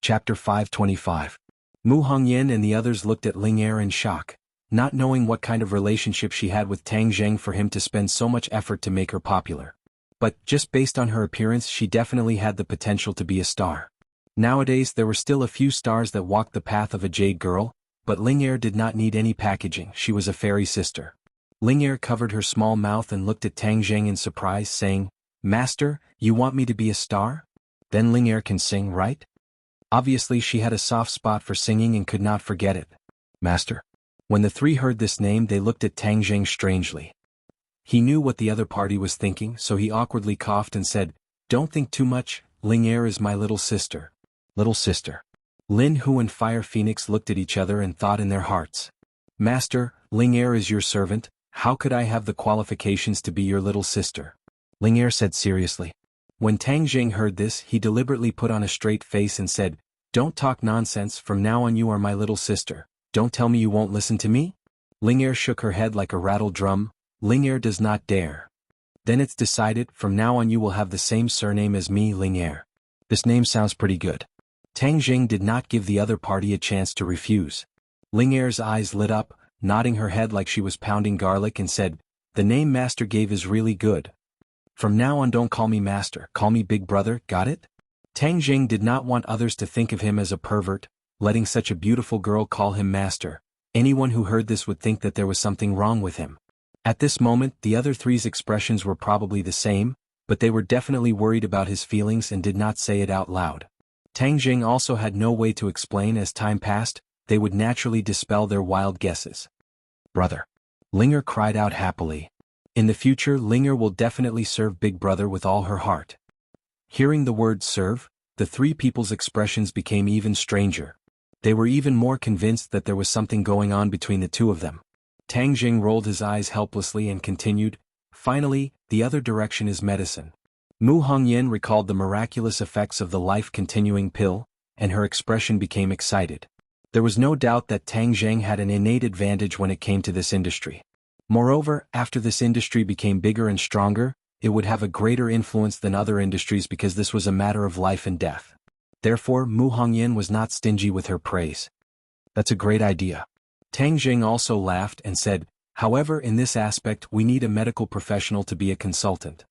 Chapter 525. Mu Hongyan and the others looked at Ling Er in shock, not knowing what kind of relationship she had with Tang Zheng for him to spend so much effort to make her popular. But, just based on her appearance, she definitely had the potential to be a star. Nowadays there were still a few stars that walked the path of a jade girl, but Ling Er did not need any packaging, she was a fairy sister. Ling Er covered her small mouth and looked at Tang Zheng in surprise, saying, "Master, you want me to be a star? Then Ling Er can sing, right?" Obviously she had a soft spot for singing and could not forget it. "Master." When the three heard this name they looked at Tang Zheng strangely. He knew what the other party was thinking, so he awkwardly coughed and said, "Don't think too much, Ling Er is my little sister." Little sister. Lin Hu and Fire Phoenix looked at each other and thought in their hearts. "Master, Ling Er is your servant, how could I have the qualifications to be your little sister?" Ling Er said seriously. When Tang Zheng heard this, he deliberately put on a straight face and said, "Don't talk nonsense, from now on you are my little sister, don't tell me you won't listen to me?" Ling Er shook her head like a rattle drum. "Ling Er does not dare." "Then it's decided, from now on you will have the same surname as me, Ling Er." This name sounds pretty good. Tang Zheng did not give the other party a chance to refuse. Ling Er's eyes lit up, nodding her head like she was pounding garlic and said, "The name Master gave is really good. From now on don't call me Master, call me Big Brother, got it?" Tang Zheng did not want others to think of him as a pervert, letting such a beautiful girl call him Master. Anyone who heard this would think that there was something wrong with him. At this moment the other three's expressions were probably the same, but they were definitely worried about his feelings and did not say it out loud. Tang Zheng also had no way to explain. As time passed, they would naturally dispel their wild guesses. "Brother." Ling Er cried out happily. In the future Ling Er will definitely serve Big Brother with all her heart. Hearing the word serve, the three people's expressions became even stranger. They were even more convinced that there was something going on between the two of them. Tang Zheng rolled his eyes helplessly and continued, "Finally, the other direction is medicine." Mu Hongyan recalled the miraculous effects of the life-continuing pill, and her expression became excited. There was no doubt that Tang Zheng had an innate advantage when it came to this industry. Moreover, after this industry became bigger and stronger, it would have a greater influence than other industries because this was a matter of life and death. Therefore, Mu Hongyan was not stingy with her praise. "That's a great idea." Tang Zheng also laughed and said, "However, in this aspect we need a medical professional to be a consultant."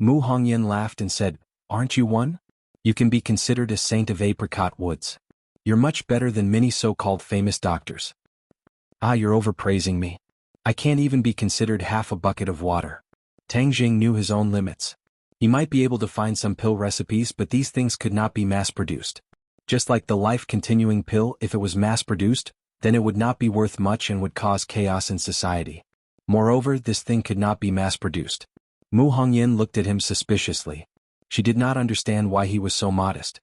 Mu Hongyan laughed and said, "Aren't you one? You can be considered a saint of apricot woods. You're much better than many so-called famous doctors." "Ah, you're overpraising me. I can't even be considered half a bucket of water." Tang Zheng knew his own limits. He might be able to find some pill recipes, but these things could not be mass-produced. Just like the life-continuing pill, if it was mass-produced, then it would not be worth much and would cause chaos in society. Moreover, this thing could not be mass-produced. Mu Hongyan looked at him suspiciously. She did not understand why he was so modest.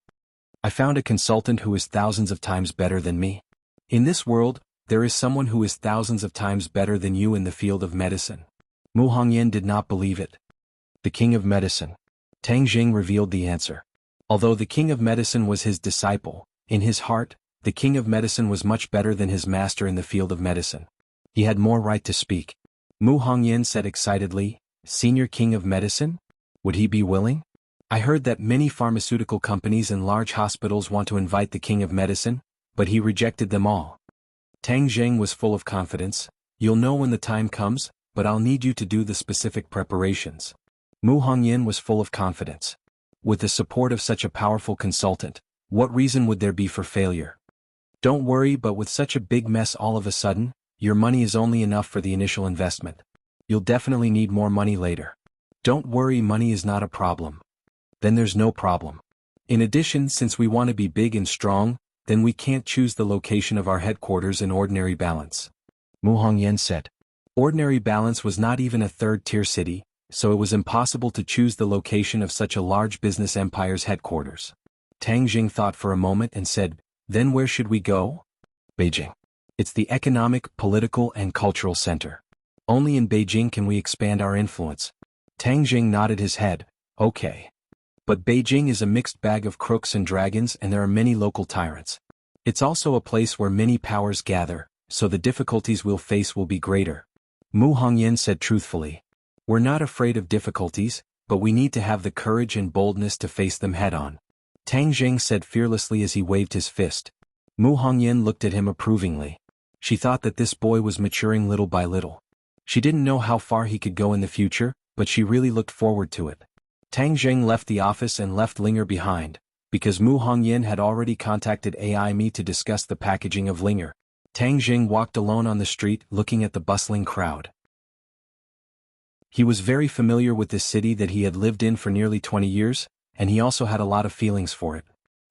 "I found a consultant who is thousands of times better than me. In this world, there is someone who is thousands of times better than you in the field of medicine." Mu Hongyan did not believe it. "The king of medicine." Tang Zheng revealed the answer. Although the king of medicine was his disciple, in his heart, the king of medicine was much better than his master in the field of medicine. He had more right to speak. Mu Hongyan said excitedly, "Senior king of medicine? Would he be willing? I heard that many pharmaceutical companies and large hospitals want to invite the king of medicine, but he rejected them all." Tang Zheng was full of confidence. "You'll know when the time comes, but I'll need you to do the specific preparations." Mu Hongyan was full of confidence. With the support of such a powerful consultant, what reason would there be for failure? "Don't worry, but with such a big mess all of a sudden, your money is only enough for the initial investment. You'll definitely need more money later." "Don't worry, money is not a problem." "Then there's no problem. In addition, since we want to be big and strong, then we can't choose the location of our headquarters in Ordinary Balance." Mu Hongyan said. Ordinary Balance was not even a third-tier city, so it was impossible to choose the location of such a large business empire's headquarters. Tang Zheng thought for a moment and said, "Then where should we go?" "Beijing. It's the economic, political, and cultural center. Only in Beijing can we expand our influence." Tang Zheng nodded his head, "Okay. But Beijing is a mixed bag of crooks and dragons and there are many local tyrants. It's also a place where many powers gather, so the difficulties we'll face will be greater." Mu Hongyan said truthfully, "We're not afraid of difficulties, but we need to have the courage and boldness to face them head-on." Tang Jing said fearlessly as he waved his fist. Mu Hongyan looked at him approvingly. She thought that this boy was maturing little by little. She didn't know how far he could go in the future, but she really looked forward to it. Tang Jing left the office and left Linger behind, because Mu Hongyan had already contacted AI Me to discuss the packaging of Linger. Tang Jing walked alone on the street looking at the bustling crowd. He was very familiar with this city that he had lived in for nearly 20 years, and he also had a lot of feelings for it.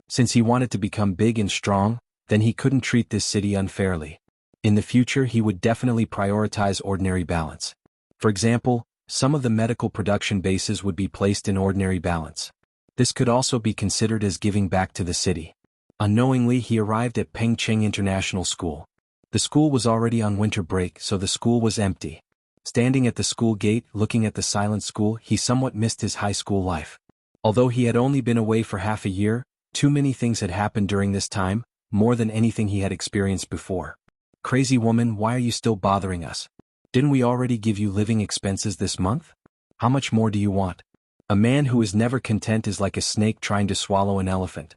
Since he wanted to become big and strong, then he couldn't treat this city unfairly. In the future he would definitely prioritize ordinary balance. For example, some of the medical production bases would be placed in ordinary balance. This could also be considered as giving back to the city. Unknowingly he arrived at Pengcheng International School. The school was already on winter break, so the school was empty. Standing at the school gate looking at the silent school, he somewhat missed his high school life. Although he had only been away for half a year, too many things had happened during this time, more than anything he had experienced before. Crazy woman, why are you still bothering us? Didn't we already give you living expenses this month? How much more do you want? A man who is never content is like a snake trying to swallow an elephant.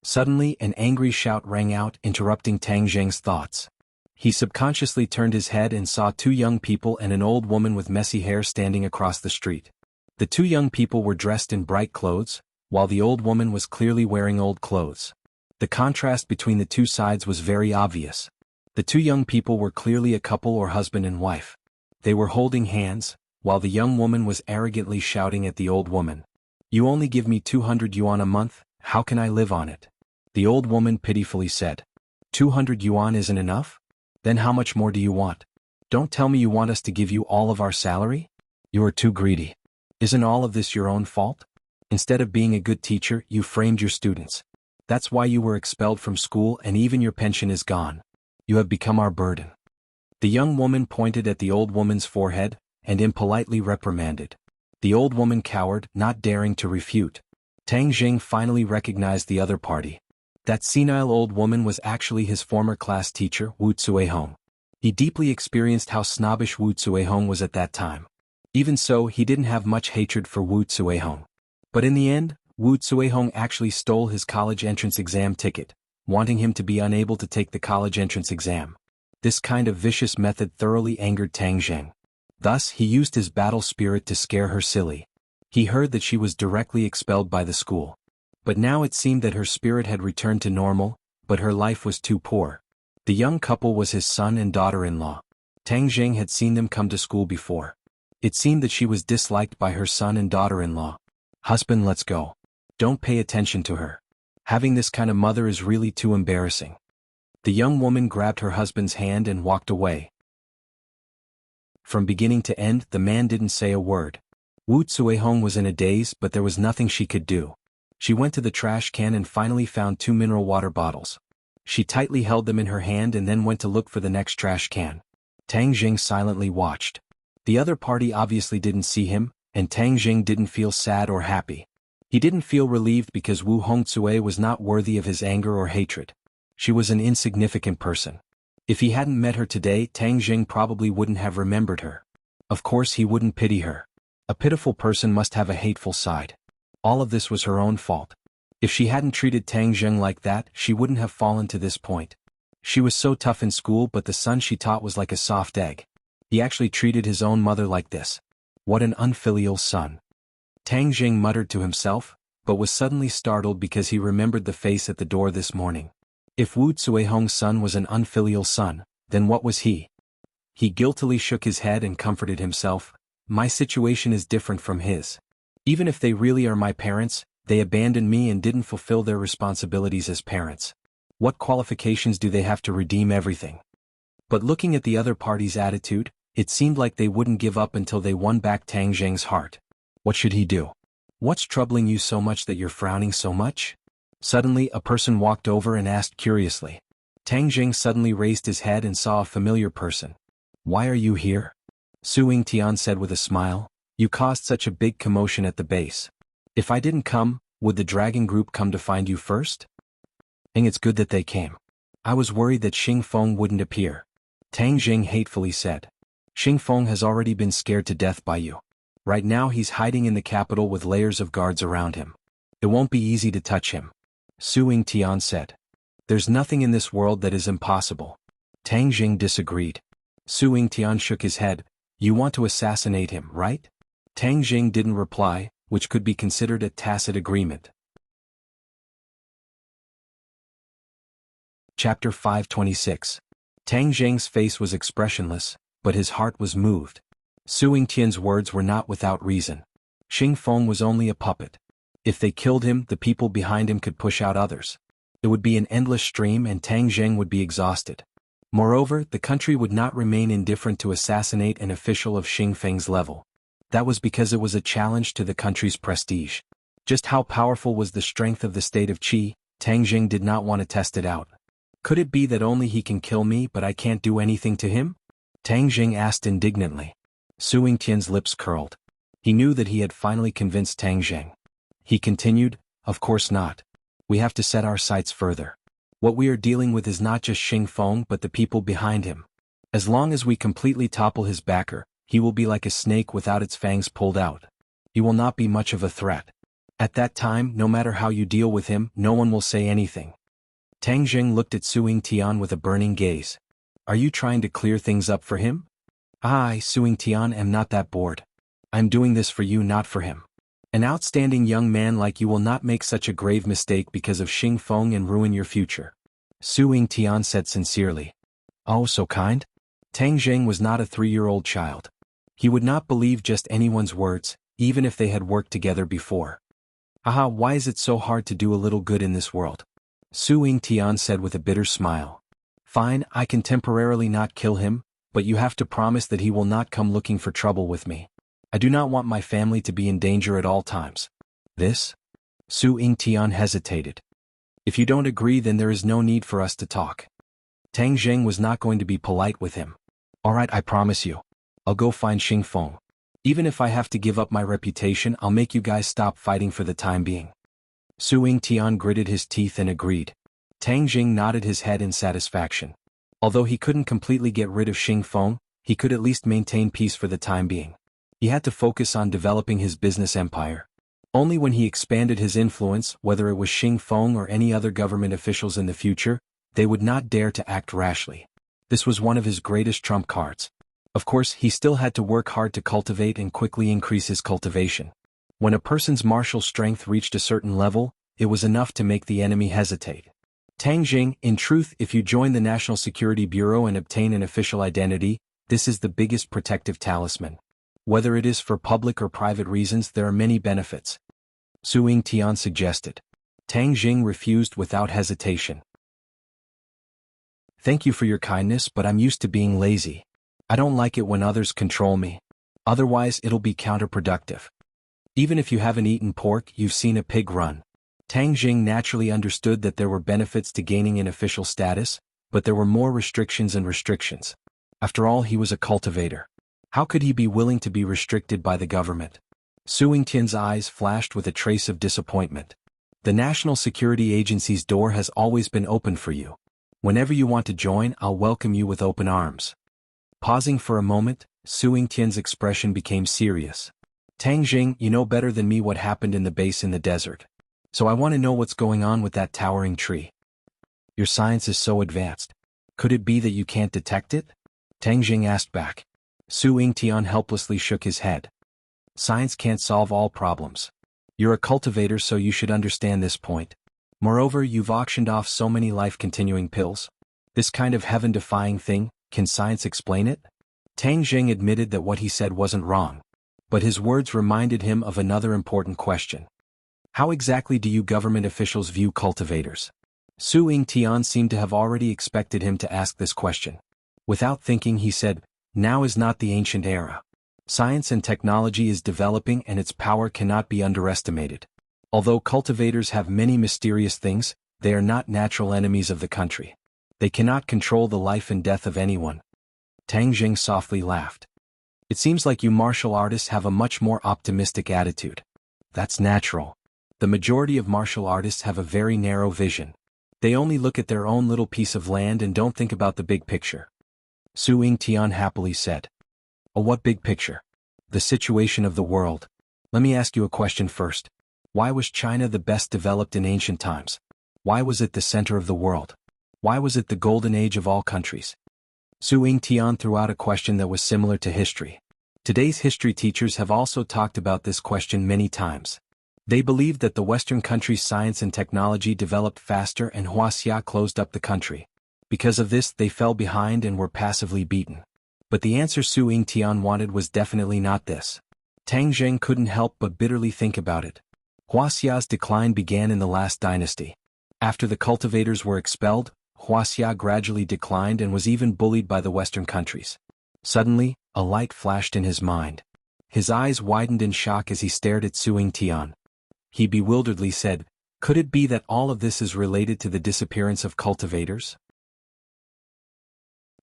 Suddenly an angry shout rang out, interrupting Tang Jing's thoughts. He subconsciously turned his head and saw two young people and an old woman with messy hair standing across the street. The two young people were dressed in bright clothes, while the old woman was clearly wearing old clothes. The contrast between the two sides was very obvious. The two young people were clearly a couple or husband and wife. They were holding hands, while the young woman was arrogantly shouting at the old woman. You only give me 200 yuan a month, how can I live on it? The old woman pitifully said. 200 yuan isn't enough? Then how much more do you want? Don't tell me you want us to give you all of our salary? You are too greedy. Isn't all of this your own fault? Instead of being a good teacher, you framed your students. That's why you were expelled from school and even your pension is gone. You have become our burden. The young woman pointed at the old woman's forehead, and impolitely reprimanded. The old woman cowered, not daring to refute. Tang Jing finally recognized the other party. That senile old woman was actually his former class teacher, Wu Cuihong. He deeply experienced how snobbish Wu Cuihong was at that time. Even so, he didn't have much hatred for Wu Cuihong. But in the end, Wu Cuihong actually stole his college entrance exam ticket, wanting him to be unable to take the college entrance exam. This kind of vicious method thoroughly angered Tang Jing. Thus, he used his battle spirit to scare her silly. He heard that she was directly expelled by the school. But now it seemed that her spirit had returned to normal, but her life was too poor. The young couple was his son and daughter-in-law. Tang Jing had seen them come to school before. It seemed that she was disliked by her son and daughter-in-law. Husband, let's go. Don't pay attention to her. Having this kind of mother is really too embarrassing. The young woman grabbed her husband's hand and walked away. From beginning to end, the man didn't say a word. Wu Cuihong was in a daze, but there was nothing she could do. She went to the trash can and finally found 2 mineral water bottles. She tightly held them in her hand and then went to look for the next trash can. Tang Jing silently watched. The other party obviously didn't see him, and Tang Jing didn't feel sad or happy. He didn't feel relieved because Wu Hongzue was not worthy of his anger or hatred. She was an insignificant person. If he hadn't met her today, Tang Jing probably wouldn't have remembered her. Of course he wouldn't pity her. A pitiful person must have a hateful side. All of this was her own fault. If she hadn't treated Tang Jing like that, she wouldn't have fallen to this point. She was so tough in school, but the son she taught was like a soft egg. He actually treated his own mother like this. What an unfilial son. Tang Jing muttered to himself, but was suddenly startled because he remembered the face at the door this morning. If Wu Cuihong's son was an unfilial son, then what was he? He guiltily shook his head and comforted himself. My situation is different from his. Even if they really are my parents, they abandoned me and didn't fulfill their responsibilities as parents. What qualifications do they have to redeem everything? But looking at the other party's attitude, it seemed like they wouldn't give up until they won back Tang Jing's heart. What should he do? What's troubling you so much that you're frowning so much? Suddenly a person walked over and asked curiously. Tang Jing suddenly raised his head and saw a familiar person. Why are you here? Su Yingtian said with a smile. You caused such a big commotion at the base. If I didn't come, would the dragon group come to find you first? It's good that they came. I was worried that Xing Feng wouldn't appear. Tang Jing hatefully said. Xing Feng has already been scared to death by you. Right now he's hiding in the capital with layers of guards around him. It won't be easy to touch him. Su Yingtian said. There's nothing in this world that is impossible. Tang Jing disagreed. Su Yingtian shook his head. You want to assassinate him, right? Tang Jing didn't reply, which could be considered a tacit agreement. Chapter 526. Tang Jing's face was expressionless, but his heart was moved. Su Yingtian's words were not without reason. Xing Feng was only a puppet. If they killed him, the people behind him could push out others. It would be an endless stream and Tang Jing would be exhausted. Moreover, the country would not remain indifferent to assassinate an official of Xing Feng's level. That was because it was a challenge to the country's prestige. Just how powerful was the strength of the state of Qi, Tang Jing did not want to test it out. Could it be that only he can kill me but I can't do anything to him? Tang Jing asked indignantly. Su Yingtian's lips curled. He knew that he had finally convinced Tang Jing. He continued, of course not. We have to set our sights further. What we are dealing with is not just Xing Feng but the people behind him. As long as we completely topple his backer, he will be like a snake without its fangs pulled out. He will not be much of a threat. At that time, no matter how you deal with him, no one will say anything. Tang Jing looked at Su Yingtian with a burning gaze. Are you trying to clear things up for him? I, Su Yingtian, am not that bored. I'm doing this for you, not for him. An outstanding young man like you will not make such a grave mistake because of Xing Feng and ruin your future. Su Yingtian said sincerely. Oh, so kind? Tang Jing was not a 3-year-old child. He would not believe just anyone's words, even if they had worked together before. Aha, why is it so hard to do a little good in this world? Su Yingtian said with a bitter smile. Fine, I can temporarily not kill him, but you have to promise that he will not come looking for trouble with me. I do not want my family to be in danger at all times. This? Su Yingtian hesitated. If you don't agree, then there is no need for us to talk. Tang Jing was not going to be polite with him. Alright, I promise you. I'll go find Xing Feng. Even if I have to give up my reputation, I'll make you guys stop fighting for the time being. Su Yingtian gritted his teeth and agreed. Tang Jing nodded his head in satisfaction. Although he couldn't completely get rid of Xing Feng, he could at least maintain peace for the time being. He had to focus on developing his business empire. Only when he expanded his influence, whether it was Xing Feng or any other government officials in the future, they would not dare to act rashly. This was one of his greatest trump cards. Of course, he still had to work hard to cultivate and quickly increase his cultivation. When a person's martial strength reached a certain level, it was enough to make the enemy hesitate. Tang Jing, in truth, if you join the National Security Bureau and obtain an official identity, this is the biggest protective talisman. Whether it is for public or private reasons, there are many benefits. Su Yingtian suggested. Tang Jing refused without hesitation. Thank you for your kindness, but I'm used to being lazy. I don't like it when others control me. Otherwise, it'll be counterproductive. Even if you haven't eaten pork, you've seen a pig run. Tang Jing naturally understood that there were benefits to gaining an official status, but there were more restrictions and restrictions. After all, he was a cultivator. How could he be willing to be restricted by the government? Su Yingtian's eyes flashed with a trace of disappointment. The National Security Agency's door has always been open for you. Whenever you want to join, I'll welcome you with open arms. Pausing for a moment, Su Yingtian's expression became serious. Tang Jing, you know better than me what happened in the base in the desert. So I want to know what's going on with that towering tree. Your science is so advanced. Could it be that you can't detect it? Tang Jing asked back. Su Yingtian helplessly shook his head. Science can't solve all problems. You're a cultivator, so you should understand this point. Moreover, you've auctioned off so many life-continuing pills. This kind of heaven-defying thing, can science explain it? Tang Jing admitted that what he said wasn't wrong. But his words reminded him of another important question. How exactly do you government officials view cultivators? Su Yingtian seemed to have already expected him to ask this question. Without thinking, he said, now is not the ancient era. Science and technology is developing and its power cannot be underestimated. Although cultivators have many mysterious things, they are not natural enemies of the country. They cannot control the life and death of anyone. Tang Jing softly laughed. It seems like you martial artists have a much more optimistic attitude. That's natural. The majority of martial artists have a very narrow vision. They only look at their own little piece of land and don't think about the big picture. Su Yingtian happily said. Oh, what big picture? The situation of the world. Let me ask you a question first. Why was China the best developed in ancient times? Why was it the center of the world? Why was it the golden age of all countries? Su Yingtian threw out a question that was similar to history. Today's history teachers have also talked about this question many times. They believed that the Western countries' science and technology developed faster and Wuxia closed up the country. Because of this, they fell behind and were passively beaten. But the answer Su Yingtian wanted was definitely not this. Tang Zheng couldn't help but bitterly think about it. Wuxia's decline began in the last dynasty. After the cultivators were expelled, Wuxia gradually declined and was even bullied by the Western countries. Suddenly, a light flashed in his mind. His eyes widened in shock as he stared at Su Yingtian. He bewilderedly said, "Could it be that all of this is related to the disappearance of cultivators?"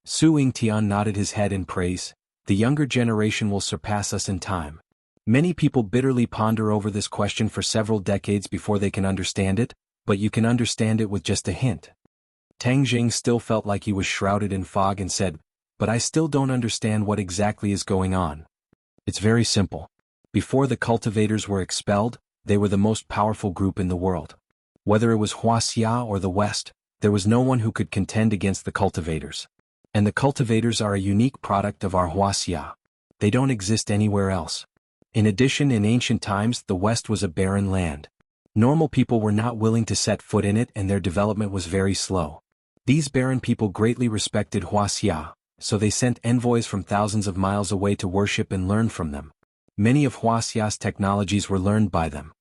Su Yingtian nodded his head in praise. "The younger generation will surpass us in time." Many people bitterly ponder over this question for several decades before they can understand it, but you can understand it with just a hint. Tang Jing still felt like he was shrouded in fog and said, "But I still don't understand what exactly is going on." It's very simple. Before the cultivators were expelled, they were the most powerful group in the world. Whether it was Wuxia or the West, there was no one who could contend against the cultivators. And the cultivators are a unique product of our Wuxia. They don't exist anywhere else. In addition, in ancient times, the West was a barren land. Normal people were not willing to set foot in it and their development was very slow. These barren people greatly respected Wuxia, so they sent envoys from thousands of miles away to worship and learn from them. Many of Wuxia's technologies were learned by them.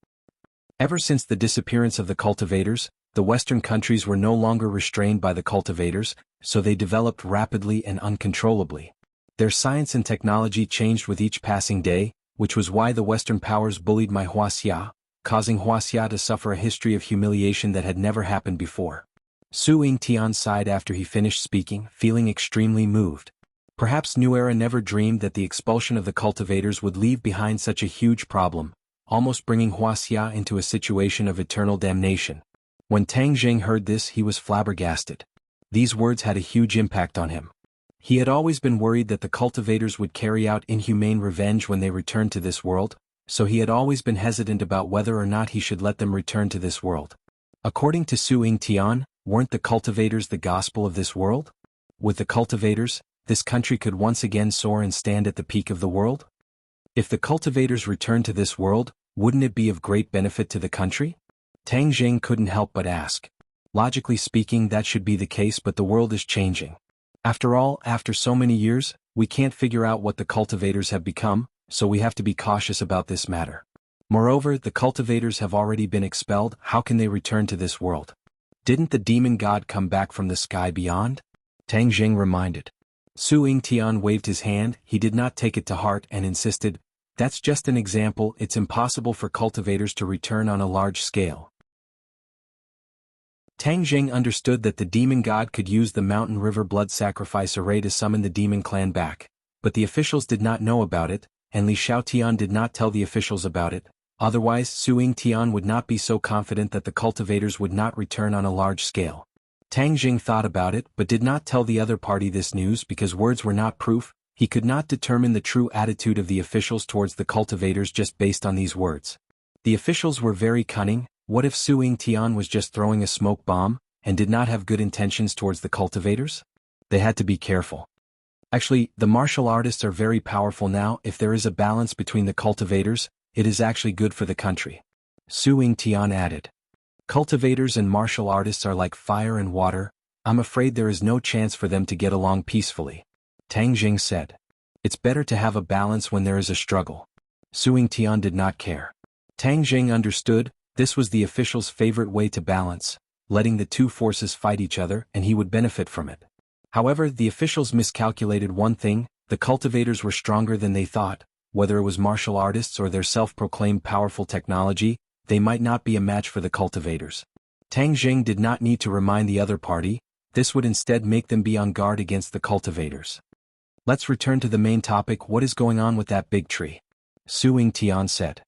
Ever since the disappearance of the cultivators, the Western countries were no longer restrained by the cultivators, so they developed rapidly and uncontrollably. Their science and technology changed with each passing day, which was why the Western powers bullied my Wuxia, causing Wuxia to suffer a history of humiliation that had never happened before. Su Yingtian sighed after he finished speaking, feeling extremely moved. Perhaps New Era never dreamed that the expulsion of the cultivators would leave behind such a huge problem, almost bringing Wuxia into a situation of eternal damnation. When Tang Jing heard this, he was flabbergasted. These words had a huge impact on him. He had always been worried that the cultivators would carry out inhumane revenge when they returned to this world, so he had always been hesitant about whether or not he should let them return to this world. According to Su Yingtian, weren't the cultivators the gospel of this world? With the cultivators, this country could once again soar and stand at the peak of the world? If the cultivators returned to this world, wouldn't it be of great benefit to the country? Tang Jing couldn't help but ask. Logically speaking, that should be the case, but the world is changing. After all, after so many years, we can't figure out what the cultivators have become, so we have to be cautious about this matter. Moreover, the cultivators have already been expelled. How can they return to this world? Didn't the demon god come back from the sky beyond? Tang Jing reminded. Su Yingtian waved his hand. He did not take it to heart and insisted, "That's just an example. It's impossible for cultivators to return on a large scale." Tang Jing understood that the demon god could use the mountain river blood sacrifice array to summon the demon clan back, but the officials did not know about it, and Li Xiaotian did not tell the officials about it. Otherwise, Su Yingtian would not be so confident that the cultivators would not return on a large scale. Tang Jing thought about it but did not tell the other party this news because words were not proof. He could not determine the true attitude of the officials towards the cultivators just based on these words. The officials were very cunning. What if Su Yingtian was just throwing a smoke bomb, and did not have good intentions towards the cultivators? They had to be careful. Actually, the martial artists are very powerful now. If there is a balance between the cultivators, it is actually good for the country. Su Yingtian added. Cultivators and martial artists are like fire and water. I'm afraid there is no chance for them to get along peacefully. Tang Jing said. It's better to have a balance when there is a struggle. Su Yingtian did not care. Tang Jing understood. This was the official's favorite way to balance, letting the two forces fight each other, and he would benefit from it. However, the officials miscalculated one thing: the cultivators were stronger than they thought. Whether it was martial artists or their self-proclaimed powerful technology, they might not be a match for the cultivators. Tang Jing did not need to remind the other party. This would instead make them be on guard against the cultivators. Let's return to the main topic. What is going on with that big tree? Su Yingtian said.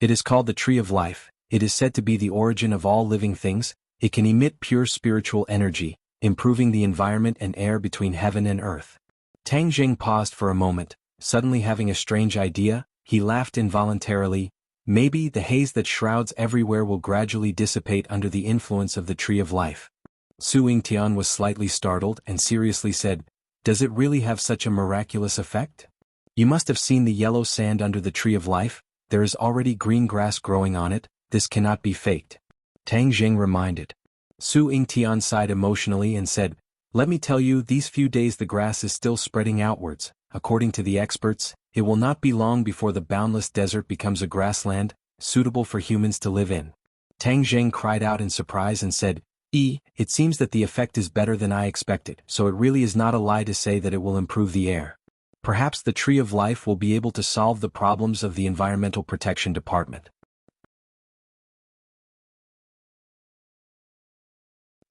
It is called the Tree of Life. It is said to be the origin of all living things. It can emit pure spiritual energy, improving the environment and air between heaven and earth. Tang Jing paused for a moment, suddenly having a strange idea. He laughed involuntarily. Maybe the haze that shrouds everywhere will gradually dissipate under the influence of the Tree of Life. Su Yingtian was slightly startled and seriously said, "Does it really have such a miraculous effect? You must have seen the yellow sand under the Tree of Life, there is already green grass growing on it, this cannot be faked." Tang Jing reminded. Su Yingtian sighed emotionally and said, "Let me tell you, these few days the grass is still spreading outwards. According to the experts, it will not be long before the boundless desert becomes a grassland, suitable for humans to live in." Tang Jing cried out in surprise and said, It seems that the effect is better than I expected, so it really is not a lie to say that it will improve the air. Perhaps the Tree of Life will be able to solve the problems of the Environmental Protection Department."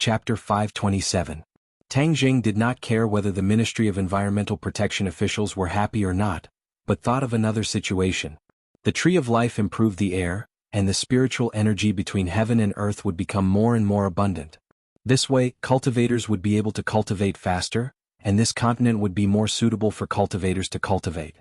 Chapter 527. Tang Jing did not care whether the Ministry of Environmental Protection officials were happy or not, but thought of another situation. The Tree of Life improved the air, and the spiritual energy between heaven and earth would become more and more abundant. This way, cultivators would be able to cultivate faster, and this continent would be more suitable for cultivators to cultivate.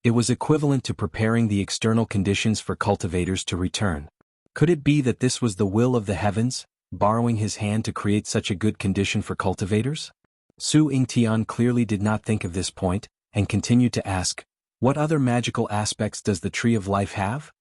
It was equivalent to preparing the external conditions for cultivators to return. Could it be that this was the will of the heavens, borrowing his hand to create such a good condition for cultivators? Su Yingtian clearly did not think of this point, and continued to ask, "What other magical aspects does the Tree of Life have?"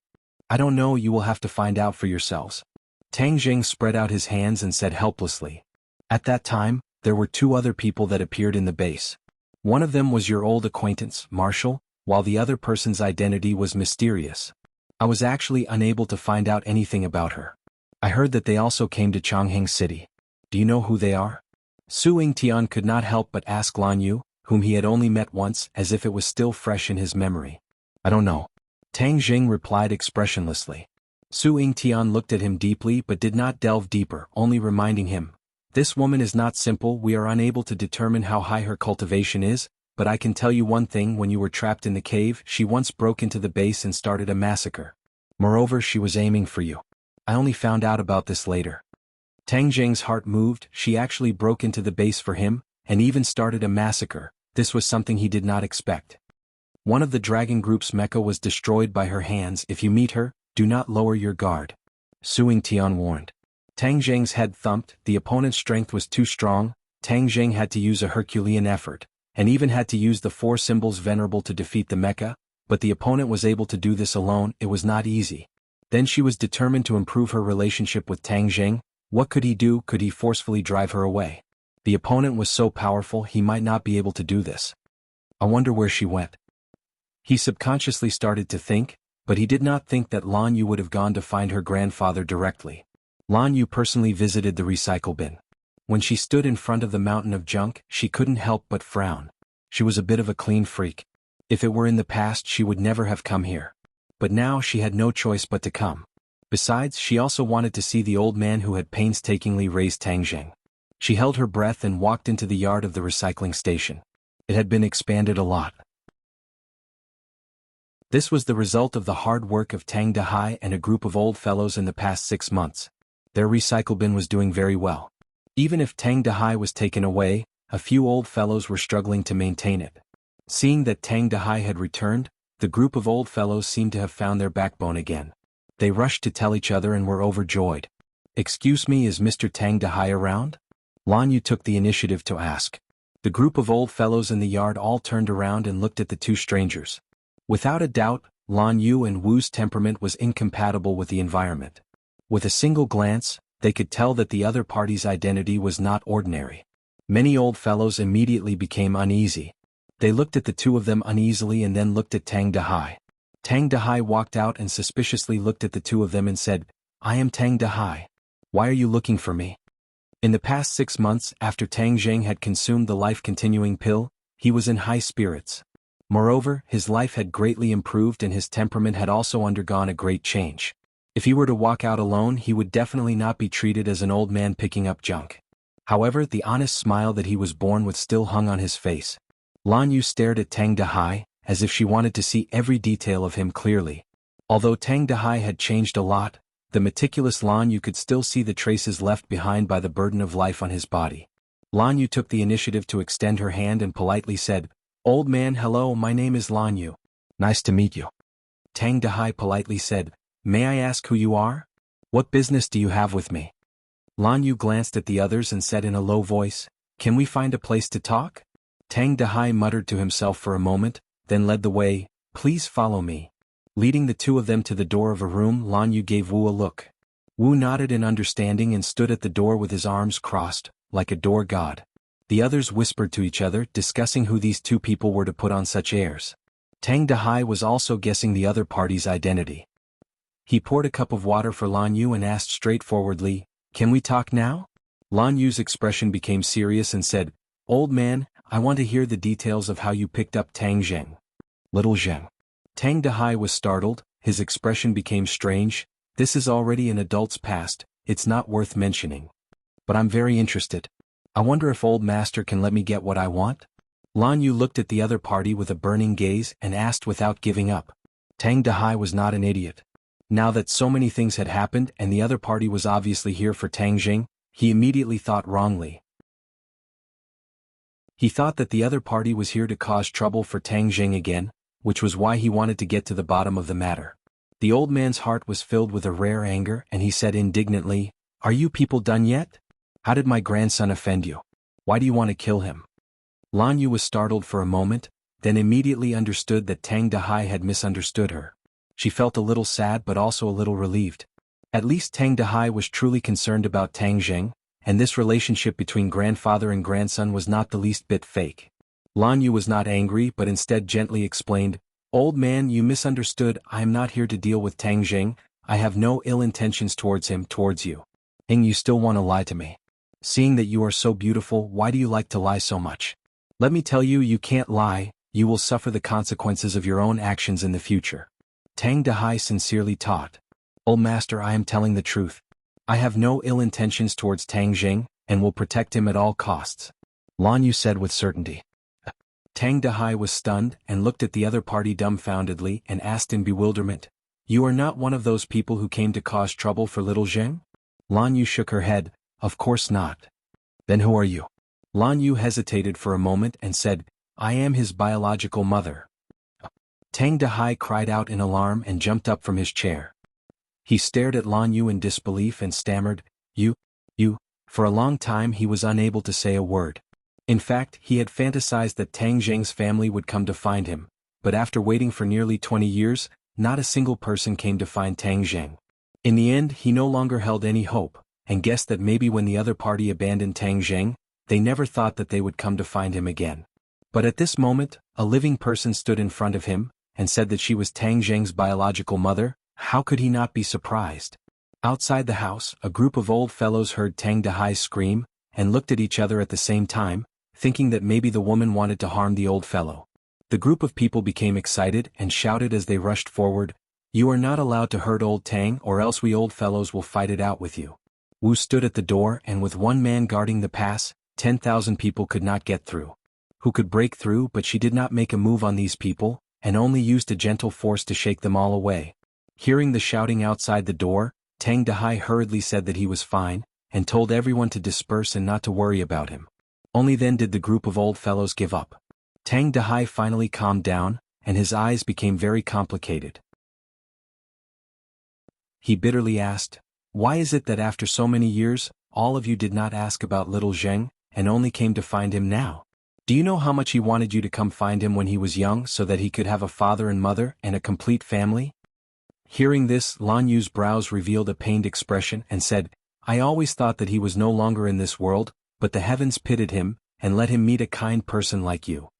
"I don't know, you will have to find out for yourselves." Tang Jing spread out his hands and said helplessly. At that time, there were two other people that appeared in the base. One of them was your old acquaintance, Marshall, while the other person's identity was mysterious. I was actually unable to find out anything about her. I heard that they also came to Jianghu City. Do you know who they are? Su Yingtian could not help but ask Lan Yu, whom he had only met once, as if it was still fresh in his memory. "I don't know." Tang Jing replied expressionlessly. Su Yingtian looked at him deeply but did not delve deeper, only reminding him, "This woman is not simple, we are unable to determine how high her cultivation is, but I can tell you one thing, when you were trapped in the cave, she once broke into the base and started a massacre. Moreover, she was aiming for you. I only found out about this later." Tang Jing's heart moved, she actually broke into the base for him, and even started a massacre. This was something he did not expect. One of the dragon group's mecha was destroyed by her hands. If you meet her, do not lower your guard. Su Yingtian warned. Tang Jing's head thumped, the opponent's strength was too strong, Tang Jing had to use a Herculean effort, and even had to use the four symbols venerable to defeat the mecha, but the opponent was able to do this alone. It was not easy. Then she was determined to improve her relationship with Tang Jing. What could he do? Could he forcefully drive her away? The opponent was so powerful he might not be able to do this. I wonder where she went. He subconsciously started to think, but he did not think that Lan Yu would have gone to find her grandfather directly. Lan Yu personally visited the recycle bin. When she stood in front of the mountain of junk, she couldn't help but frown. She was a bit of a clean freak. If it were in the past, she would never have come here. But now she had no choice but to come. Besides, she also wanted to see the old man who had painstakingly raised Tang Jing. She held her breath and walked into the yard of the recycling station. It had been expanded a lot. This was the result of the hard work of Tang Dahai and a group of old fellows in the past 6 months. Their recycle bin was doing very well. Even if Tang Dahai was taken away, a few old fellows were struggling to maintain it. Seeing that Tang Dahai had returned, the group of old fellows seemed to have found their backbone again. They rushed to tell each other and were overjoyed. "Excuse me, is Mr. Tang Dahai around?" Lan Yu took the initiative to ask. The group of old fellows in the yard all turned around and looked at the two strangers. Without a doubt, Lan Yu and Wu's temperament was incompatible with the environment. With a single glance, they could tell that the other party's identity was not ordinary. Many old fellows immediately became uneasy. They looked at the two of them uneasily and then looked at Tang Dahai. Tang Dahai walked out and suspiciously looked at the two of them and said, "I am Tang Dahai. Why are you looking for me?" In the past 6 months, after Tang Jing had consumed the life-continuing pill, he was in high spirits. Moreover, his life had greatly improved and his temperament had also undergone a great change. If he were to walk out alone, he would definitely not be treated as an old man picking up junk. However, the honest smile that he was born with still hung on his face. Lan Yu stared at Tang Dahai, as if she wanted to see every detail of him clearly. Although Tang Dahai had changed a lot, the meticulous Lan Yu could still see the traces left behind by the burden of life on his body. Lan Yu took the initiative to extend her hand and politely said, "Old man, hello, my name is Lan Yu. Nice to meet you." Tang Dahai politely said, May I ask who you are? What business do you have with me? Lan Yu glanced at the others and said in a low voice, Can we find a place to talk? Tang Dahai muttered to himself for a moment, then led the way, Please follow me. Leading the two of them to the door of a room, Lan Yu gave Wu a look. Wu nodded in understanding and stood at the door with his arms crossed, like a door god. The others whispered to each other, discussing who these two people were to put on such airs. Tang Dahai was also guessing the other party's identity. He poured a cup of water for Lan Yu and asked straightforwardly, Can we talk now? Lan Yu's expression became serious and said, Old man, I want to hear the details of how you picked up Tang Zheng. Little Zheng. Tang Dahai was startled, his expression became strange. This is already an adult's past, it's not worth mentioning. But I'm very interested. I wonder if old master can let me get what I want? Lan Yu looked at the other party with a burning gaze and asked without giving up. Tang Dahai was not an idiot. Now that so many things had happened and the other party was obviously here for Tang Zheng, he immediately thought wrongly. He thought that the other party was here to cause trouble for Tang Zheng again, which was why he wanted to get to the bottom of the matter. The old man's heart was filled with a rare anger and he said indignantly, Are you people done yet? How did my grandson offend you? Why do you want to kill him? Lan Yu was startled for a moment, then immediately understood that Tang Dahai had misunderstood her. She felt a little sad but also a little relieved. At least Tang Dahai was truly concerned about Tang Zheng, and this relationship between grandfather and grandson was not the least bit fake. Lan Yu was not angry but instead gently explained, Old man, you misunderstood, I am not here to deal with Tang Zheng, I have no ill intentions towards you. You still want to lie to me. Seeing that you are so beautiful, why do you like to lie so much? Let me tell you, you can't lie, you will suffer the consequences of your own actions in the future. Tang Dahai sincerely taught. Old master, I am telling the truth. I have no ill intentions towards Tang Zheng, and will protect him at all costs. Lan Yu said with certainty. Tang Dahai was stunned and looked at the other party dumbfoundedly and asked in bewilderment, You are not one of those people who came to cause trouble for little Zheng? Lan Yu shook her head, Of course not. Then who are you? Lan Yu hesitated for a moment and said, I am his biological mother. Tang Dahai cried out in alarm and jumped up from his chair. He stared at Lan Yu in disbelief and stammered, You. For a long time he was unable to say a word. In fact, he had fantasized that Tang Zheng's family would come to find him, but after waiting for nearly 20 years, not a single person came to find Tang Zheng. In the end, he no longer held any hope, and guessed that maybe when the other party abandoned Tang Zheng, they never thought that they would come to find him again. But at this moment, a living person stood in front of him, and said that she was Tang Zheng's biological mother. How could he not be surprised? Outside the house, a group of old fellows heard Tang Dahai scream, and looked at each other at the same time, thinking that maybe the woman wanted to harm the old fellow. The group of people became excited and shouted as they rushed forward, You are not allowed to hurt old Tang or else we old fellows will fight it out with you. Wu stood at the door and with one man guarding the pass, 10,000 people could not get through. Who could break through, but she did not make a move on these people, and only used a gentle force to shake them all away. Hearing the shouting outside the door, Tang Dahai hurriedly said that he was fine, and told everyone to disperse and not to worry about him. Only then did the group of old fellows give up. Tang Dahai finally calmed down, and his eyes became very complicated. He bitterly asked, Why is it that after so many years, all of you did not ask about little Zheng, and only came to find him now? Do you know how much he wanted you to come find him when he was young so that he could have a father and mother and a complete family? Hearing this, Lan Yu's brows revealed a pained expression and said, I always thought that he was no longer in this world, but the heavens pitied him, and let him meet a kind person like you.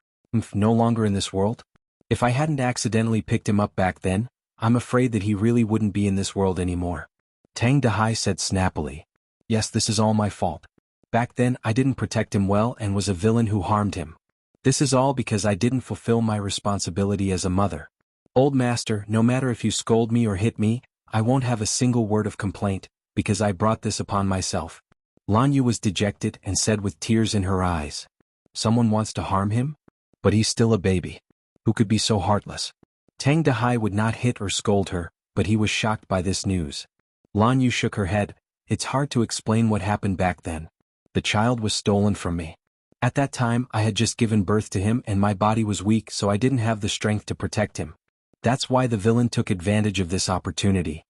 No longer in this world? If I hadn't accidentally picked him up back then, I'm afraid that he really wouldn't be in this world anymore. Tang Dahai said snappily. Yes, this is all my fault. Back then I didn't protect him well and was a villain who harmed him. This is all because I didn't fulfill my responsibility as a mother. Old master, no matter if you scold me or hit me, I won't have a single word of complaint, because I brought this upon myself. Lan Yu was dejected and said with tears in her eyes, Someone wants to harm him? But he's still a baby. Who could be so heartless? Tang Dahai would not hit or scold her, but he was shocked by this news. Lan Yu shook her head. It's hard to explain what happened back then. The child was stolen from me. At that time I had just given birth to him and my body was weak, so I didn't have the strength to protect him. That's why the villain took advantage of this opportunity,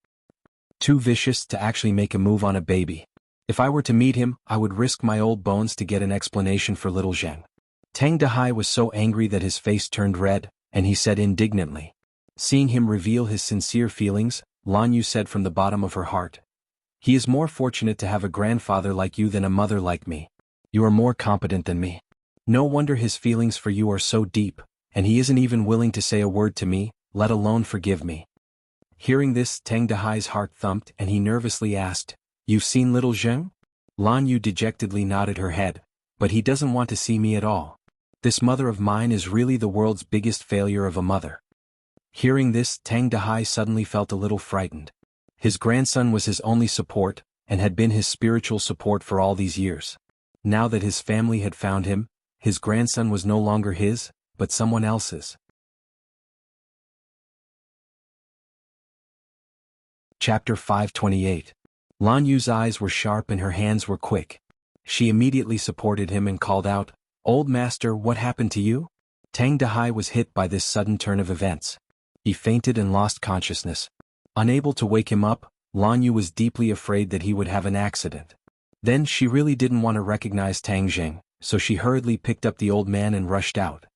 Too vicious to actually make a move on a baby. If I were to meet him, I would risk my old bones to get an explanation for little Zheng. Tang Dehai was so angry that his face turned red, and he said indignantly. Seeing him reveal his sincere feelings, Lan Yu said from the bottom of her heart. He is more fortunate to have a grandfather like you than a mother like me. You are more competent than me. No wonder his feelings for you are so deep, and he isn't even willing to say a word to me, let alone forgive me. Hearing this, Tang Dehai's heart thumped and he nervously asked, You've seen little Zheng? Lan Yu dejectedly nodded her head, but he doesn't want to see me at all. This mother of mine is really the world's biggest failure of a mother. Hearing this, Tang Dehai suddenly felt a little frightened. His grandson was his only support, and had been his spiritual support for all these years. Now that his family had found him, his grandson was no longer his, but someone else's. Chapter 528. Lan Yu's eyes were sharp and her hands were quick. She immediately supported him and called out, Old master, what happened to you? Tang Dehai was hit by this sudden turn of events. He fainted and lost consciousness. Unable to wake him up, Lan Yu was deeply afraid that he would have an accident. Then she really didn't want to recognize Tang Zheng, so she hurriedly picked up the old man and rushed out.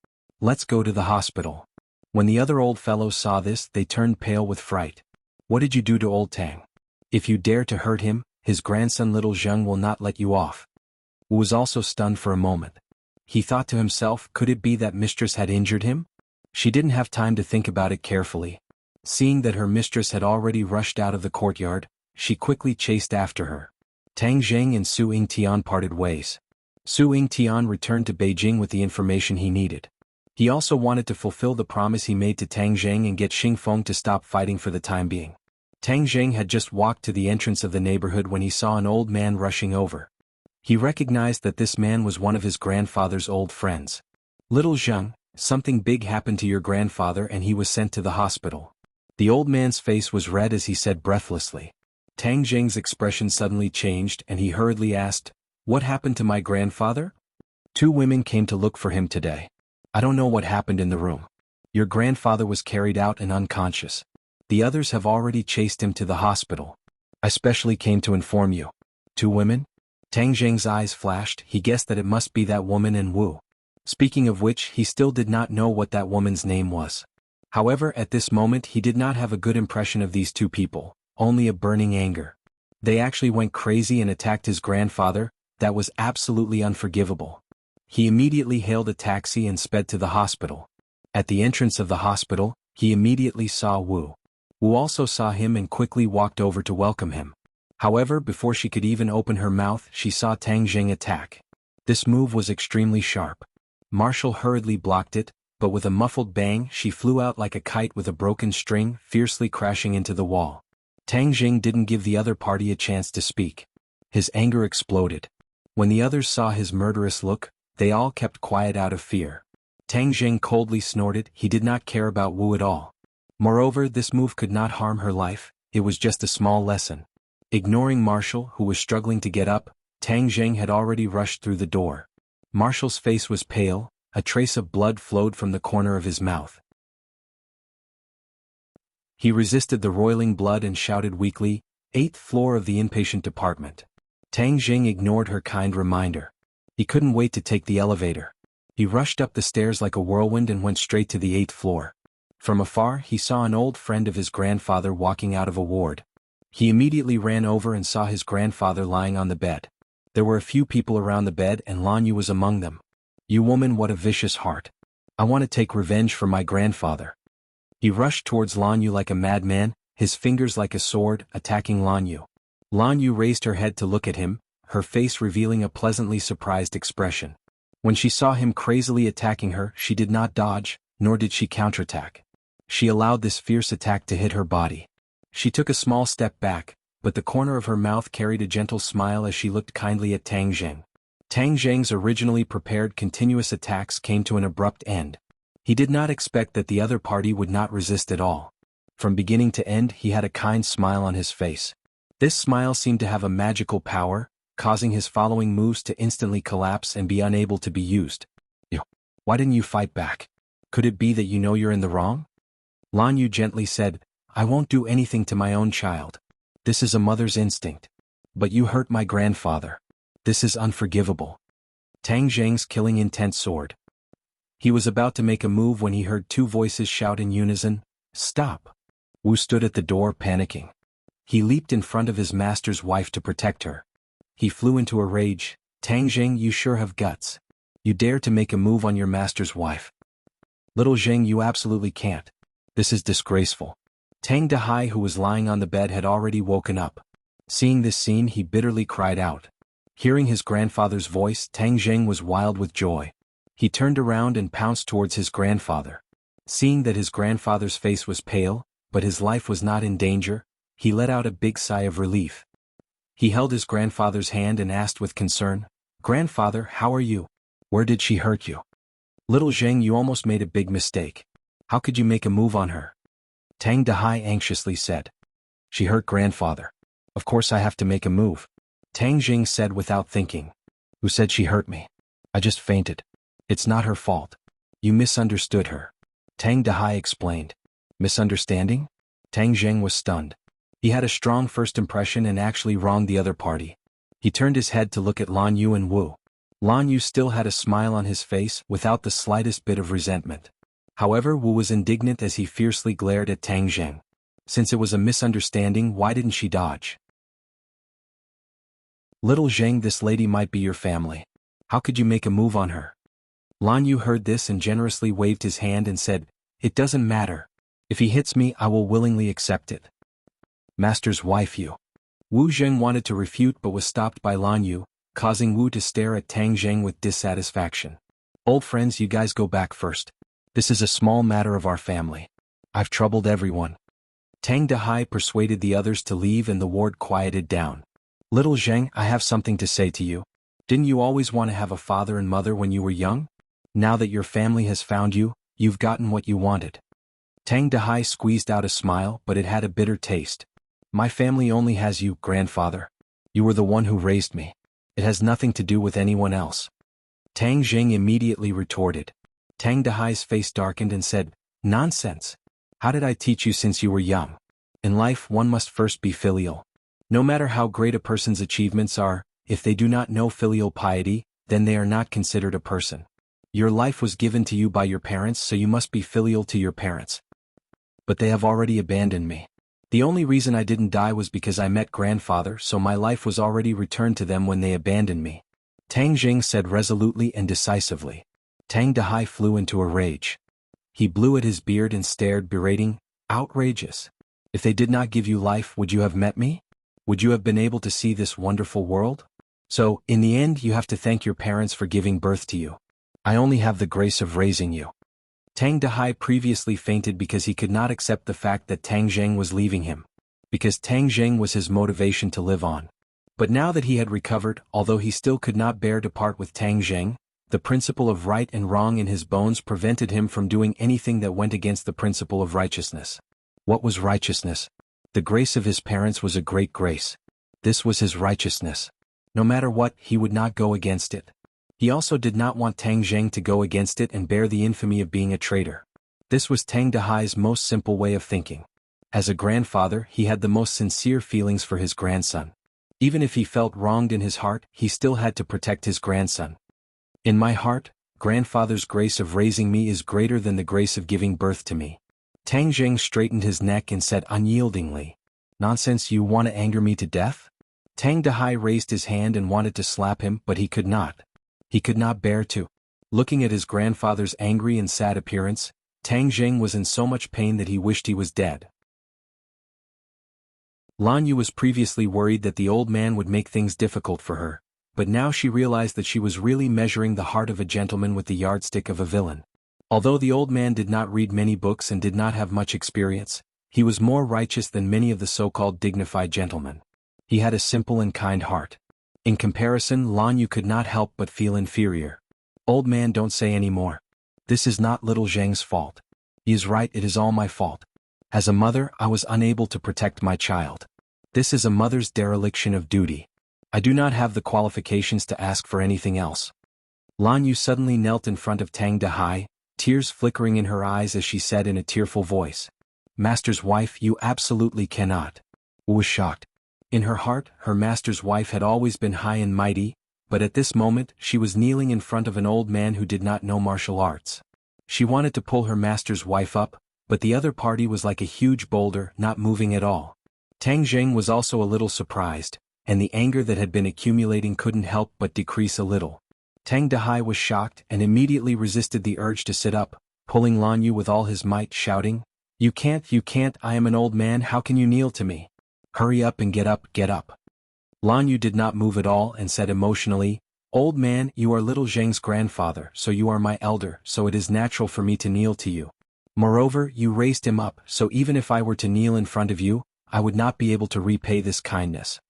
Let's go to the hospital. When the other old fellows saw this, they turned pale with fright. What did you do to old Tang? If you dare to hurt him, his grandson little Zheng will not let you off. Wu was also stunned for a moment. He thought to himself, could it be that mistress had injured him? She didn't have time to think about it carefully. Seeing that her mistress had already rushed out of the courtyard, she quickly chased after her. Tang Zheng and Su Yingtian parted ways. Su Yingtian returned to Beijing with the information he needed. He also wanted to fulfill the promise he made to Tang Zheng and get Xingfeng to stop fighting for the time being. Tang Zheng had just walked to the entrance of the neighborhood when he saw an old man rushing over. He recognized that this man was one of his grandfather's old friends. Little Zheng, something big happened to your grandfather and he was sent to the hospital. The old man's face was red as he said breathlessly. Tang Zheng's expression suddenly changed and he hurriedly asked, What happened to my grandfather? 2 women came to look for him today. I don't know what happened in the room. Your grandfather was carried out and unconscious. The others have already chased him to the hospital. I specially came to inform you. 2 women? Tang Zheng's eyes flashed, he guessed that it must be that woman and Wu. Speaking of which, he still did not know what that woman's name was. However, at this moment he did not have a good impression of these 2 people, only a burning anger. They actually went crazy and attacked his grandfather, that was absolutely unforgivable. He immediately hailed a taxi and sped to the hospital. At the entrance of the hospital, he immediately saw Wu. Wu also saw him and quickly walked over to welcome him. However, before she could even open her mouth, she saw Tang Zheng attack. This move was extremely sharp. Marshall hurriedly blocked it, but with a muffled bang she flew out like a kite with a broken string, fiercely crashing into the wall. Tang Zheng didn't give the other party a chance to speak. His anger exploded. When the others saw his murderous look, they all kept quiet out of fear. Tang Zheng coldly snorted, he did not care about Wu at all. Moreover, this move could not harm her life, it was just a small lesson. Ignoring Marshall, who was struggling to get up, Tang Zheng had already rushed through the door. Marshall's face was pale, a trace of blood flowed from the corner of his mouth. He resisted the roiling blood and shouted weakly, 8th floor of the inpatient department. Tang Zheng ignored her kind reminder. He couldn't wait to take the elevator. He rushed up the stairs like a whirlwind and went straight to the 8th floor. From afar he saw an old friend of his grandfather walking out of a ward. He immediately ran over and saw his grandfather lying on the bed. There were a few people around the bed and Lan Yu was among them. You woman, what a vicious heart. I want to take revenge for my grandfather. He rushed towards Lan Yu like a madman, his fingers like a sword, attacking Lan Yu. Lan Yu raised her head to look at him, her face revealing a pleasantly surprised expression. When she saw him crazily attacking her, she did not dodge, nor did she counterattack. She allowed this fierce attack to hit her body. She took a small step back, but the corner of her mouth carried a gentle smile as she looked kindly at Tang Zheng. Tang Zheng's originally prepared continuous attacks came to an abrupt end. He did not expect that the other party would not resist at all. From beginning to end he had a kind smile on his face. This smile seemed to have a magical power, causing his following moves to instantly collapse and be unable to be used. Why didn't you fight back? Could it be that you know you're in the wrong? Lan Yu gently said, I won't do anything to my own child. This is a mother's instinct. But you hurt my grandfather. This is unforgivable. Tang Zheng's killing intent soared. He was about to make a move when he heard two voices shout in unison, "Stop!" Wu stood at the door panicking. He leaped in front of his master's wife to protect her. He flew into a rage. "Tang Zheng, you sure have guts. You dare to make a move on your master's wife. Little Zheng, you absolutely can't. This is disgraceful." Tang Dahai, who was lying on the bed, had already woken up. Seeing this scene, he bitterly cried out. Hearing his grandfather's voice, Tang Zheng was wild with joy. He turned around and pounced towards his grandfather. Seeing that his grandfather's face was pale, but his life was not in danger, he let out a big sigh of relief. He held his grandfather's hand and asked with concern, "Grandfather, how are you? Where did she hurt you?" "Little Zheng, you almost made a big mistake. How could you make a move on her?" Tang Dahai anxiously said. "She hurt grandfather. Of course I have to make a move." Tang Jing said without thinking. "Who said she hurt me? I just fainted. It's not her fault. You misunderstood her." Tang Dahai explained. "Misunderstanding?" Tang Zheng was stunned. He had a strong first impression and actually wronged the other party. He turned his head to look at Lan Yu and Wu. Lan Yu still had a smile on his face without the slightest bit of resentment. However, Wu was indignant as he fiercely glared at Tang Zheng. Since it was a misunderstanding, why didn't she dodge? "Little Zheng, this lady might be your family. How could you make a move on her?" Lan Yu heard this and generously waved his hand and said, "It doesn't matter. If he hits me, I will willingly accept it." "Master's wife, you." Wu Zheng wanted to refute but was stopped by Lan Yu, causing Wu to stare at Tang Zheng with dissatisfaction. "Old friends, you guys go back first. This is a small matter of our family. I've troubled everyone." Tang Dahai persuaded the others to leave and the ward quieted down. "Little Zheng, I have something to say to you. Didn't you always want to have a father and mother when you were young? Now that your family has found you, you've gotten what you wanted." Tang Dahai squeezed out a smile, but it had a bitter taste. "My family only has you, grandfather. You were the one who raised me. It has nothing to do with anyone else." Tang Jing immediately retorted. Tang Dahai's face darkened and said, "Nonsense. How did I teach you since you were young? In life one must first be filial. No matter how great a person's achievements are, if they do not know filial piety, then they are not considered a person. Your life was given to you by your parents, so you must be filial to your parents. But they have already abandoned me. The only reason I didn't die was because I met grandfather, so my life was already returned to them when they abandoned me." Tang Jing said resolutely and decisively. Tang Dahai flew into a rage. He blew at his beard and stared, berating, "Outrageous. If they did not give you life, would you have met me? Would you have been able to see this wonderful world? So, in the end, you have to thank your parents for giving birth to you. I only have the grace of raising you." Tang Dahai previously fainted because he could not accept the fact that Tang Zheng was leaving him. Because Tang Zheng was his motivation to live on. But now that he had recovered, although he still could not bear to part with Tang Zheng, the principle of right and wrong in his bones prevented him from doing anything that went against the principle of righteousness. What was righteousness? The grace of his parents was a great grace. This was his righteousness. No matter what, he would not go against it. He also did not want Tang Zheng to go against it and bear the infamy of being a traitor. This was Tang Dahai's most simple way of thinking. As a grandfather, he had the most sincere feelings for his grandson. Even if he felt wronged in his heart, he still had to protect his grandson. "In my heart, grandfather's grace of raising me is greater than the grace of giving birth to me." Tang Zheng straightened his neck and said unyieldingly, "Nonsense, you want to anger me to death?" Tang Dahai raised his hand and wanted to slap him, but he could not. He could not bear to. Looking at his grandfather's angry and sad appearance, Tang Zheng was in so much pain that he wished he was dead. Lan Yu was previously worried that the old man would make things difficult for her, but now she realized that she was really measuring the heart of a gentleman with the yardstick of a villain. Although the old man did not read many books and did not have much experience, he was more righteous than many of the so-called dignified gentlemen. He had a simple and kind heart. In comparison, Lan Yu could not help but feel inferior. "Old man, don't say any more. This is not little Zheng's fault. He is right, it is all my fault. As a mother, I was unable to protect my child. This is a mother's dereliction of duty. I do not have the qualifications to ask for anything else." Lan Yu suddenly knelt in front of Tang Dahai, tears flickering in her eyes as she said in a tearful voice, "Master's wife, you absolutely cannot." Wu was shocked. In her heart, her master's wife had always been high and mighty, but at this moment she was kneeling in front of an old man who did not know martial arts. She wanted to pull her master's wife up, but the other party was like a huge boulder, not moving at all. Tang Zheng was also a little surprised, and the anger that had been accumulating couldn't help but decrease a little. Tang Dahai was shocked and immediately resisted the urge to sit up, pulling Lan Yu with all his might, shouting, you can't, I am an old man, how can you kneel to me? Hurry up and get up, get up. Lan Yu did not move at all and said emotionally, old man, you are little Zheng's grandfather, so you are my elder, so it is natural for me to kneel to you. Moreover, you raised him up, so even if I were to kneel in front of you, I would not be able to repay this kindness.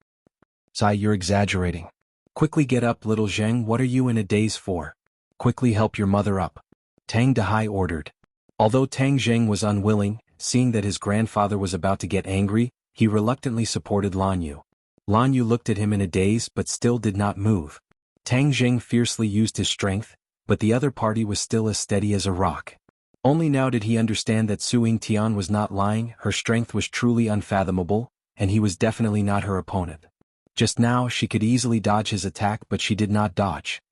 Sai, you're exaggerating. Quickly get up, little Zheng, what are you in a daze for? Quickly help your mother up. Tang Dahai ordered. Although Tang Zheng was unwilling, seeing that his grandfather was about to get angry, he reluctantly supported Lan Yu. Lan Yu looked at him in a daze but still did not move. Tang Zheng fiercely used his strength, but the other party was still as steady as a rock. Only now did he understand that Su Yingtian was not lying, her strength was truly unfathomable, and he was definitely not her opponent. Just now she could easily dodge his attack but she did not dodge.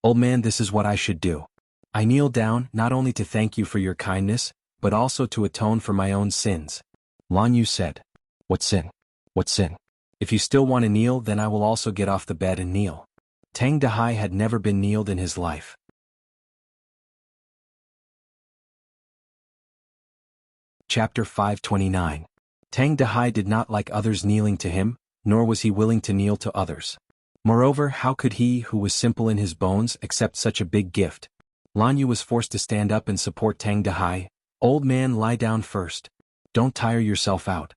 Old man, this is what I should do. I kneel down not only to thank you for your kindness, but also to atone for my own sins. Lan Yu said. What sin? What sin? If you still want to kneel, then I will also get off the bed and kneel. Tang Dahai had never been kneeled in his life. Chapter 529. Tang Dahai did not like others kneeling to him, nor was he willing to kneel to others. Moreover, how could he, who was simple in his bones, accept such a big gift? Lan Yu was forced to stand up and support Tang Dahai. Old man, lie down first. Don't tire yourself out.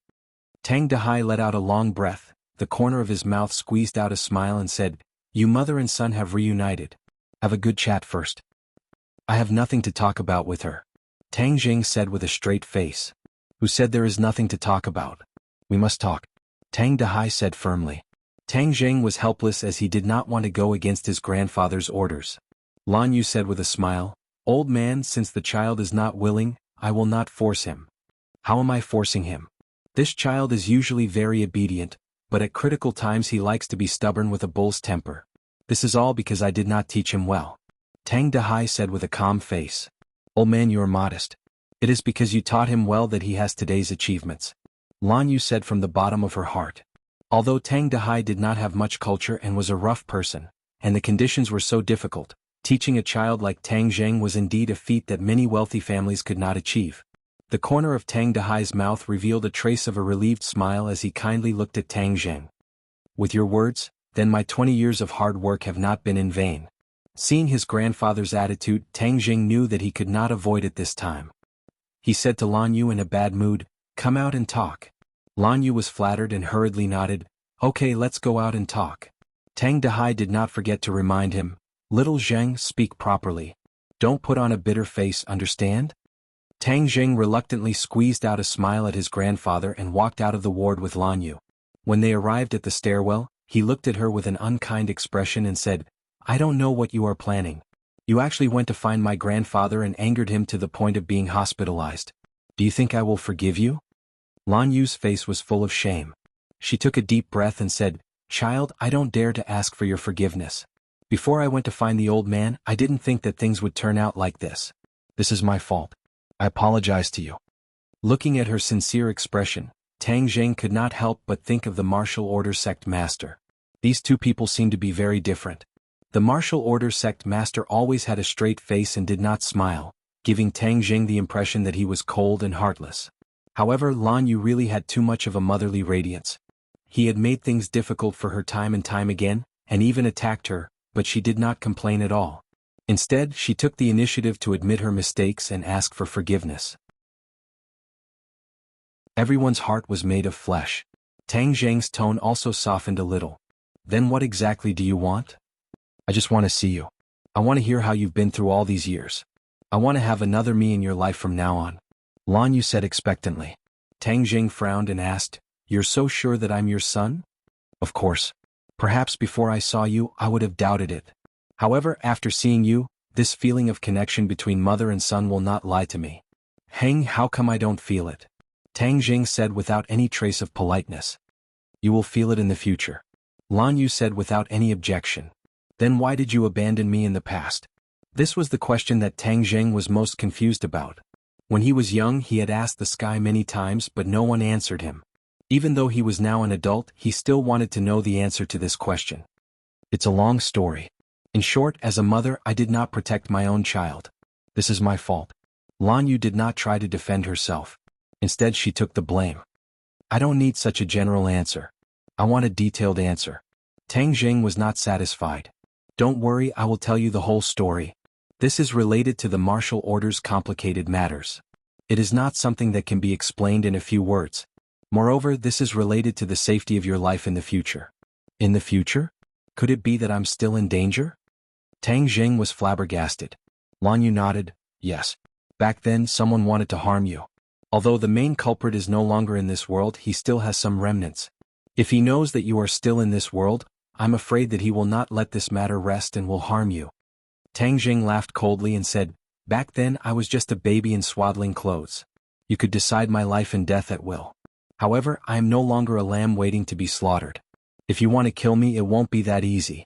Tang Dahai let out a long breath, the corner of his mouth squeezed out a smile and said, you mother and son have reunited. Have a good chat first. I have nothing to talk about with her. Tang Zheng said with a straight face. Who said there is nothing to talk about? We must talk. Tang Dahai said firmly. Tang Zheng was helpless as he did not want to go against his grandfather's orders. Lan Yu said with a smile, old man, since the child is not willing, I will not force him. How am I forcing him? This child is usually very obedient, but at critical times he likes to be stubborn with a bull's temper. This is all because I did not teach him well. Tang Dahai said with a calm face. Old man, you are modest. It is because you taught him well that he has today's achievements. Lan Yu said from the bottom of her heart. Although Tang Dahai did not have much culture and was a rough person, and the conditions were so difficult, teaching a child like Tang Zheng was indeed a feat that many wealthy families could not achieve. The corner of Tang Dahai's mouth revealed a trace of a relieved smile as he kindly looked at Tang Zheng. With your words, then my 20 years of hard work have not been in vain. Seeing his grandfather's attitude, Tang Zheng knew that he could not avoid it this time. He said to Lan Yu in a bad mood, come out and talk. Lan Yu was flattered and hurriedly nodded, okay, let's go out and talk. Tang Dahai did not forget to remind him, little Zheng, speak properly. Don't put on a bitter face, understand? Tang Zheng reluctantly squeezed out a smile at his grandfather and walked out of the ward with Lan Yu. When they arrived at the stairwell, he looked at her with an unkind expression and said, I don't know what you are planning. You actually went to find my grandfather and angered him to the point of being hospitalized. Do you think I will forgive you? Lan Yu's face was full of shame. She took a deep breath and said, child, I don't dare to ask for your forgiveness. Before I went to find the old man, I didn't think that things would turn out like this. This is my fault. I apologize to you. Looking at her sincere expression, Tang Zheng could not help but think of the martial order sect master. These two people seemed to be very different. The martial order sect master always had a straight face and did not smile, giving Tang Zheng the impression that he was cold and heartless. However, Lan Yu really had too much of a motherly radiance. He had made things difficult for her time and time again, and even attacked her, but she did not complain at all. Instead, she took the initiative to admit her mistakes and ask for forgiveness. Everyone's heart was made of flesh. Tang Zheng's tone also softened a little. Then what exactly do you want? I just want to see you. I want to hear how you've been through all these years. I want to have another me in your life from now on. Lan Yu said expectantly. Tang Zheng frowned and asked, you're so sure that I'm your son? Of course. Perhaps before I saw you, I would have doubted it. However, after seeing you, this feeling of connection between mother and son will not lie to me. Heng, how come I don't feel it? Tang Zheng said without any trace of politeness. You will feel it in the future. Lan Yu said without any objection. Then why did you abandon me in the past? This was the question that Tang Zheng was most confused about. When he was young he had asked the sky many times but no one answered him. Even though he was now an adult he still wanted to know the answer to this question. It's a long story. In short, as a mother I did not protect my own child. This is my fault. Lan Yu did not try to defend herself. Instead she took the blame. I don't need such a general answer. I want a detailed answer. Tang Zheng was not satisfied. Don't worry, I will tell you the whole story. This is related to the martial order's complicated matters. It is not something that can be explained in a few words. Moreover, this is related to the safety of your life in the future. In the future? Could it be that I'm still in danger? Tang Zheng was flabbergasted. Lan Yu nodded, yes. Back then someone wanted to harm you. Although the main culprit is no longer in this world, he still has some remnants. If he knows that you are still in this world, I'm afraid that he will not let this matter rest and will harm you. Tang Zheng laughed coldly and said, back then I was just a baby in swaddling clothes. You could decide my life and death at will. However, I am no longer a lamb waiting to be slaughtered. If you want to kill me, it won't be that easy.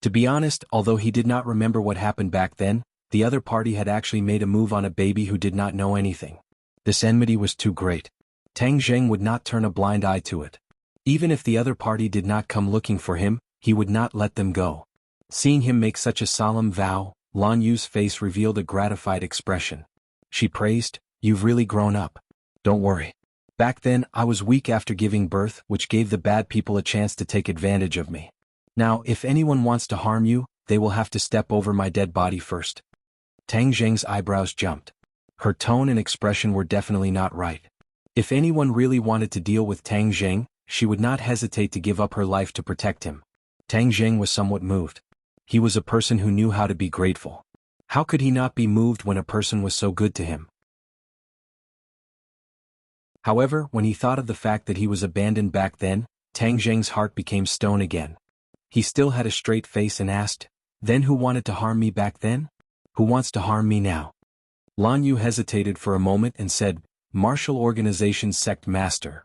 To be honest, although he did not remember what happened back then, the other party had actually made a move on a baby who did not know anything. This enmity was too great. Tang Zheng would not turn a blind eye to it. Even if the other party did not come looking for him, he would not let them go. Seeing him make such a solemn vow, Lan Yu's face revealed a gratified expression. She praised, you've really grown up. Don't worry. Back then, I was weak after giving birth, which gave the bad people a chance to take advantage of me. Now, if anyone wants to harm you, they will have to step over my dead body first. Tang Zheng's eyebrows jumped. Her tone and expression were definitely not right. If anyone really wanted to deal with Tang Zheng, she would not hesitate to give up her life to protect him. Tang Zheng was somewhat moved. He was a person who knew how to be grateful. How could he not be moved when a person was so good to him? However, when he thought of the fact that he was abandoned back then, Tang Zheng's heart became stone again. He still had a straight face and asked, then who wanted to harm me back then? Who wants to harm me now? Lan Yu hesitated for a moment and said, Martial Organization Sect Master.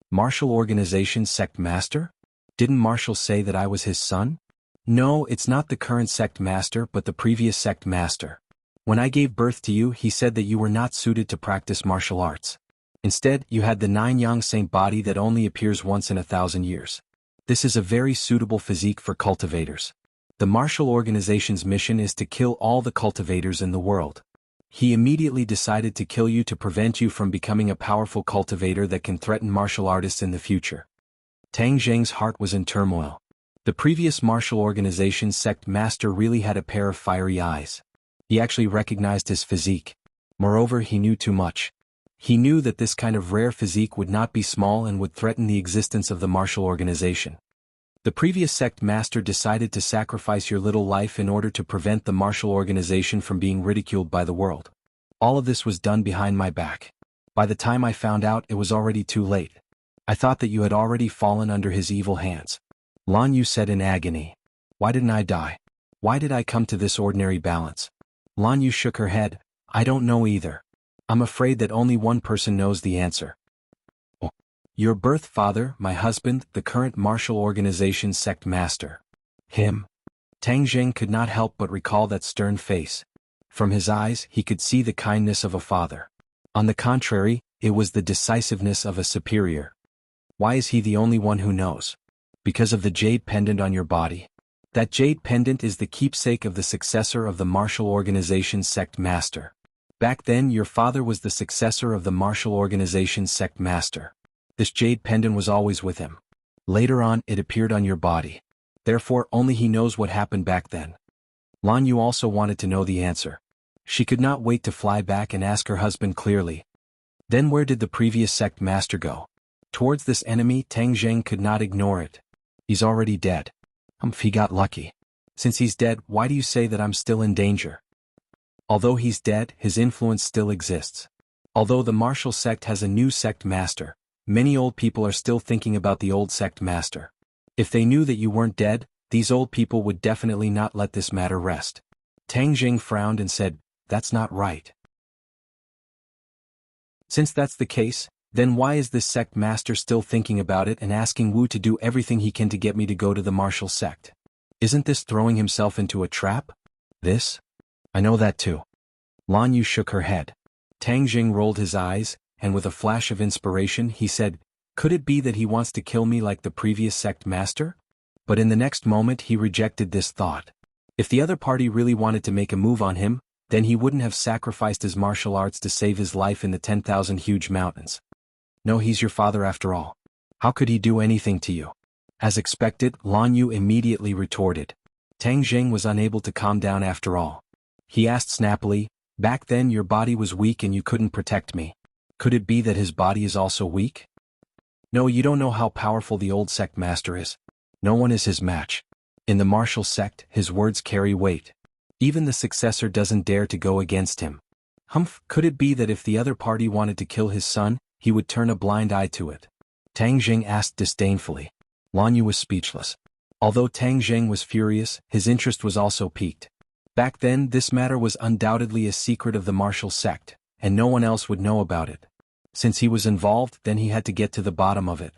Martial Organization Sect Master? Didn't Martial say that I was his son? No, it's not the current Sect Master but the previous Sect Master. When I gave birth to you he said that you were not suited to practice martial arts. Instead, you had the 9-yang saint body that only appears once in 1,000 years. This is a very suitable physique for cultivators. The martial organization's mission is to kill all the cultivators in the world. He immediately decided to kill you to prevent you from becoming a powerful cultivator that can threaten martial artists in the future. Tang Zheng's heart was in turmoil. The previous martial organization's sect master really had a pair of fiery eyes. He actually recognized his physique. Moreover, he knew too much. He knew that this kind of rare physique would not be small and would threaten the existence of the martial organization. The previous sect master decided to sacrifice your little life in order to prevent the martial organization from being ridiculed by the world. All of this was done behind my back. By the time I found out, it was already too late. I thought that you had already fallen under his evil hands. Lan Yu said in agony. Why didn't I die? Why did I come to this ordinary balance? Lan Yu shook her head. I don't know either. I'm afraid that only one person knows the answer. Your birth father, my husband, the current martial organization sect master. Him. Tang Zheng could not help but recall that stern face. From his eyes he could see the kindness of a father. On the contrary, it was the decisiveness of a superior. Why is he the only one who knows? Because of the jade pendant on your body. That jade pendant is the keepsake of the successor of the martial organization sect master. Back then your father was the successor of the martial organization sect master. This jade pendant was always with him. Later on it appeared on your body. Therefore only he knows what happened back then. Lan Yu also wanted to know the answer. She could not wait to fly back and ask her husband clearly. Then where did the previous sect master go? Towards this enemy Tang Zheng could not ignore it. He's already dead. He got lucky. Since he's dead, why do you say that I'm still in danger? Although he's dead, his influence still exists. Although the martial sect has a new sect master, many old people are still thinking about the old sect master. If they knew that you weren't dead, these old people would definitely not let this matter rest. Tang Zheng frowned and said, that's not right. Since that's the case, Then why is this sect master still thinking about it and asking Wu to do everything he can to get me to go to the martial sect? Isn't this throwing himself into a trap? This? I know that too. Lan Yu shook her head. Tang Jing rolled his eyes, and with a flash of inspiration he said, could it be that he wants to kill me like the previous sect master? But in the next moment he rejected this thought. If the other party really wanted to make a move on him, then he wouldn't have sacrificed his martial arts to save his life in the 10,000 huge mountains. No, he's your father after all. How could he do anything to you? As expected, Lan Yu immediately retorted. Tang Jing was unable to calm down after all. He asked snappily, back then your body was weak and you couldn't protect me. Could it be that his body is also weak? No, you don't know how powerful the old sect master is. No one is his match. In the martial sect, his words carry weight. Even the successor doesn't dare to go against him. Humph, could it be that if the other party wanted to kill his son, he would turn a blind eye to it? Tang Jing asked disdainfully. Lan Yu was speechless. Although Tang Jing was furious, his interest was also piqued. Back then, this matter was undoubtedly a secret of the martial sect, and no one else would know about it. Since he was involved, then he had to get to the bottom of it.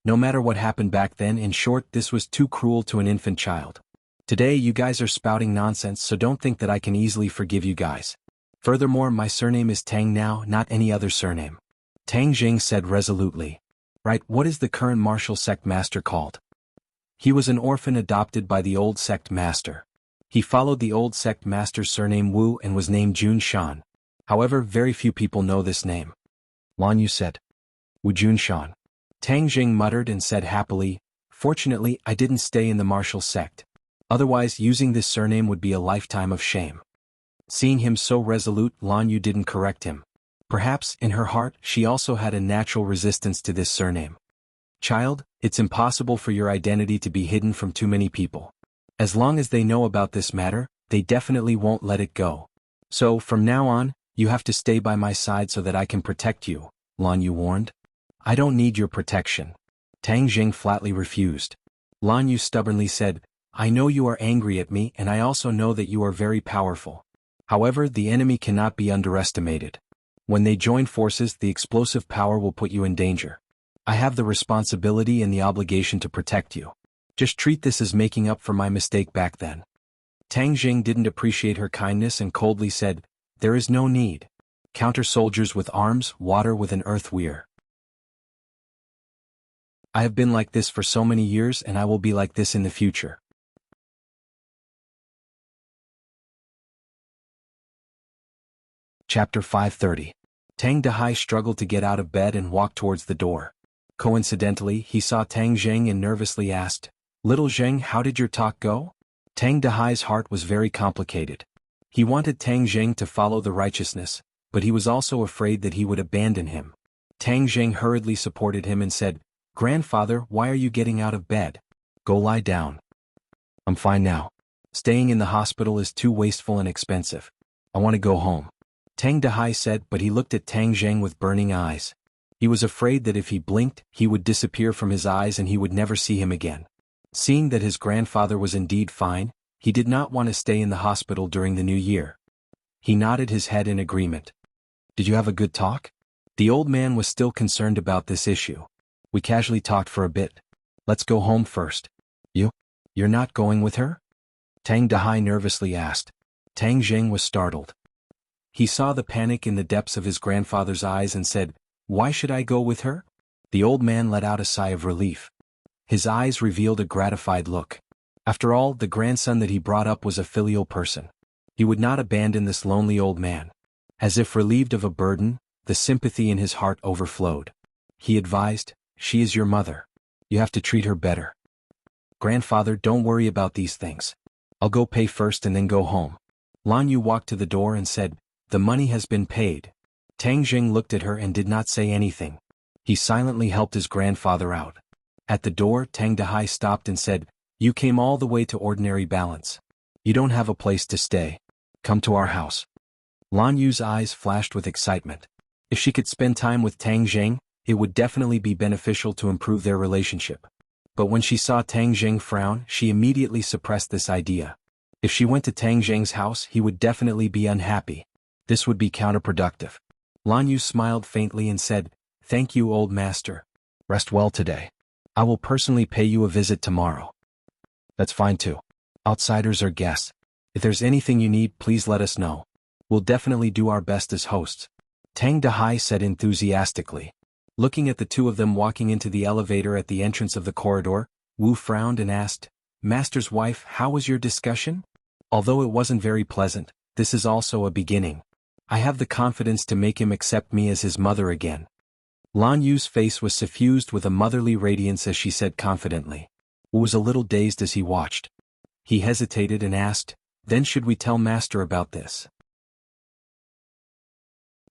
No matter what happened back then, in short, this was too cruel to an infant child. Today you guys are spouting nonsense, so don't think that I can easily forgive you guys. Furthermore, my surname is Tang now, not any other surname. Tang Jing said resolutely. Right, what is the current martial sect master called? He was an orphan adopted by the old sect master. He followed the old sect master's surname Wu and was named Jun Shan. However, very few people know this name. Lan Yu said. Wu Jun Shan. Tang Jing muttered and said happily, fortunately I didn't stay in the martial sect. Otherwise using this surname would be a lifetime of shame. Seeing him so resolute, Lan Yu didn't correct him. Perhaps, in her heart, she also had a natural resistance to this surname. Child, it's impossible for your identity to be hidden from too many people. As long as they know about this matter, they definitely won't let it go. So, from now on, you have to stay by my side so that I can protect you, Lan Yu warned. I don't need your protection. Tang Jing flatly refused. Lan Yu stubbornly said, I know you are angry at me and I also know that you are very powerful. However, the enemy cannot be underestimated. When they join forces, the explosive power will put you in danger. I have the responsibility and the obligation to protect you. Just treat this as making up for my mistake back then. Tang Jing didn't appreciate her kindness and coldly said, there is no need. Counter soldiers with arms, water with an earth weir. I have been like this for so many years and I will be like this in the future. Chapter 530. Tang Dehai struggled to get out of bed and walked towards the door. Coincidentally, he saw Tang Zheng and nervously asked, Little Zheng, how did your talk go? Tang Dehai's heart was very complicated. He wanted Tang Zheng to follow the righteousness, but he was also afraid that he would abandon him. Tang Zheng hurriedly supported him and said, Grandfather, why are you getting out of bed? Go lie down. I'm fine now. Staying in the hospital is too wasteful and expensive. I want to go home. Tang Dehai said, but he looked at Tang Zheng with burning eyes. He was afraid that if he blinked, he would disappear from his eyes and he would never see him again. Seeing that his grandfather was indeed fine, he did not want to stay in the hospital during the new year. He nodded his head in agreement. Did you have a good talk? The old man was still concerned about this issue. We casually talked for a bit. Let's go home first. You're not going with her? Tang Dehai nervously asked. Tang Zheng was startled. He saw the panic in the depths of his grandfather's eyes and said, Why should I go with her? The old man let out a sigh of relief. His eyes revealed a gratified look. After all, the grandson that he brought up was a filial person. He would not abandon this lonely old man. As if relieved of a burden, the sympathy in his heart overflowed. He advised, She is your mother. You have to treat her better. Grandfather, don't worry about these things. I'll go pay first and then go home. Lan Yu walked to the door and said, The money has been paid. Tang Zheng looked at her and did not say anything. He silently helped his grandfather out. At the door, Tang Dehai stopped and said, You came all the way to Ordinary Balance. You don't have a place to stay. Come to our house. Lan Yu's eyes flashed with excitement. If she could spend time with Tang Zheng, it would definitely be beneficial to improve their relationship. But when she saw Tang Zheng frown, she immediately suppressed this idea. If she went to Tang Zheng's house, he would definitely be unhappy. This would be counterproductive. Lan Yu smiled faintly and said, Thank you, old master. Rest well today. I will personally pay you a visit tomorrow. That's fine too. Outsiders are guests. If there's anything you need, please let us know. We'll definitely do our best as hosts. Tang Dehai said enthusiastically. Looking at the two of them walking into the elevator at the entrance of the corridor, Wu frowned and asked, Master's wife, how was your discussion? Although it wasn't very pleasant, this is also a beginning. I have the confidence to make him accept me as his mother again. Lan Yu's face was suffused with a motherly radiance as she said confidently. Wu was a little dazed as he watched. He hesitated and asked, Then should we tell Master about this?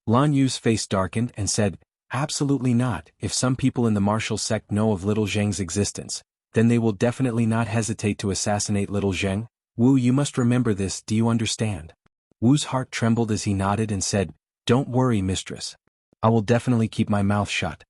Lan Yu's face darkened and said, Absolutely not. If some people in the martial sect know of little Zheng's existence, then they will definitely not hesitate to assassinate little Zheng. Wu, you must remember this, do you understand? Wu's heart trembled as he nodded and said, Don't worry, mistress. I will definitely keep my mouth shut.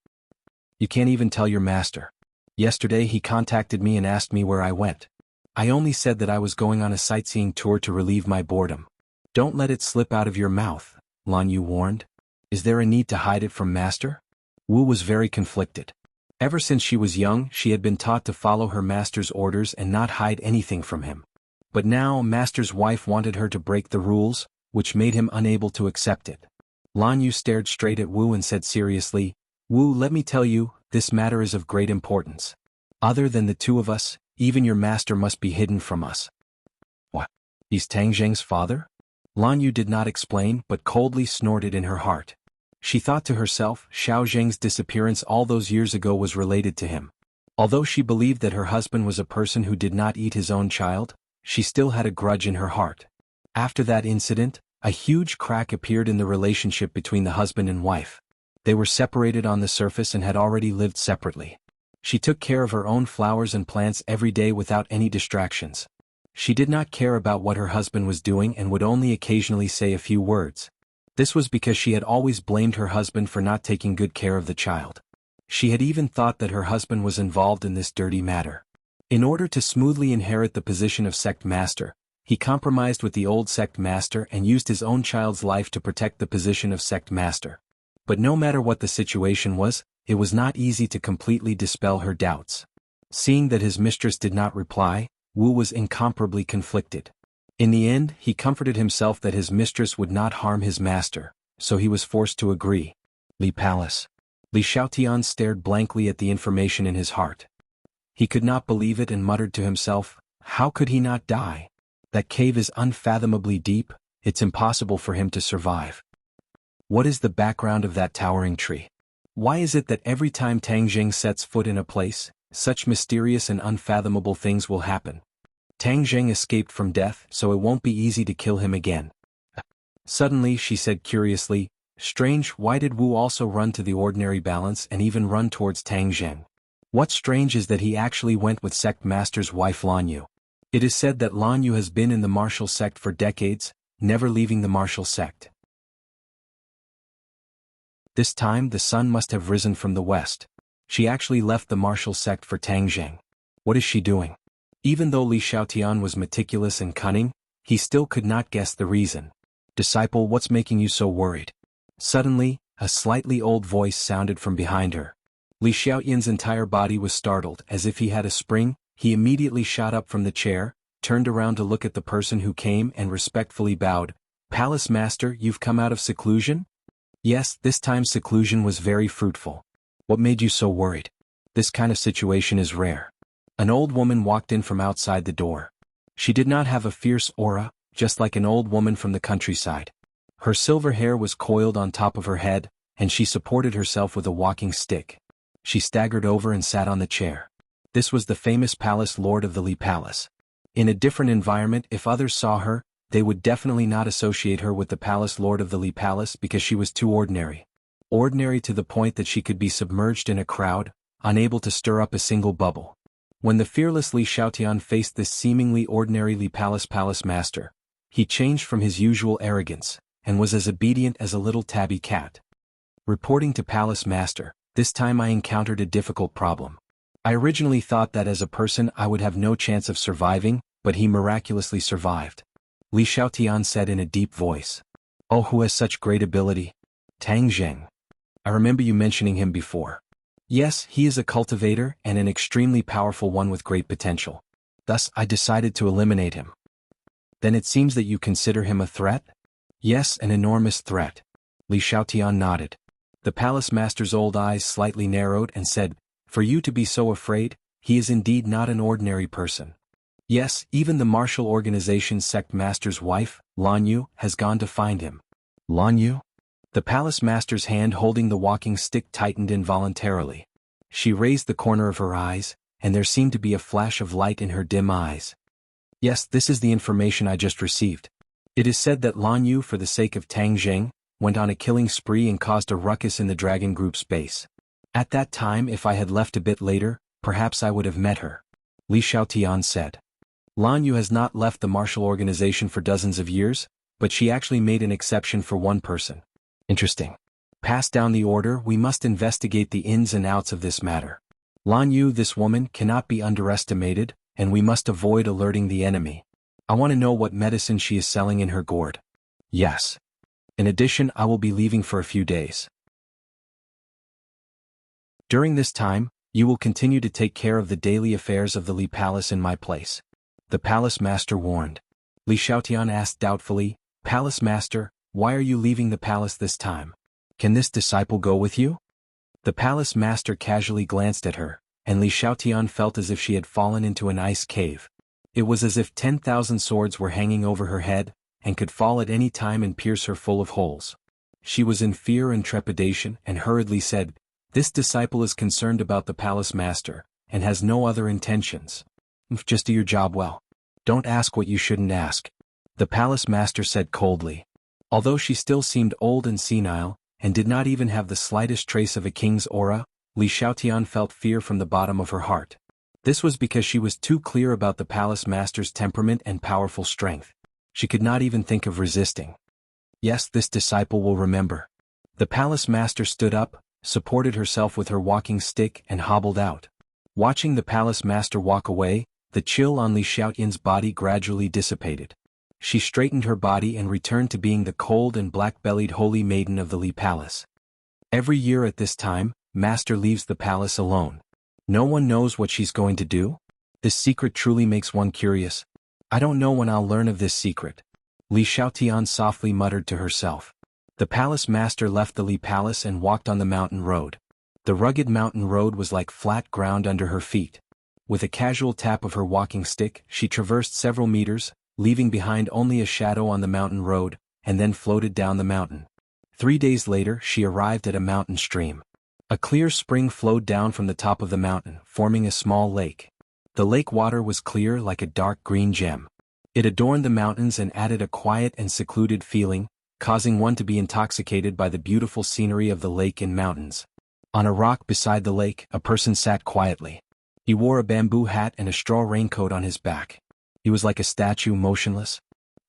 You can't even tell your master. Yesterday he contacted me and asked me where I went. I only said that I was going on a sightseeing tour to relieve my boredom. Don't let it slip out of your mouth, Lan Yu warned. Is there a need to hide it from master? Wu was very conflicted. Ever since she was young, she had been taught to follow her master's orders and not hide anything from him. But now, master's wife wanted her to break the rules, which made him unable to accept it. Lan Yu stared straight at Wu and said seriously, Wu, let me tell you, this matter is of great importance. Other than the two of us, even your master must be hidden from us. What? He's Tang Zheng's father? Lan Yu did not explain but coldly snorted in her heart. She thought to herself, Xiao Zheng's disappearance all those years ago was related to him. Although she believed that her husband was a person who did not eat his own child, she still had a grudge in her heart. After that incident, a huge crack appeared in the relationship between the husband and wife. They were separated on the surface and had already lived separately. She took care of her own flowers and plants every day without any distractions. She did not care about what her husband was doing and would only occasionally say a few words. This was because she had always blamed her husband for not taking good care of the child. She had even thought that her husband was involved in this dirty matter. In order to smoothly inherit the position of sect master, he compromised with the old sect master and used his own child's life to protect the position of sect master. But no matter what the situation was, it was not easy to completely dispel her doubts. Seeing that his mistress did not reply, Wu was incomparably conflicted. In the end, he comforted himself that his mistress would not harm his master, so he was forced to agree. Li Palace. Li Xiaotian stared blankly at the information in his heart. He could not believe it and muttered to himself, how could he not die? That cave is unfathomably deep, it's impossible for him to survive. What is the background of that towering tree? Why is it that every time Tang Zheng sets foot in a place, such mysterious and unfathomable things will happen? Tang Zheng escaped from death, so it won't be easy to kill him again. Suddenly she said curiously, Strange, why did Wu also run to the ordinary balance and even run towards Tang Zheng? What's strange is that he actually went with sect master's wife Lan Yu. It is said that Lan Yu has been in the martial sect for decades, never leaving the martial sect. This time the sun must have risen from the west. She actually left the martial sect for Tang Zheng. What is she doing? Even though Li Xiaotian was meticulous and cunning, he still could not guess the reason. Disciple, what's making you so worried? Suddenly, a slightly old voice sounded from behind her. Li Xiaotian's entire body was startled as if he had a spring. He immediately shot up from the chair, turned around to look at the person who came and respectfully bowed. Palace Master, you've come out of seclusion? Yes, this time seclusion was very fruitful. What made you so worried? This kind of situation is rare. An old woman walked in from outside the door. She did not have a fierce aura, just like an old woman from the countryside. Her silver hair was coiled on top of her head, and she supported herself with a walking stick. She staggered over and sat on the chair. This was the famous palace lord of the Li Palace. In a different environment, if others saw her, they would definitely not associate her with the palace lord of the Li Palace because she was too ordinary. Ordinary to the point that she could be submerged in a crowd, unable to stir up a single bubble. When the fearless Li Xiaotian faced this seemingly ordinary Li Palace master, he changed from his usual arrogance, and was as obedient as a little tabby cat. Reporting to Palace Master, this time I encountered a difficult problem. I originally thought that as a person I would have no chance of surviving, but he miraculously survived. Li Xiaotian said in a deep voice. Oh, who has such great ability? Tang Zheng. I remember you mentioning him before. Yes, he is a cultivator and an extremely powerful one with great potential. Thus, I decided to eliminate him. Then it seems that you consider him a threat? Yes, an enormous threat. Li Xiaotian nodded. The palace master's old eyes slightly narrowed and said, "For you to be so afraid, he is indeed not an ordinary person. Yes, even the martial organization's sect master's wife, Lan Yu, has gone to find him." Lan Yu? The palace master's hand holding the walking stick tightened involuntarily. She raised the corner of her eyes, and there seemed to be a flash of light in her dim eyes. Yes, this is the information I just received. It is said that Lan Yu, for the sake of Tang Zheng, went on a killing spree and caused a ruckus in the Dragon Group's base. At that time, if I had left a bit later, perhaps I would have met her. Li Xiaotian said. Lan Yu has not left the martial organization for dozens of years, but she actually made an exception for one person. Interesting. Pass down the order. We must investigate the ins and outs of this matter. Lan Yu, this woman, cannot be underestimated, and we must avoid alerting the enemy. I want to know what medicine she is selling in her gourd. Yes. In addition, I will be leaving for a few days. During this time, you will continue to take care of the daily affairs of the Li Palace in my place. The palace master warned. Li Xiaotian asked doubtfully, "Palace master, why are you leaving the palace this time? Can this disciple go with you?" The palace master casually glanced at her, and Li Xiaotian felt as if she had fallen into an ice cave. It was as if 10,000 swords were hanging over her head, and could fall at any time and pierce her full of holes. She was in fear and trepidation and hurriedly said, "This disciple is concerned about the palace master, and has no other intentions. Just do your job well. Don't ask what you shouldn't ask." The palace master said coldly. Although she still seemed old and senile, and did not even have the slightest trace of a king's aura, Li Xiaotian felt fear from the bottom of her heart. This was because she was too clear about the palace master's temperament and powerful strength. She could not even think of resisting. Yes, this disciple will remember. The palace master stood up, supported herself with her walking stick and hobbled out. Watching the palace master walk away, the chill on Li Xiaotian's body gradually dissipated. She straightened her body and returned to being the cold and black-bellied holy maiden of the Li Palace. Every year at this time, Master leaves the palace alone. No one knows what she's going to do. This secret truly makes one curious. I don't know when I'll learn of this secret. Li Xiaotian softly muttered to herself. The palace master left the Li Palace and walked on the mountain road. The rugged mountain road was like flat ground under her feet. With a casual tap of her walking stick, she traversed several meters, leaving behind only a shadow on the mountain road, and then floated down the mountain. 3 days later, she arrived at a mountain stream. A clear spring flowed down from the top of the mountain, forming a small lake. The lake water was clear like a dark green gem. It adorned the mountains and added a quiet and secluded feeling, causing one to be intoxicated by the beautiful scenery of the lake and mountains. On a rock beside the lake, a person sat quietly. He wore a bamboo hat and a straw raincoat on his back. He was like a statue, motionless.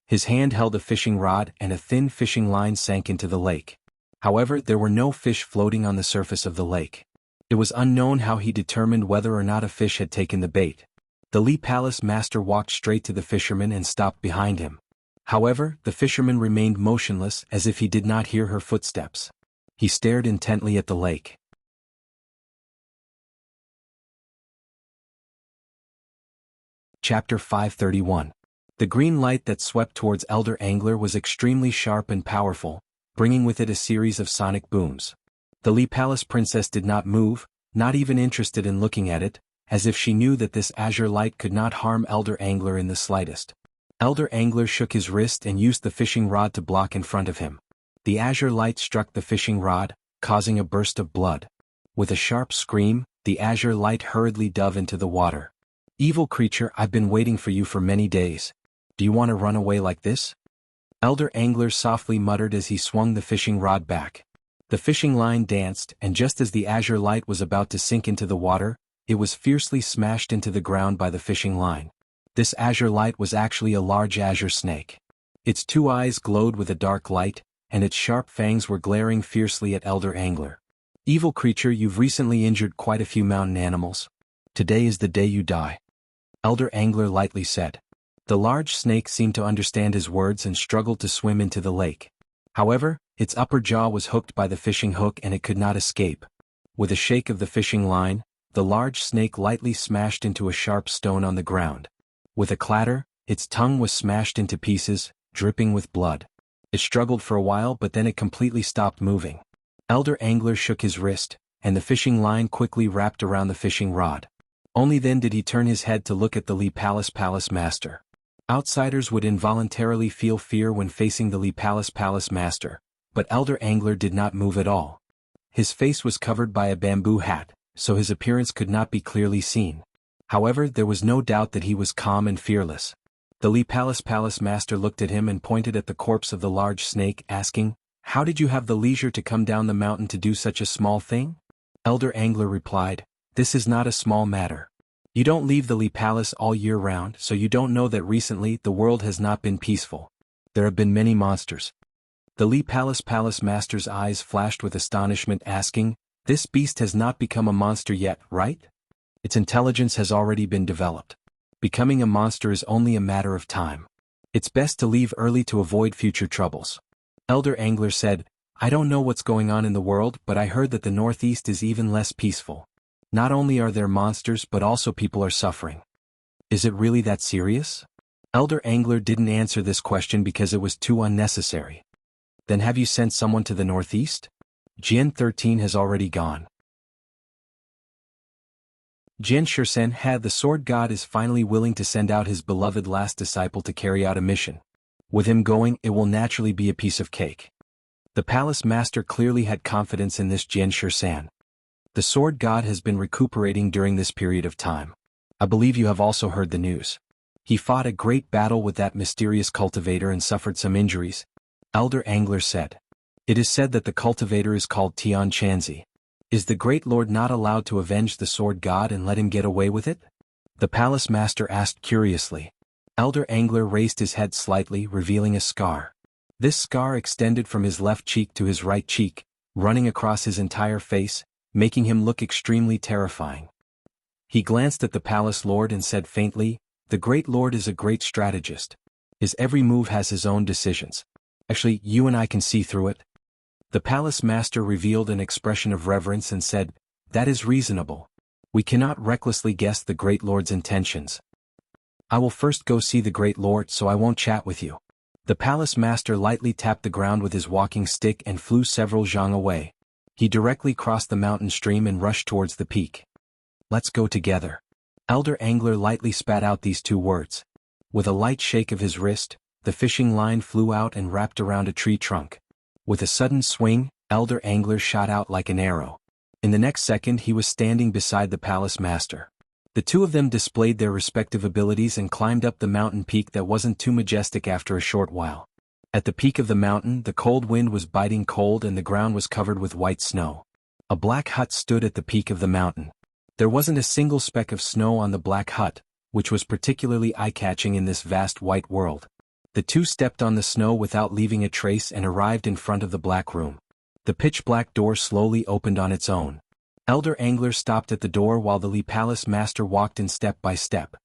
His hand held a fishing rod and a thin fishing line sank into the lake. However, there were no fish floating on the surface of the lake. It was unknown how he determined whether or not a fish had taken the bait. The Li Palace master walked straight to the fisherman and stopped behind him. However, the fisherman remained motionless as if he did not hear her footsteps. He stared intently at the lake. Chapter 531. The green light that swept towards Elder Angler was extremely sharp and powerful, bringing with it a series of sonic booms. The Li Palace princess did not move, not even interested in looking at it, as if she knew that this azure light could not harm Elder Angler in the slightest. Elder Angler shook his wrist and used the fishing rod to block in front of him. The azure light struck the fishing rod, causing a burst of blood. With a sharp scream, the azure light hurriedly dove into the water. "Evil creature, I've been waiting for you for many days. Do you want to run away like this?" Elder Angler softly muttered as he swung the fishing rod back. The fishing line danced, and just as the azure light was about to sink into the water, it was fiercely smashed into the ground by the fishing line. This azure light was actually a large azure snake. Its 2 eyes glowed with a dark light, and its sharp fangs were glaring fiercely at Elder Angler. "Evil creature, you've recently injured quite a few mountain animals. Today is the day you die," Elder Angler lightly said. The large snake seemed to understand his words and struggled to swim into the lake. However, its upper jaw was hooked by the fishing hook and it could not escape. With a shake of the fishing line, the large snake lightly smashed into a sharp stone on the ground. With a clatter, its tongue was smashed into pieces, dripping with blood. It struggled for a while but then it completely stopped moving. Elder Angler shook his wrist, and the fishing line quickly wrapped around the fishing rod. Only then did he turn his head to look at the Li Palace Master. Outsiders would involuntarily feel fear when facing the Li Palace Master, but Elder Angler did not move at all. His face was covered by a bamboo hat, so his appearance could not be clearly seen. However, there was no doubt that he was calm and fearless. The Li Palace Master looked at him and pointed at the corpse of the large snake, asking, "How did you have the leisure to come down the mountain to do such a small thing?" Elder Angler replied, "This is not a small matter. You don't leave the Li Palace all year round, so you don't know that recently the world has not been peaceful. There have been many monsters." The Li Palace Master's eyes flashed with astonishment, asking, "This beast has not become a monster yet, right? Its intelligence has already been developed. Becoming a monster is only a matter of time. It's best to leave early to avoid future troubles." Elder Angler said, "I don't know what's going on in the world, but I heard that the Northeast is even less peaceful. Not only are there monsters but also people are suffering. Is it really that serious?" Elder Angler didn't answer this question because it was too unnecessary. "Then have you sent someone to the Northeast?" Jian 13 has already gone. Jian Shursen had the sword god is finally willing to send out his beloved last disciple to carry out a mission. With him going, it will naturally be a piece of cake. The palace master clearly had confidence in this Jian Shursen. The sword god has been recuperating during this period of time. I believe you have also heard the news. He fought a great battle with that mysterious cultivator and suffered some injuries. Elder Angler said. It is said that the cultivator is called Tian Chanzi. Is the great lord not allowed to avenge the sword god and let him get away with it? The palace master asked curiously. Elder Angler raised his head slightly, revealing a scar. This scar extended from his left cheek to his right cheek, running across his entire face, making him look extremely terrifying. He glanced at the palace lord and said faintly, "The great lord is a great strategist. His every move has his own decisions. Actually, you and I can see through it." The palace master revealed an expression of reverence and said, "That is reasonable. We cannot recklessly guess the great lord's intentions. I will first go see the great lord so I won't chat with you." The palace master lightly tapped the ground with his walking stick and flew several zhang away. He directly crossed the mountain stream and rushed towards the peak. "Let's go together." Elder Angler lightly spat out these two words. With a light shake of his wrist, the fishing line flew out and wrapped around a tree trunk. With a sudden swing, Elder Angler shot out like an arrow. In the next second he was standing beside the palace master. The two of them displayed their respective abilities and climbed up the mountain peak that wasn't too majestic after a short while. At the peak of the mountain, the cold wind was biting cold and the ground was covered with white snow. A black hut stood at the peak of the mountain. There wasn't a single speck of snow on the black hut, which was particularly eye-catching in this vast white world. The two stepped on the snow without leaving a trace and arrived in front of the black room. The pitch-black door slowly opened on its own. Elder Angler stopped at the door while the Li Palace master walked in step by step.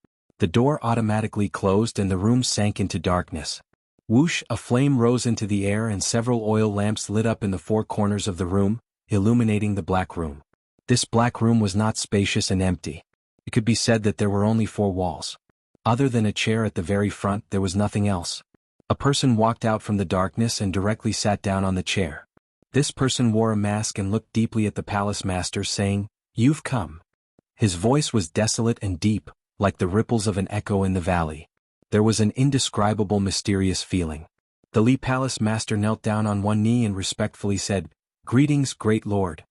The door automatically closed and the room sank into darkness. Whoosh, a flame rose into the air and several oil lamps lit up in the four corners of the room, illuminating the black room. This black room was not spacious and empty. It could be said that there were only four walls. Other than a chair at the very front, there was nothing else. A person walked out from the darkness and directly sat down on the chair. This person wore a mask and looked deeply at the palace master, saying, "You've come." His voice was desolate and deep, like the ripples of an echo in the valley. There was an indescribable mysterious feeling. The Li Palace master knelt down on one knee and respectfully said, "Greetings, great lord."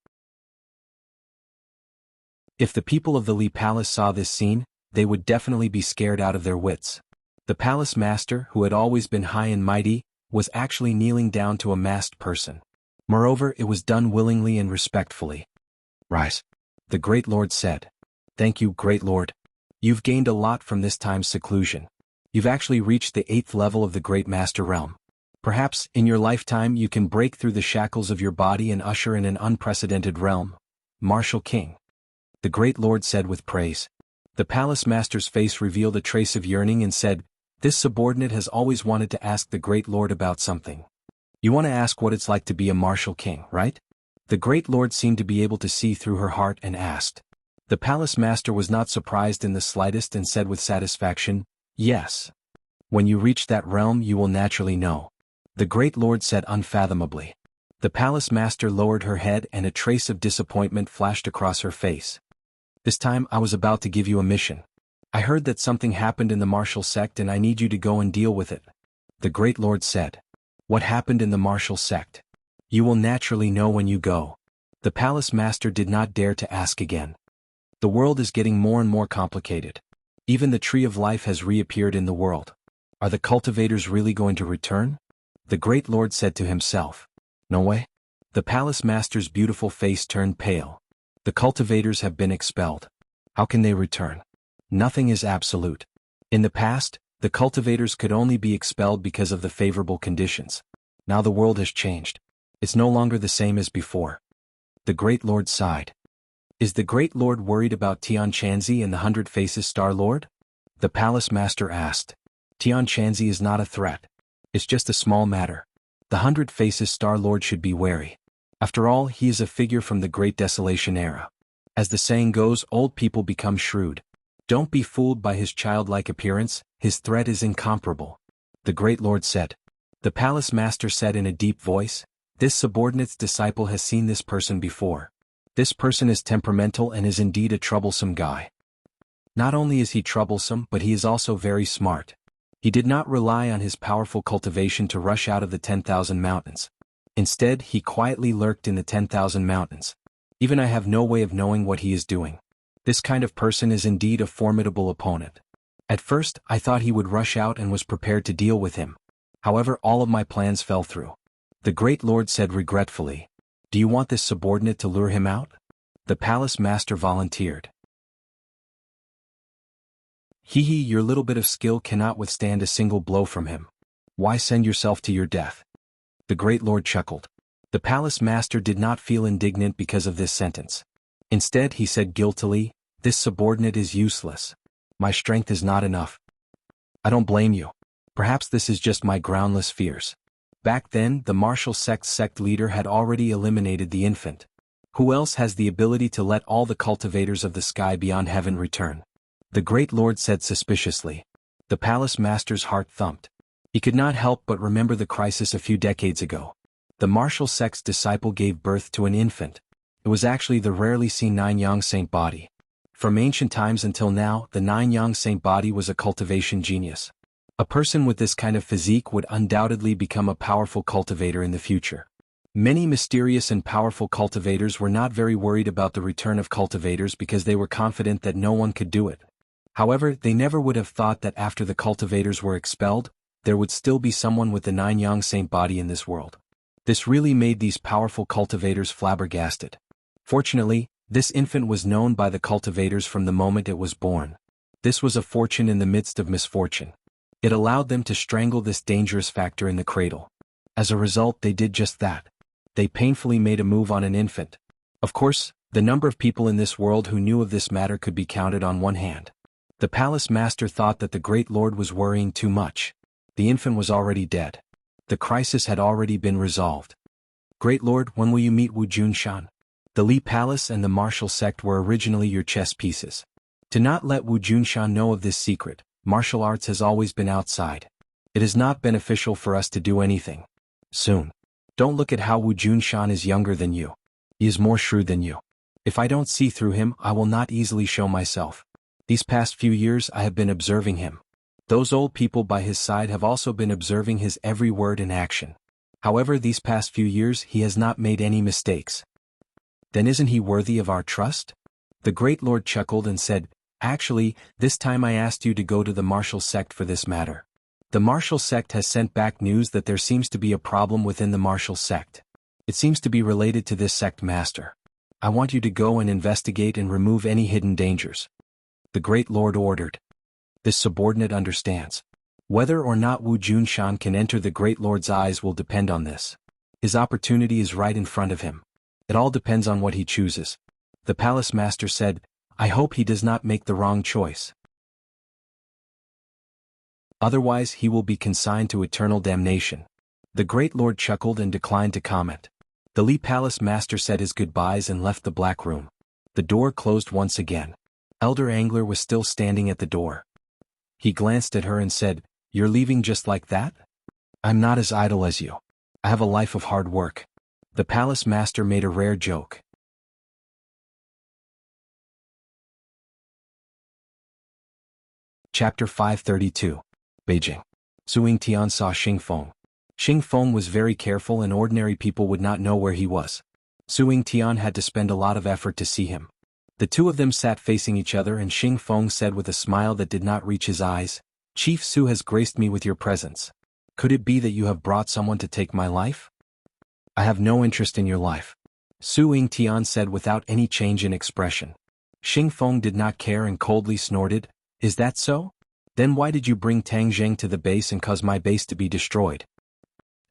If the people of the Li Palace saw this scene, they would definitely be scared out of their wits. The palace master, who had always been high and mighty, was actually kneeling down to a masked person. Moreover, it was done willingly and respectfully. "Rise," the great lord said. "Thank you, great lord. You've gained a lot from this time's seclusion. You've actually reached the 8th level of the great master realm. Perhaps, in your lifetime you can break through the shackles of your body and usher in an unprecedented realm. Martial King." The great lord said with praise. The palace master's face revealed a trace of yearning and said, "This subordinate has always wanted to ask the great lord about something." You want to ask what it's like to be a martial king, right? The great lord seemed to be able to see through her heart and asked. The palace master was not surprised in the slightest and said with satisfaction, "Yes. When you reach that realm you will naturally know." The great lord said unfathomably. The palace master lowered her head and a trace of disappointment flashed across her face. "This time I was about to give you a mission. I heard that something happened in the martial sect and I need you to go and deal with it." The great lord said. "What happened in the martial sect?" "You will naturally know when you go." The palace master did not dare to ask again. The world is getting more and more complicated. Even the tree of life has reappeared in the world. Are the cultivators really going to return? The great lord said to himself. No way. The palace master's beautiful face turned pale. The cultivators have been expelled. How can they return? Nothing is absolute. In the past, the cultivators could only be expelled because of the favorable conditions. Now the world has changed. It's no longer the same as before. The great lord sighed. Is the great lord worried about Tian Chanzi and the 100 Faces Star Lord? The palace master asked. Tian Chanzi is not a threat. It's just a small matter. The 100 Faces Star Lord should be wary. After all, he is a figure from the Great Desolation era. As the saying goes, old people become shrewd. Don't be fooled by his childlike appearance, his threat is incomparable. The great lord said. The palace master said in a deep voice, this subordinate's disciple has seen this person before. This person is temperamental and is indeed a troublesome guy. Not only is he troublesome, but he is also very smart. He did not rely on his powerful cultivation to rush out of the 10,000 mountains. Instead, he quietly lurked in the 10,000 mountains. Even I have no way of knowing what he is doing. This kind of person is indeed a formidable opponent. At first, I thought he would rush out and was prepared to deal with him. However, all of my plans fell through. The great lord said regretfully, "Do you want this subordinate to lure him out?" The palace master volunteered. Hee, your little bit of skill cannot withstand a single blow from him. Why send yourself to your death? The great lord chuckled. The palace master did not feel indignant because of this sentence. Instead, he said guiltily, "This subordinate is useless. My strength is not enough." "I don't blame you. Perhaps this is just my groundless fears." Back then, the martial sect leader had already eliminated the infant. Who else has the ability to let all the cultivators of the sky beyond heaven return? The great lord said suspiciously. The palace master's heart thumped. He could not help but remember the crisis a few decades ago. The martial sect's disciple gave birth to an infant. It was actually the rarely seen nine-yang saint body. From ancient times until now, the nine-yang saint body was a cultivation genius. A person with this kind of physique would undoubtedly become a powerful cultivator in the future. Many mysterious and powerful cultivators were not very worried about the return of cultivators because they were confident that no one could do it. However, they never would have thought that after the cultivators were expelled, there would still be someone with the nine-yang saint body in this world. This really made these powerful cultivators flabbergasted. Fortunately, this infant was known by the cultivators from the moment it was born. This was a fortune in the midst of misfortune. It allowed them to strangle this dangerous factor in the cradle. As a result, they did just that. They painfully made a move on an infant. Of course, the number of people in this world who knew of this matter could be counted on one hand. The palace master thought that the great lord was worrying too much. The infant was already dead. The crisis had already been resolved. "Great lord, when will you meet Wu Junshan? The Li Palace and the martial sect were originally your chess pieces. To not let Wu Junshan know of this secret, martial arts has always been outside. It is not beneficial for us to do anything. Soon. Don't look at how Wu Junshan is younger than you. He is more shrewd than you. If I don't see through him, I will not easily show myself. These past few years I have been observing him. Those old people by his side have also been observing his every word and action. However, these past few years he has not made any mistakes. Then isn't he worthy of our trust?" The great lord chuckled and said, "Actually, this time I asked you to go to the martial sect for this matter. The martial sect has sent back news that there seems to be a problem within the martial sect. It seems to be related to this sect master. I want you to go and investigate and remove any hidden dangers." The great lord ordered. This subordinate understands. Whether or not Wu Junshan can enter the great lord's eyes will depend on this. His opportunity is right in front of him. It all depends on what he chooses. The palace master said, "I hope he does not make the wrong choice. Otherwise he will be consigned to eternal damnation." The Great Lord chuckled and declined to comment. The Li Palace Master said his goodbyes and left the black room. The door closed once again. Elder Angler was still standing at the door. He glanced at her and said, "You're leaving just like that? I'm not as idle as you. I have a life of hard work." The Palace Master made a rare joke. Chapter 532. Beijing. Su Yingtian saw Xing Feng. Xing Feng was very careful and ordinary people would not know where he was. Su Yingtian had to spend a lot of effort to see him. The two of them sat facing each other and Xing Feng said with a smile that did not reach his eyes, "Chief Su has graced me with your presence. Could it be that you have brought someone to take my life?" "I have no interest in your life," Su Yingtian said without any change in expression. Xing Feng did not care and coldly snorted, "Is that so? Then why did you bring Tang Zheng to the base and cause my base to be destroyed?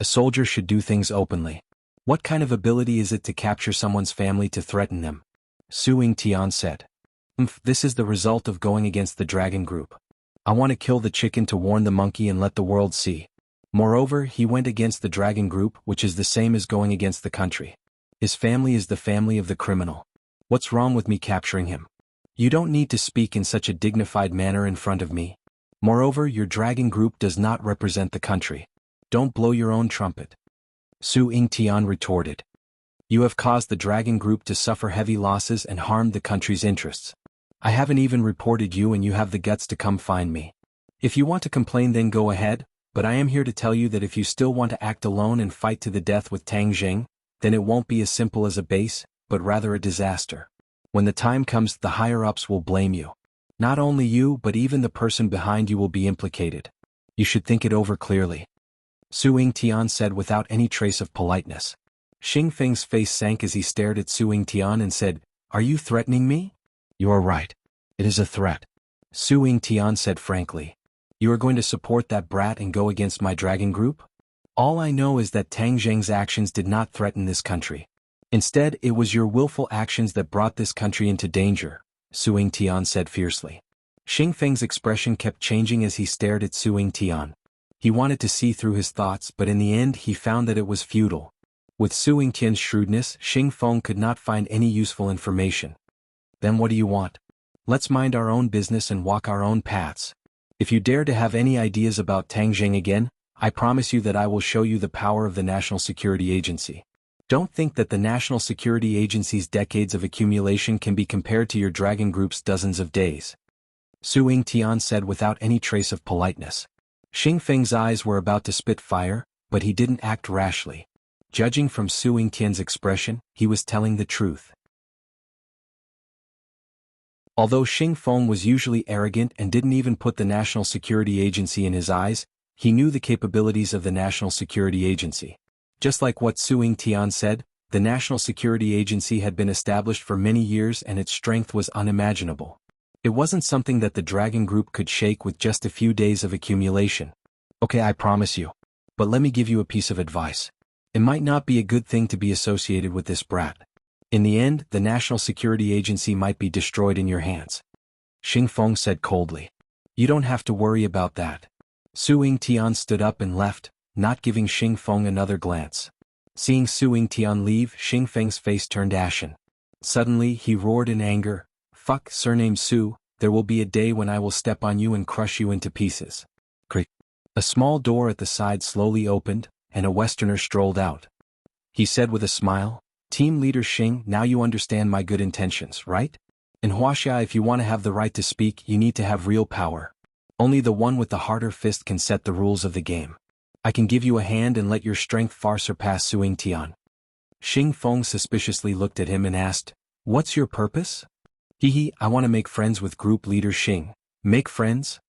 A soldier should do things openly. What kind of ability is it to capture someone's family to threaten them?" Su Yingtian said. This is the result of going against the dragon group. I want to kill the chicken to warn the monkey and let the world see. Moreover, he went against the dragon group, which is the same as going against the country. His family is the family of the criminal. What's wrong with me capturing him? You don't need to speak in such a dignified manner in front of me. Moreover, your dragon group does not represent the country. Don't blow your own trumpet. Su Yingtian retorted. You have caused the dragon group to suffer heavy losses and harmed the country's interests. I haven't even reported you and you have the guts to come find me. If you want to complain then go ahead, but I am here to tell you that if you still want to act alone and fight to the death with Tang Zheng, then it won't be as simple as a base, but rather a disaster. When the time comes, the higher-ups will blame you. Not only you but even the person behind you will be implicated. You should think it over clearly. Su Yingtian said without any trace of politeness. Xing Feng's face sank as he stared at Su Yingtian and said, "Are you threatening me?" "You are right. It is a threat," Su Yingtian said frankly. "You are going to support that brat and go against my dragon group?" "All I know is that Tang Zheng's actions did not threaten this country. Instead, it was your willful actions that brought this country into danger," Su Yingtian said fiercely. Xing Feng's expression kept changing as he stared at Su Yingtian. He wanted to see through his thoughts, but in the end he found that it was futile. With Su Yingtian's shrewdness, Xing Feng could not find any useful information. "Then what do you want? Let's mind our own business and walk our own paths. If you dare to have any ideas about Tang Zheng again, I promise you that I will show you the power of the National Security Agency. Don't think that the National Security Agency's decades of accumulation can be compared to your dragon group's dozens of days," Su Yingtian said without any trace of politeness. Xing Feng's eyes were about to spit fire, but he didn't act rashly. Judging from Su Yingtian's expression, he was telling the truth. Although Xing Feng was usually arrogant and didn't even put the National Security Agency in his eyes, he knew the capabilities of the National Security Agency. Just like what Su Yingtian said, the National Security Agency had been established for many years and its strength was unimaginable. It wasn't something that the Dragon Group could shake with just a few days of accumulation. "Okay, I promise you. But let me give you a piece of advice. It might not be a good thing to be associated with this brat. In the end, the National Security Agency might be destroyed in your hands," Xing Feng said coldly. "You don't have to worry about that." Su Yingtian stood up and left, not giving Xing Feng another glance. Seeing Su Yingtian leave, Xing Feng's face turned ashen. Suddenly, he roared in anger, "Fuck, surname Su, there will be a day when I will step on you and crush you into pieces." Creak. A small door at the side slowly opened, and a Westerner strolled out. He said with a smile, "Team Leader Xing, now you understand my good intentions, right? In Wuxia, if you want to have the right to speak, you need to have real power. Only the one with the harder fist can set the rules of the game. I can give you a hand and let your strength far surpass Su Yingtian." Xing Feng suspiciously looked at him and asked, "What's your purpose?" "Hehe, I want to make friends with Group Leader Xing." "Make friends?"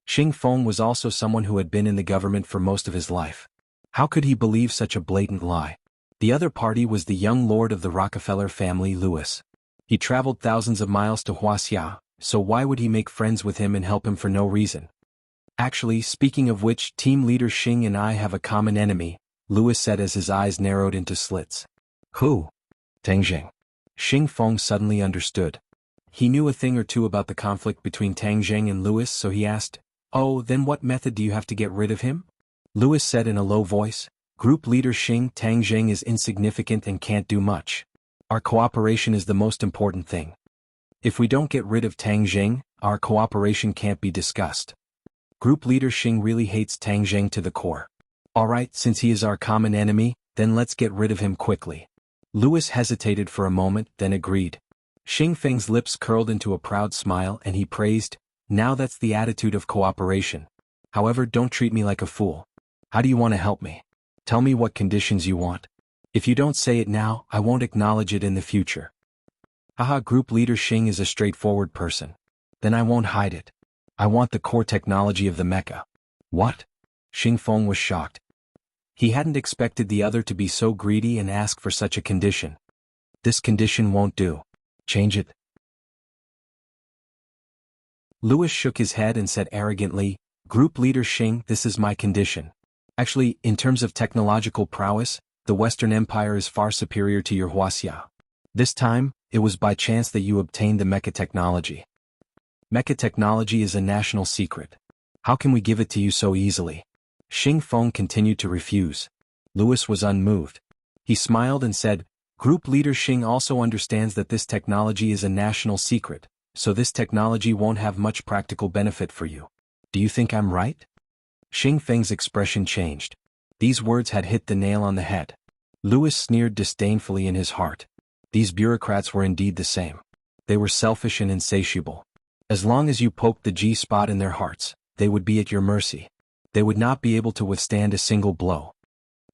Xing Feng was also someone who had been in the government for most of his life. How could he believe such a blatant lie? The other party was the young lord of the Rockefeller family, Louis. He traveled thousands of miles to Wuxia, so why would he make friends with him and help him for no reason? "Actually, speaking of which, Team Leader Xing and I have a common enemy," Louis said as his eyes narrowed into slits. "Who?" "Tang Zheng." Xing Feng suddenly understood. He knew a thing or two about the conflict between Tang Zheng and Louis, so he asked, "Oh, then what method do you have to get rid of him?" Louis said in a low voice, Group leader Xing Tang Zheng is insignificant and can't do much. Our cooperation is the most important thing. If we don't get rid of Tang Zheng, our cooperation can't be discussed. Group leader Xing really hates Tang Zheng to the core. Alright, since he is our common enemy, then let's get rid of him quickly. Louis hesitated for a moment, then agreed. Xing Feng's lips curled into a proud smile and he praised, "Now that's the attitude of cooperation. However, don't treat me like a fool. How do you want to help me? Tell me what conditions you want. If you don't say it now, I won't acknowledge it in the future." Haha, group leader Xing is a straightforward person. Then I won't hide it. I want the core technology of the mecha. What? Xing Feng was shocked. He hadn't expected the other to be so greedy and ask for such a condition. This condition won't do. Change it. Louis shook his head and said arrogantly, "Group leader Xing, this is my condition. Actually, in terms of technological prowess, the Western Empire is far superior to your Wuxia. This time, it was by chance that you obtained the mecha technology. Mecha technology is a national secret. How can we give it to you so easily?" Xing Feng continued to refuse. Louis was unmoved. He smiled and said, "Group leader Xing also understands that this technology is a national secret, so this technology won't have much practical benefit for you. Do you think I'm right?" Xing Feng's expression changed. These words had hit the nail on the head. Louis sneered disdainfully in his heart. These bureaucrats were indeed the same. They were selfish and insatiable. As long as you poked the G-spot in their hearts, they would be at your mercy. They would not be able to withstand a single blow.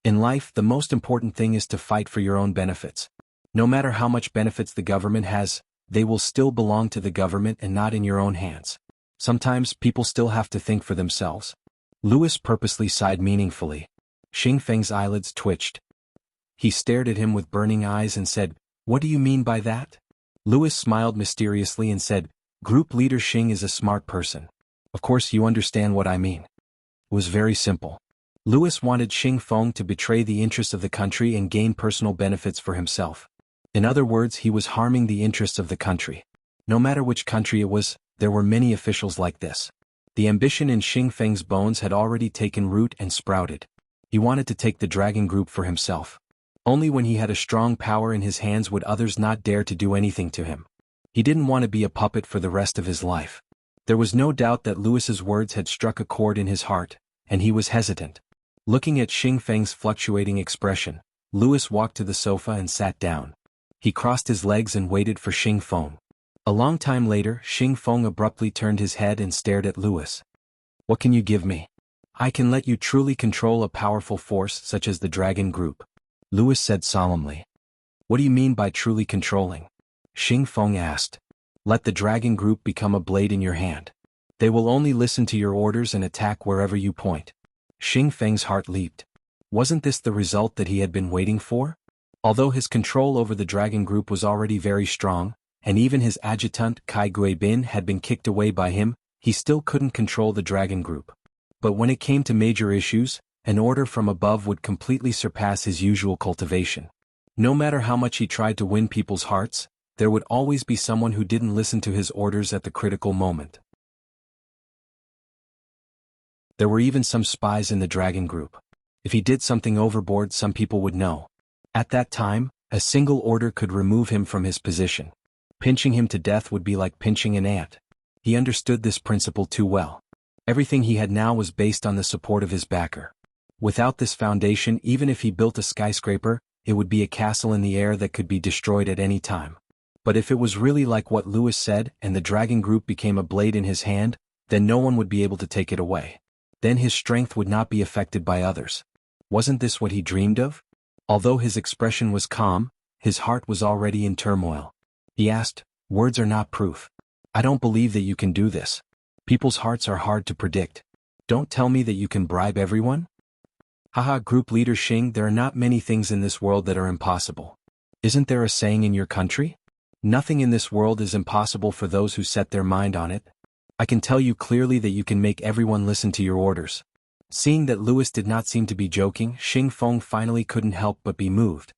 In life, the most important thing is to fight for your own benefits. No matter how much benefits the government has, they will still belong to the government and not in your own hands. Sometimes people still have to think for themselves. Louis purposely sighed meaningfully. Xing Feng's eyelids twitched. He stared at him with burning eyes and said, "What do you mean by that?" Louis smiled mysteriously and said, "Group leader Xing is a smart person. Of course you understand what I mean." It was very simple. Louis wanted Xing Feng to betray the interests of the country and gain personal benefits for himself. In other words, he was harming the interests of the country. No matter which country it was, there were many officials like this. The ambition in Xing Feng's bones had already taken root and sprouted. He wanted to take the dragon group for himself. Only when he had a strong power in his hands would others not dare to do anything to him. He didn't want to be a puppet for the rest of his life. There was no doubt that Louis's words had struck a chord in his heart, and he was hesitant. Looking at Xing Feng's fluctuating expression, Louis walked to the sofa and sat down. He crossed his legs and waited for Xing Feng. A long time later, Xing Feng abruptly turned his head and stared at Louis. "What can you give me? I can let you truly control a powerful force such as the dragon group," Louis said solemnly. "What do you mean by truly controlling?" Xing Feng asked. "Let the dragon group become a blade in your hand. They will only listen to your orders and attack wherever you point." Xing Feng's heart leaped. Wasn't this the result that he had been waiting for? Although his control over the dragon group was already very strong, and even his adjutant Kai Guibin had been kicked away by him, he still couldn't control the dragon group. But when it came to major issues, an order from above would completely surpass his usual cultivation. No matter how much he tried to win people's hearts, there would always be someone who didn't listen to his orders at the critical moment. There were even some spies in the dragon group. If he did something overboard, some people would know. At that time, a single order could remove him from his position. Pinching him to death would be like pinching an ant. He understood this principle too well. Everything he had now was based on the support of his backer. Without this foundation, even if he built a skyscraper, it would be a castle in the air that could be destroyed at any time. But if it was really like what Louis said and the dragon group became a blade in his hand, then no one would be able to take it away. Then his strength would not be affected by others. Wasn't this what he dreamed of? Although his expression was calm, his heart was already in turmoil. He asked, "Words are not proof. I don't believe that you can do this. People's hearts are hard to predict. Don't tell me that you can bribe everyone?" "Haha, group leader Xing, there are not many things in this world that are impossible. Isn't there a saying in your country? Nothing in this world is impossible for those who set their mind on it. I can tell you clearly that you can make everyone listen to your orders." Seeing that Louis did not seem to be joking, Xing Feng finally couldn't help but be moved.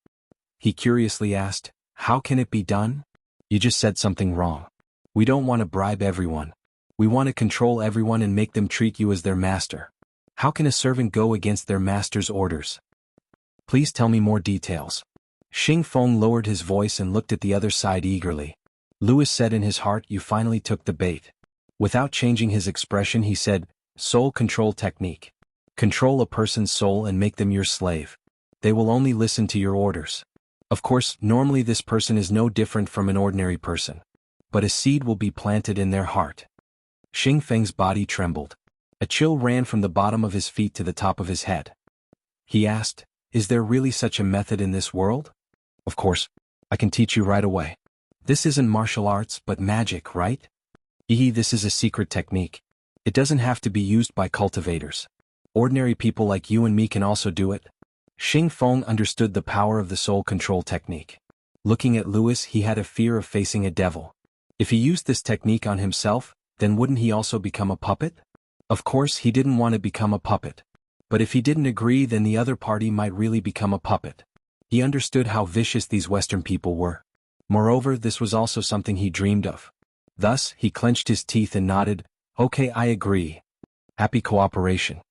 He curiously asked, "How can it be done?" "You just said something wrong. We don't want to bribe everyone. We want to control everyone and make them treat you as their master. How can a servant go against their master's orders?" Please tell me more details. Xing Feng lowered his voice and looked at the other side eagerly. Louis said in his heart, you finally took the bait. Without changing his expression he said, soul control technique. Control a person's soul and make them your slave. They will only listen to your orders. Of course, normally this person is no different from an ordinary person. But a seed will be planted in their heart. Xing Feng's body trembled. A chill ran from the bottom of his feet to the top of his head. He asked, is there really such a method in this world? Of course. I can teach you right away. This isn't martial arts but magic, right? This is a secret technique. It doesn't have to be used by cultivators. Ordinary people like you and me can also do it. Xing Feng understood the power of the soul control technique. Looking at Louis, he had a fear of facing a devil. If he used this technique on himself, then wouldn't he also become a puppet? Of course he didn't want to become a puppet. But if he didn't agree, then the other party might really become a puppet. He understood how vicious these Western people were. Moreover, this was also something he dreamed of. Thus, he clenched his teeth and nodded, okay, I agree. Happy cooperation.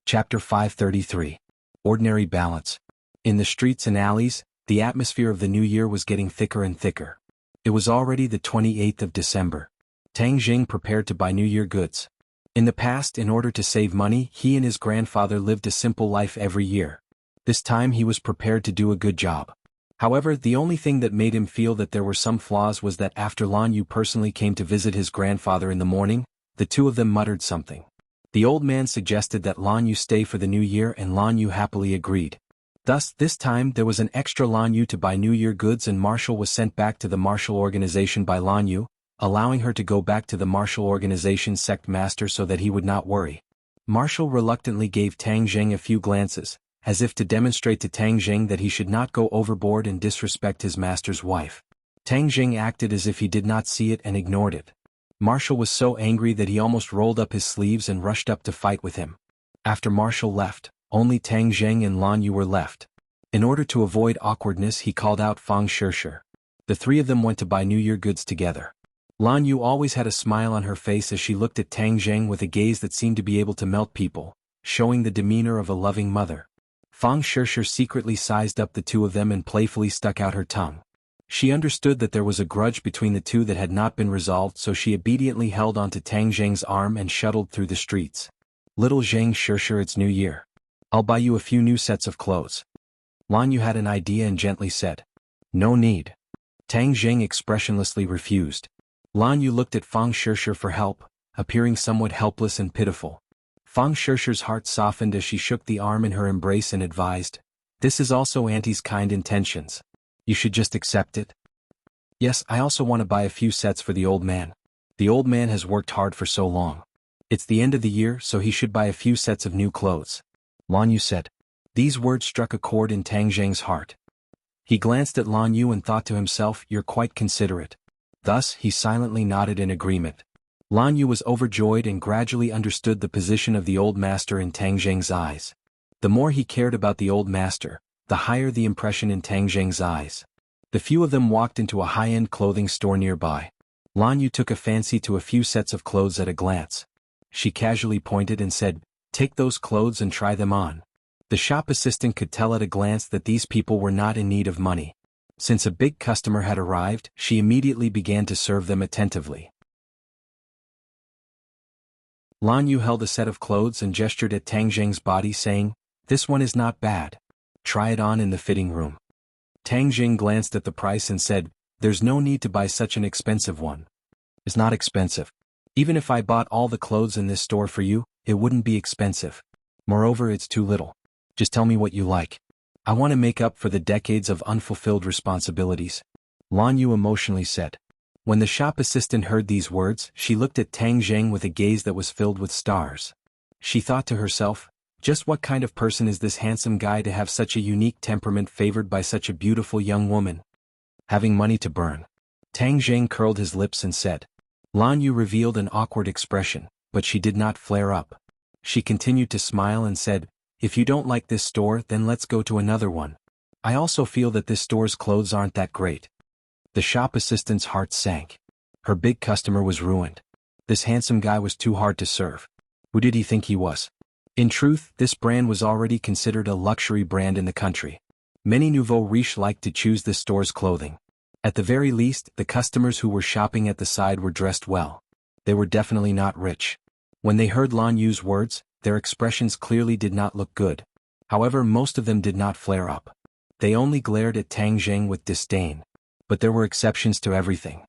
Chapter 533. Ordinary Balance. In the streets and alleys, the atmosphere of the new year was getting thicker and thicker. It was already the 28th of December. Tang Jing prepared to buy New Year goods. In the past, in order to save money, he and his grandfather lived a simple life every year. This time he was prepared to do a good job. However, the only thing that made him feel that there were some flaws was that after Lan Yu personally came to visit his grandfather in the morning, the two of them muttered something. The old man suggested that Lan Yu stay for the new year and Lan Yu happily agreed. Thus, this time there was an extra Lan Yu to buy New Year goods and Marshall was sent back to the martial organization by Lan Yu, allowing her to go back to the martial organization's sect master so that he would not worry. Marshall reluctantly gave Tang Jing a few glances, as if to demonstrate to Tang Jing that he should not go overboard and disrespect his master's wife. Tang Jing acted as if he did not see it and ignored it. Marshall was so angry that he almost rolled up his sleeves and rushed up to fight with him. After Marshall left, only Tang Jing and Lan Yu were left. In order to avoid awkwardness, he called out Fang Shishir. The three of them went to buy New Year goods together. Lan Yu always had a smile on her face as she looked at Tang Jing with a gaze that seemed to be able to melt people, showing the demeanor of a loving mother. Fang Shishir secretly sized up the two of them and playfully stuck out her tongue. She understood that there was a grudge between the two that had not been resolved, so she obediently held onto Tang Jing's arm and shuttled through the streets. Little Zhang Shishir, it's New Year. I'll buy you a few new sets of clothes. Lan Yu had an idea and gently said. No need. Tang Jing expressionlessly refused. Lan Yu looked at Fang Shishir for help, appearing somewhat helpless and pitiful. Fang Shishir's heart softened as she shook the arm in her embrace and advised, this is also Auntie's kind intentions. You should just accept it. Yes, I also want to buy a few sets for the old man. The old man has worked hard for so long. It's the end of the year, so he should buy a few sets of new clothes. Lan Yu said. These words struck a chord in Tang Jing's heart. He glanced at Lan Yu and thought to himself, you're quite considerate. Thus, he silently nodded in agreement. Lan Yu was overjoyed and gradually understood the position of the old master in Tang Jing's eyes. The more he cared about the old master, the higher the impression in Tang Jing's eyes. The few of them walked into a high-end clothing store nearby. Lan Yu took a fancy to a few sets of clothes at a glance. She casually pointed and said, take those clothes and try them on. The shop assistant could tell at a glance that these people were not in need of money. Since a big customer had arrived, she immediately began to serve them attentively. Lan Yu held a set of clothes and gestured at Tang Jing's body saying, this one is not bad. Try it on in the fitting room. Tang Jing glanced at the price and said, there's no need to buy such an expensive one. It's not expensive. Even if I bought all the clothes in this store for you, it wouldn't be expensive. Moreover, it's too little. Just tell me what you like. I want to make up for the decades of unfulfilled responsibilities. Lan Yu emotionally said. When the shop assistant heard these words, she looked at Tang Jing with a gaze that was filled with stars. She thought to herself, just what kind of person is this handsome guy to have such a unique temperament favored by such a beautiful young woman? Having money to burn. Tang Jing curled his lips and said. Lan Yu revealed an awkward expression, but she did not flare up. She continued to smile and said, if you don't like this store, then let's go to another one. I also feel that this store's clothes aren't that great. The shop assistant's heart sank. Her big customer was ruined. This handsome guy was too hard to serve. Who did he think he was? In truth, this brand was already considered a luxury brand in the country. Many nouveau riches liked to choose the store's clothing. At the very least, the customers who were shopping at the side were dressed well. They were definitely not rich. When they heard Lan Yu's words, their expressions clearly did not look good. However, most of them did not flare up. They only glared at Tang Zheng with disdain. But there were exceptions to everything.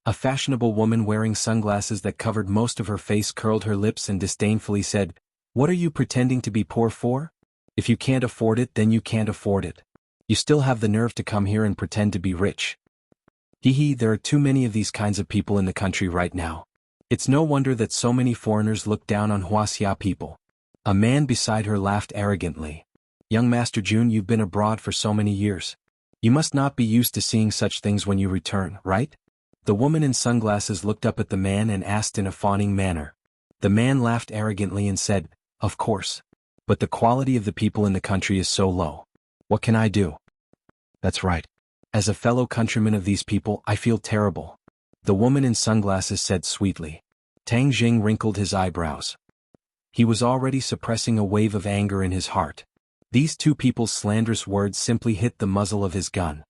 A fashionable woman wearing sunglasses that covered most of her face curled her lips and disdainfully said, "What are you pretending to be poor for? If you can't afford it, then you can't afford it. You still have the nerve to come here and pretend to be rich. Hee, there are too many of these kinds of people in the country right now. It's no wonder that so many foreigners look down on Wuxia people." A man beside her laughed arrogantly. "Young Master Jun, you've been abroad for so many years. You must not be used to seeing such things when you return, right?" The woman in sunglasses looked up at the man and asked in a fawning manner. The man laughed arrogantly and said, "Of course. But the quality of the people in the country is so low. What can I do?" "That's right. As a fellow countryman of these people, I feel terrible," the woman in sunglasses said sweetly. Tang Jing wrinkled his eyebrows. He was already suppressing a wave of anger in his heart. These two people's slanderous words simply hit the muzzle of his gun.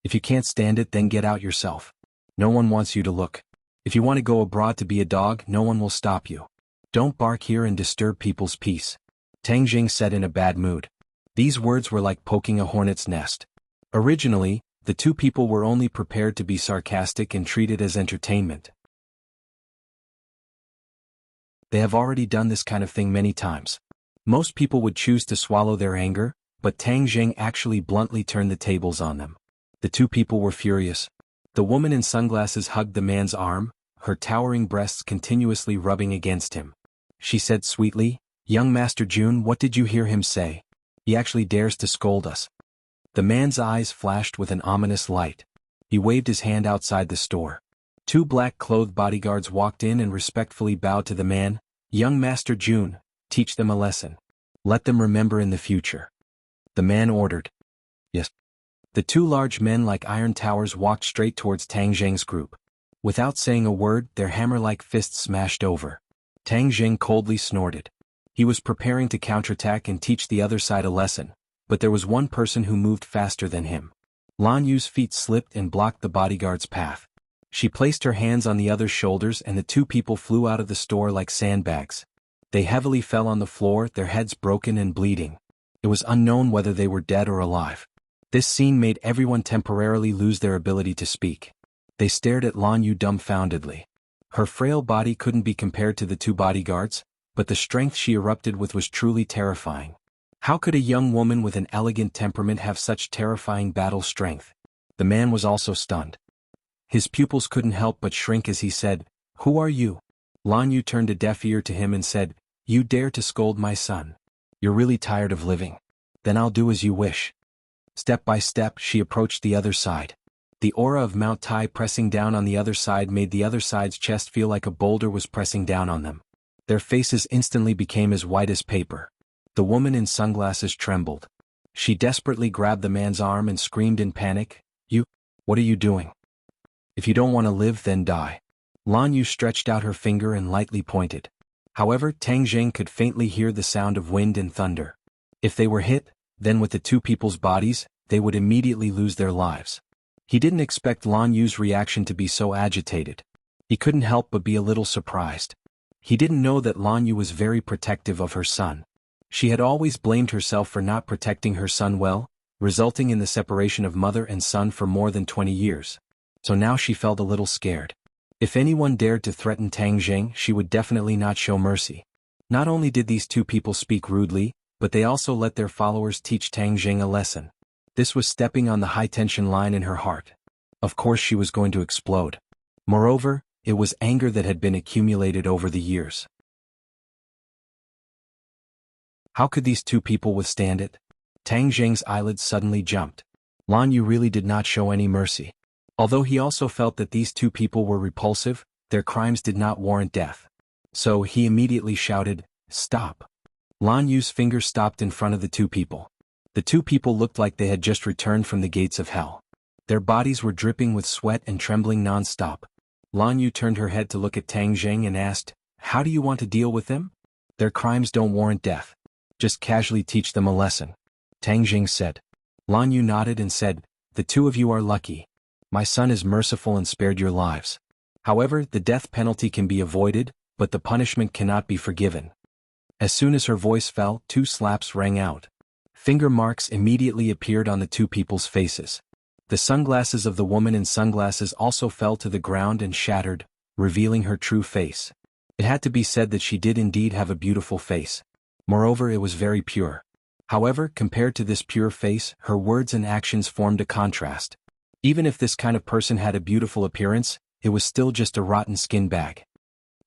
"If you can't stand it, then get out yourself. No one wants you to look. If you want to go abroad to be a dog, no one will stop you. Don't bark here and disturb people's peace," Tang Jing said in a bad mood. These words were like poking a hornet's nest. Originally, the two people were only prepared to be sarcastic and treat it as entertainment. They have already done this kind of thing many times. Most people would choose to swallow their anger, but Tang Jing actually bluntly turned the tables on them. The two people were furious. The woman in sunglasses hugged the man's arm, her towering breasts continuously rubbing against him. She said sweetly, "Young Master Jun, what did you hear him say? He actually dares to scold us." The man's eyes flashed with an ominous light. He waved his hand outside the store. Two black-clothed bodyguards walked in and respectfully bowed to the man. "Young Master Jun, teach them a lesson. Let them remember in the future," the man ordered. "Yes." The two large men like iron towers walked straight towards Tang Zheng's group. Without saying a word, their hammer-like fists smashed over. Tang Zheng coldly snorted. He was preparing to counterattack and teach the other side a lesson, but there was one person who moved faster than him. Lan Yu's feet slipped and blocked the bodyguard's path. She placed her hands on the other's shoulders and the two people flew out of the store like sandbags. They heavily fell on the floor, their heads broken and bleeding. It was unknown whether they were dead or alive. This scene made everyone temporarily lose their ability to speak. They stared at Lan Yu dumbfoundedly. Her frail body couldn't be compared to the two bodyguards, but the strength she erupted with was truly terrifying. How could a young woman with an elegant temperament have such terrifying battle strength? The man was also stunned. His pupils couldn't help but shrink as he said, "Who are you?" Lan Yu turned a deaf ear to him and said, "You dare to scold my son? You're really tired of living? Then I'll do as you wish." Step by step, she approached the other side. The aura of Mount Tai pressing down on the other side made the other side's chest feel like a boulder was pressing down on them. Their faces instantly became as white as paper. The woman in sunglasses trembled. She desperately grabbed the man's arm and screamed in panic, What are you doing? If you don't want to live, then die." Lan Yu stretched out her finger and lightly pointed. However, Tang Zheng could faintly hear the sound of wind and thunder. If they were hit, then with the two people's bodies, they would immediately lose their lives. He didn't expect Lan Yu's reaction to be so agitated. He couldn't help but be a little surprised. He didn't know that Lan Yu was very protective of her son. She had always blamed herself for not protecting her son well, resulting in the separation of mother and son for more than 20 years. So now she felt a little scared. If anyone dared to threaten Tang Zheng, she would definitely not show mercy. Not only did these two people speak rudely, but they also let their followers teach Tang Zheng a lesson. This was stepping on the high-tension line in her heart. Of course she was going to explode. Moreover, it was anger that had been accumulated over the years. How could these two people withstand it? Tang Zheng's eyelids suddenly jumped. Lan Yu really did not show any mercy. Although he also felt that these two people were repulsive, their crimes did not warrant death. So he immediately shouted, "Stop." Lan Yu's finger stopped in front of the two people. The two people looked like they had just returned from the gates of hell. Their bodies were dripping with sweat and trembling non-stop. Lan Yu turned her head to look at Tang Zheng and asked, "How do you want to deal with them? Their crimes don't warrant death. Just casually teach them a lesson." Tang Zheng said. Lan Yu nodded and said, "The two of you are lucky. My son is merciful and spared your lives. However, the death penalty can be avoided, but the punishment cannot be forgiven." As soon as her voice fell, 2 slaps rang out. Finger marks immediately appeared on the 2 people's faces. The sunglasses of the woman in sunglasses also fell to the ground and shattered, revealing her true face. It had to be said that she did indeed have a beautiful face. Moreover, it was very pure. However, compared to this pure face, her words and actions formed a contrast. Even if this kind of person had a beautiful appearance, it was still just a rotten skin bag.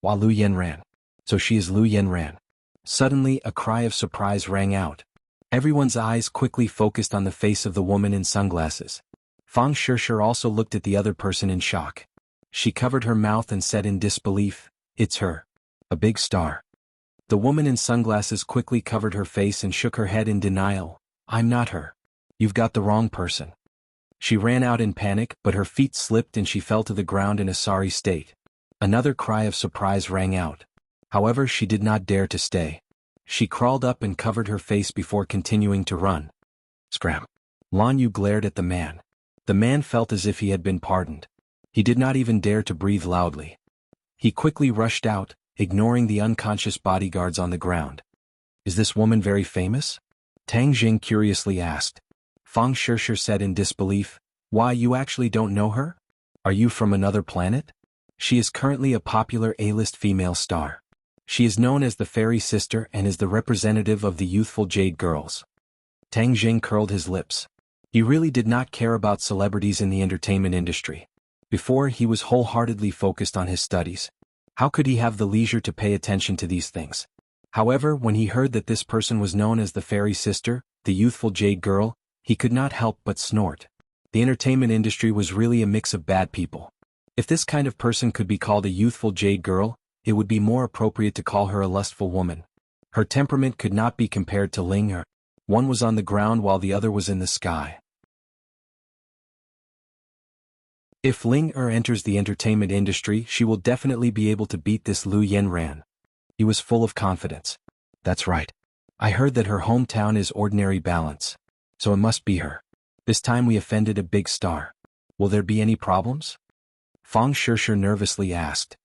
While Lu Yanran. So she is Lu Yanran. Suddenly, a cry of surprise rang out. Everyone's eyes quickly focused on the face of the woman in sunglasses. Fang Shishir also looked at the other person in shock. She covered her mouth and said in disbelief, "It's her. A big star." The woman in sunglasses quickly covered her face and shook her head in denial. "I'm not her. You've got the wrong person." She ran out in panic, but her feet slipped and she fell to the ground in a sorry state. Another cry of surprise rang out. However, she did not dare to stay. She crawled up and covered her face before continuing to run. Scram. Lan Yu glared at the man. The man felt as if he had been pardoned. He did not even dare to breathe loudly. He quickly rushed out, ignoring the unconscious bodyguards on the ground. "Is this woman very famous?" Tang Jing curiously asked. Fang Shishir said in disbelief, "Why, you actually don't know her? Are you from another planet?" She is currently a popular A-list female star. She is known as the Fairy Sister and is the representative of the youthful Jade Girls. Tang Jing curled his lips. He really did not care about celebrities in the entertainment industry. Before, he was wholeheartedly focused on his studies. How could he have the leisure to pay attention to these things? However, when he heard that this person was known as the Fairy Sister, the youthful Jade Girl, he could not help but snort. The entertainment industry was really a mix of bad people. If this kind of person could be called a youthful Jade Girl, it would be more appropriate to call her a lustful woman. Her temperament could not be compared to Ling Er. One was on the ground while the other was in the sky. If Ling Er enters the entertainment industry, she will definitely be able to beat this Lu Yanran. He was full of confidence. "That's right. I heard that her hometown is ordinary balance. So it must be her. This time we offended a big star. Will there be any problems?" Fang Shishir nervously asked.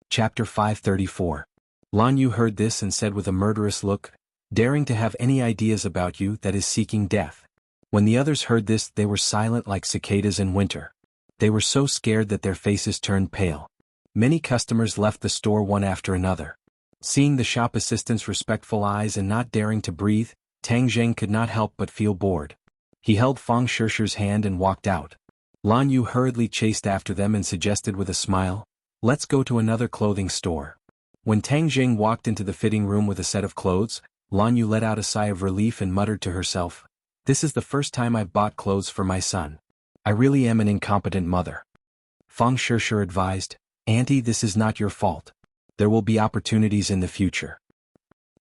Chapter 534. Lan Yu heard this and said with a murderous look, "Daring to have any ideas about you, that is seeking death." When the others heard this, they were silent like cicadas in winter. They were so scared that their faces turned pale. Many customers left the store one after another. Seeing the shop assistant's respectful eyes and not daring to breathe, Tang Zheng could not help but feel bored. He held Fang Shishir's hand and walked out. Lan Yu hurriedly chased after them and suggested with a smile, "Let's go to another clothing store." When Tang Zheng walked into the fitting room with a set of clothes, Lan Yu let out a sigh of relief and muttered to herself, "This is the first time I've bought clothes for my son. I really am an incompetent mother." Fang Shishir advised, "Auntie, this is not your fault. There will be opportunities in the future."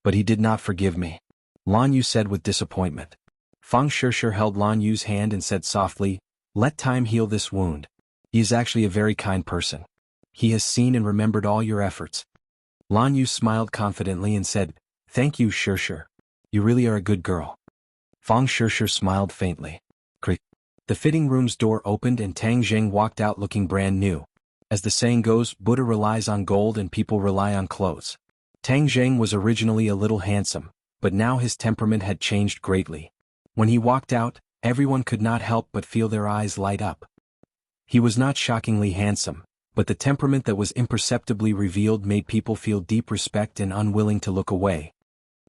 "But he did not forgive me," Lan Yu said with disappointment. Fang Shishir held Lan Yu's hand and said softly, "Let time heal this wound. He is actually a very kind person. He has seen and remembered all your efforts." Lan Yu smiled confidently and said, "Thank you, Shishir. You really are a good girl." Fang Shishir smiled faintly. Creak. The fitting room's door opened and Tang Zheng walked out looking brand new. As the saying goes, Buddha relies on gold and people rely on clothes. Tang Zheng was originally a little handsome, but now his temperament had changed greatly. When he walked out, everyone could not help but feel their eyes light up. He was not shockingly handsome, but the temperament that was imperceptibly revealed made people feel deep respect and unwilling to look away.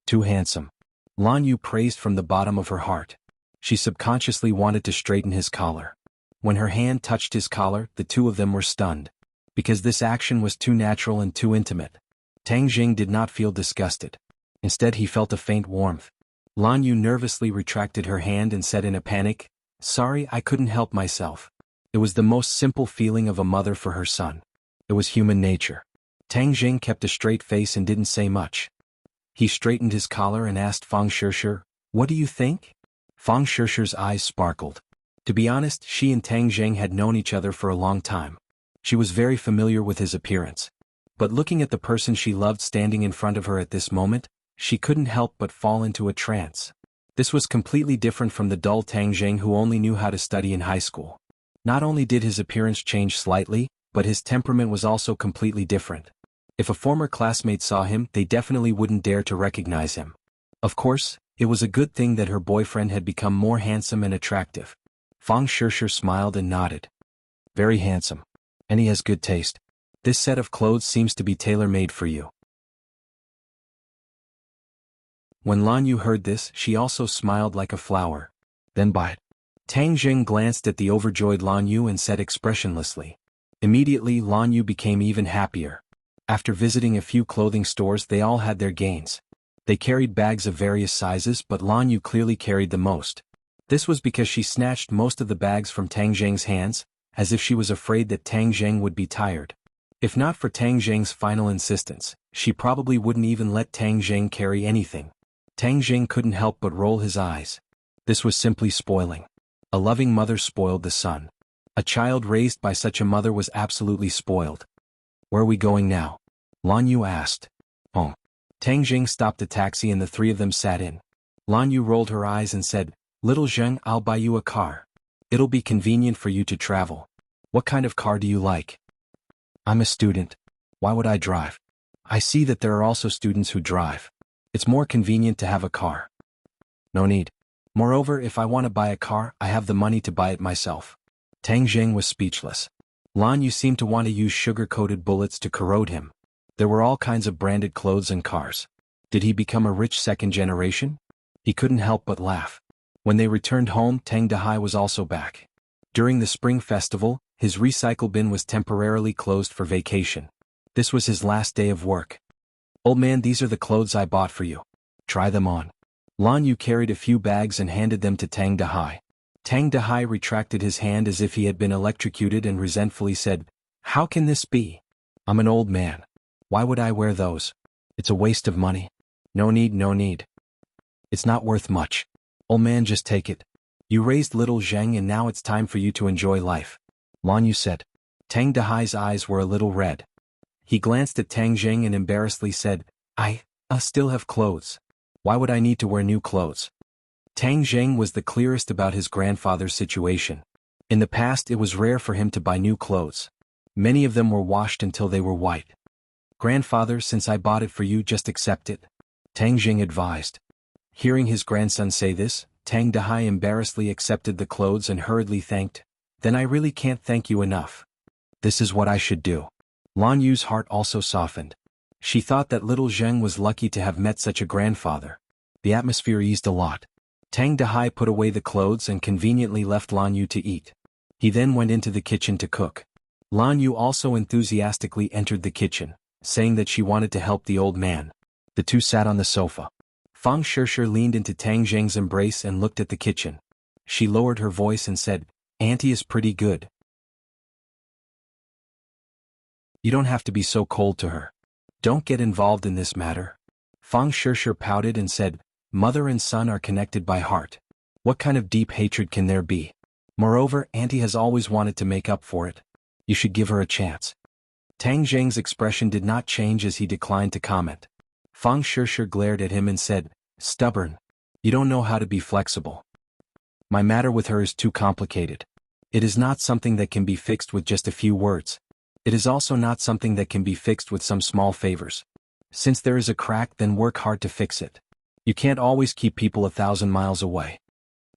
Too handsome. Lan Yu praised from the bottom of her heart. She subconsciously wanted to straighten his collar. When her hand touched his collar, the two of them were stunned. Because this action was too natural and too intimate. Tang Jing did not feel disgusted. Instead he felt a faint warmth. Lan Yu nervously retracted her hand and said in a panic, "Sorry, I couldn't help myself." It was the most simple feeling of a mother for her son. It was human nature. Tang Jing kept a straight face and didn't say much. He straightened his collar and asked Fang Shishir, "What do you think?" Fang Shishi's eyes sparkled. To be honest, she and Tang Zheng had known each other for a long time. She was very familiar with his appearance. But looking at the person she loved standing in front of her at this moment, she couldn't help but fall into a trance. This was completely different from the dull Tang Zheng who only knew how to study in high school. Not only did his appearance change slightly, but his temperament was also completely different. If a former classmate saw him, they definitely wouldn't dare to recognize him. Of course, it was a good thing that her boyfriend had become more handsome and attractive. Fang Shishi smiled and nodded. Very handsome. And he has good taste. This set of clothes seems to be tailor-made for you. When Lan Yu heard this, she also smiled like a flower. Then buy it. Tang Zheng glanced at the overjoyed Lan Yu and said expressionlessly. Immediately Lan Yu became even happier. After visiting a few clothing stores, they all had their gains. They carried bags of various sizes, but Lan Yu clearly carried the most. This was because she snatched most of the bags from Tang Zheng's hands, as if she was afraid that Tang Zheng would be tired. If not for Tang Zheng's final insistence, she probably wouldn't even let Tang Zheng carry anything. Tang Zheng couldn't help but roll his eyes. This was simply spoiling. A loving mother spoiled the son. A child raised by such a mother was absolutely spoiled. Where are we going now? Lan Yu asked. Home. Tang Zheng stopped a taxi and the three of them sat in. Lan Yu rolled her eyes and said, Little Zheng, I'll buy you a car. It'll be convenient for you to travel. What kind of car do you like? I'm a student. Why would I drive? I see that there are also students who drive. It's more convenient to have a car. No need. Moreover, if I want to buy a car, I have the money to buy it myself. Tang Zheng was speechless. Lan Yu seemed to want to use sugar-coated bullets to corrode him. There were all kinds of branded clothes and cars. Did he become a rich second generation? He couldn't help but laugh. When they returned home, Tang Dahai was also back. During the spring festival, his recycle bin was temporarily closed for vacation. This was his last day of work. Old man, these are the clothes I bought for you. Try them on. Lan Yu carried a few bags and handed them to Tang Dahai. Tang Dahai retracted his hand as if he had been electrocuted and resentfully said, How can this be? I'm an old man. Why would I wear those? It's a waste of money. No need, no need. It's not worth much. Old man, just take it. You raised little Zheng and now it's time for you to enjoy life. Lan Yu said. Tang Dahai's eyes were a little red. He glanced at Tang Zheng and embarrassedly said, I still have clothes. Why would I need to wear new clothes? Tang Zheng was the clearest about his grandfather's situation. In the past, it was rare for him to buy new clothes. Many of them were washed until they were white. Grandfather, since I bought it for you, just accept it. Tang Zheng advised. Hearing his grandson say this, Tang Dahai embarrassedly accepted the clothes and hurriedly thanked. Then I really can't thank you enough. This is what I should do. Lan Yu's heart also softened. She thought that little Zheng was lucky to have met such a grandfather. The atmosphere eased a lot. Tang Dahai put away the clothes and conveniently left Lan Yu to eat. He then went into the kitchen to cook. Lan Yu also enthusiastically entered the kitchen, saying that she wanted to help the old man. The two sat on the sofa. Fang Shishi leaned into Tang Zheng's embrace and looked at the kitchen. She lowered her voice and said, Auntie is pretty good. You don't have to be so cold to her. Don't get involved in this matter. Fang Shishi pouted and said, Mother and son are connected by heart. What kind of deep hatred can there be? Moreover, Auntie has always wanted to make up for it. You should give her a chance. Tang Zheng's expression did not change as he declined to comment. Fang Shishi glared at him and said, Stubborn. You don't know how to be flexible. My matter with her is too complicated. It is not something that can be fixed with just a few words. It is also not something that can be fixed with some small favors. Since there is a crack, then work hard to fix it. You can't always keep people 1,000 miles away.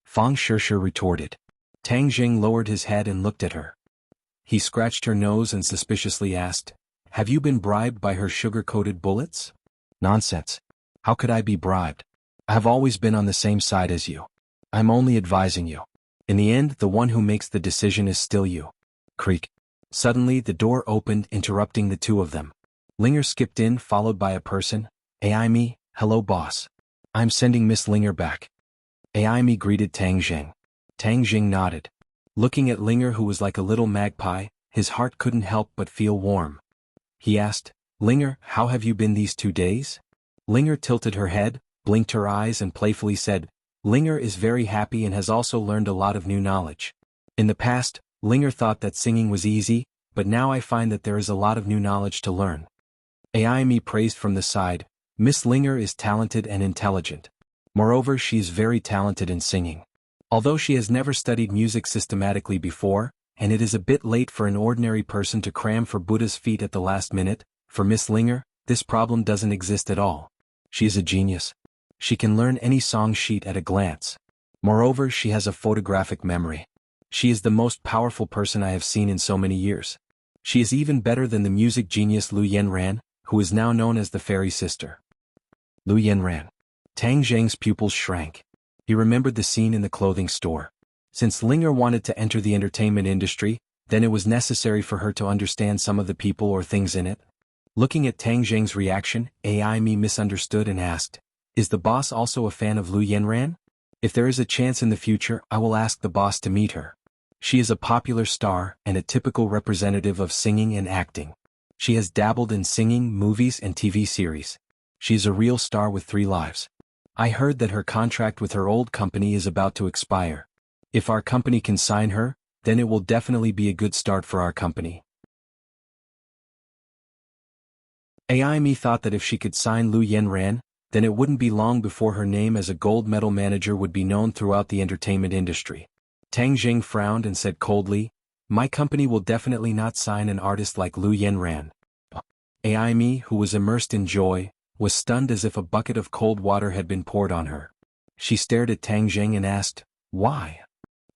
Fang Shishi retorted. Tang Zheng lowered his head and looked at her. He scratched her nose and suspiciously asked, Have you been bribed by her sugar-coated bullets? Nonsense. How could I be bribed? I have always been on the same side as you. I'm only advising you. In the end, the one who makes the decision is still you. Creak. Suddenly, the door opened, interrupting the two of them. Linger skipped in, followed by a person. Aimi, hello boss. I'm sending Miss Linger back. Aimi greeted Tang Zheng. Tang Zheng nodded. Looking at Linger, who was like a little magpie, his heart couldn't help but feel warm. He asked, Linger, how have you been these 2 days? Linger tilted her head, blinked her eyes and playfully said, Linger is very happy and has also learned a lot of new knowledge. In the past, Linger thought that singing was easy, but now I find that there is a lot of new knowledge to learn. AI praised from the side, Miss Linger is talented and intelligent. Moreover, she is very talented in singing. Although she has never studied music systematically before, and it is a bit late for an ordinary person to cram for Buddha's feet at the last minute, for Miss Linger, this problem doesn't exist at all. She is a genius. She can learn any song sheet at a glance. Moreover, she has a photographic memory. She is the most powerful person I have seen in so many years. She is even better than the music genius Lu Yanran, who is now known as the fairy sister. Lu Yanran. Tang Zheng's pupils shrank. He remembered the scene in the clothing store. Since Linger wanted to enter the entertainment industry, then it was necessary for her to understand some of the people or things in it. Looking at Tang Zheng's reaction, AI misunderstood and asked, "Is the boss also a fan of Lu Yanran? If there is a chance in the future, I will ask the boss to meet her. She is a popular star and a typical representative of singing and acting. She has dabbled in singing, movies and TV series. She is a real star with 3 lives. I heard that her contract with her old company is about to expire. If our company can sign her, then it will definitely be a good start for our company." AI thought that if she could sign Lu Yanran, then it wouldn't be long before her name as a gold medal manager would be known throughout the entertainment industry. Tang Zheng frowned and said coldly, "My company will definitely not sign an artist like Lu Yanran." AI, who was immersed in joy, was stunned as if a bucket of cold water had been poured on her. She stared at Tang Zheng and asked, "Why?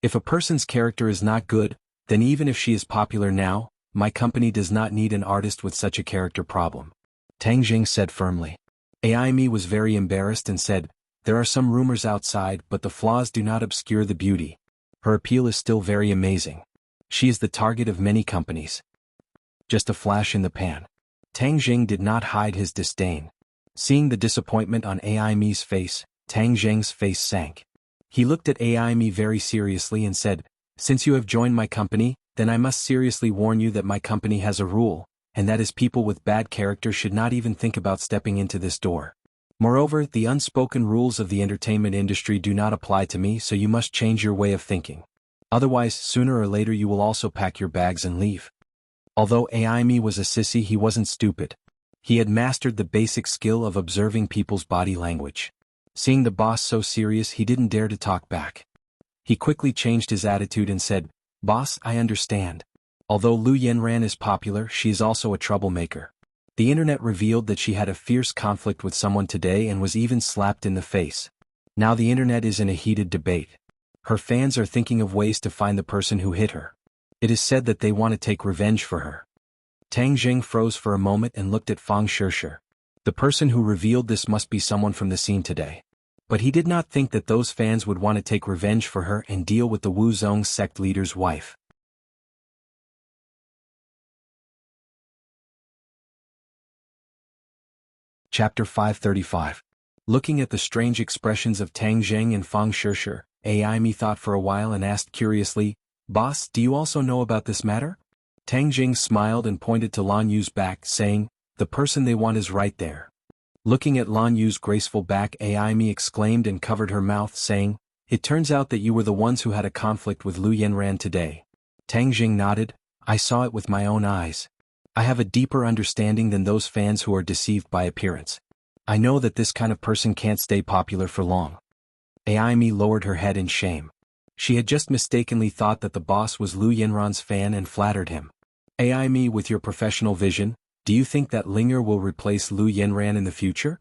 If a person's character is not good, then even if she is popular now, my company does not need an artist with such a character problem." Tang Zheng said firmly. AI was very embarrassed and said, "There are some rumors outside, but the flaws do not obscure the beauty. Her appeal is still very amazing. She is the target of many companies." Just a flash in the pan. Tang Zheng did not hide his disdain. Seeing the disappointment on AI's face, Tang Zheng's face sank. He looked at AI very seriously and said, "Since you have joined my company, then I must seriously warn you that my company has a rule, and that is people with bad character should not even think about stepping into this door. Moreover, the unspoken rules of the entertainment industry do not apply to me, so you must change your way of thinking. Otherwise, sooner or later you will also pack your bags and leave." Although AI was a sissy, he wasn't stupid. He had mastered the basic skill of observing people's body language. Seeing the boss so serious, he didn't dare to talk back. He quickly changed his attitude and said, "Boss, I understand. Although Lu Yanran is popular, she is also a troublemaker. The internet revealed that she had a fierce conflict with someone today and was even slapped in the face. Now the internet is in a heated debate. Her fans are thinking of ways to find the person who hit her. It is said that they want to take revenge for her." Tang Zheng froze for a moment and looked at Fang Shishir. The person who revealed this must be someone from the scene today. But he did not think that those fans would want to take revenge for her and deal with the Wu Zong sect leader's wife. Chapter 535. Looking at the strange expressions of Tang Zheng and Fang Shishir, AI thought for a while and asked curiously, "Boss, do you also know about this matter?" Tang Zheng smiled and pointed to Lan Yu's back, saying, "The person they want is right there." Looking at Lan Yu's graceful back, AI exclaimed and covered her mouth, saying, "It turns out that you were the ones who had a conflict with Lu Yanran today." Tang Zheng nodded, "I saw it with my own eyes. I have a deeper understanding than those fans who are deceived by appearance. I know that this kind of person can't stay popular for long." AI lowered her head in shame. She had just mistakenly thought that the boss was Lu Yanran's fan and flattered him. AI, with your professional vision, do you think that Linger will replace Lu Yanran in the future?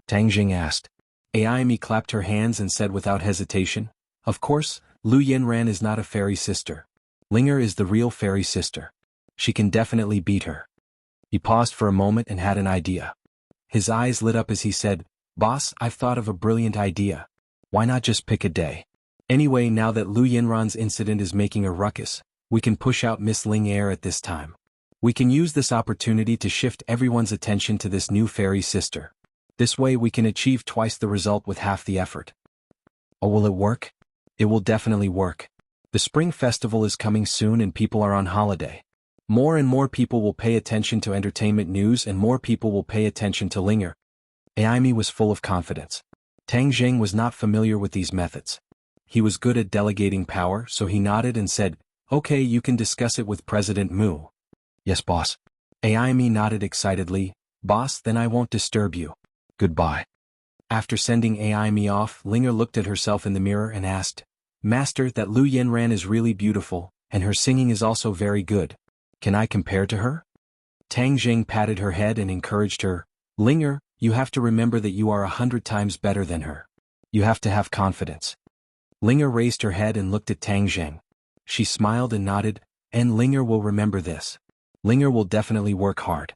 Tang Zheng asked. AI clapped her hands and said without hesitation, "Of course, Lu Yanran is not a fairy sister. Linger is the real fairy sister. She can definitely beat her." He paused for a moment and had an idea. His eyes lit up as he said, "Boss, I've thought of a brilliant idea. Why not just pick a day? Anyway, now that Lu Yanran's incident is making a ruckus, we can push out Miss Linger at this time. We can use this opportunity to shift everyone's attention to this new fairy sister. This way we can achieve twice the result with half the effort." "Oh, will it work?" "It will definitely work. The spring festival is coming soon and people are on holiday. More and more people will pay attention to entertainment news and more people will pay attention to Linger." AI was full of confidence. Tang Zheng was not familiar with these methods. He was good at delegating power, so he nodded and said, "Okay, you can discuss it with President Mu." "Yes, boss." Aimi nodded excitedly. "Boss, then I won't disturb you. Goodbye." After sending Aimi off, Linger looked at herself in the mirror and asked, "Master, that Lu Yanran is really beautiful, and her singing is also very good. Can I compare to her?" Tang Jing patted her head and encouraged her. "Linger, you have to remember that you are 100 times better than her. You have to have confidence." Linger raised her head and looked at Tang Jing. She smiled and nodded, "And Linger will remember this. Linger will definitely work hard."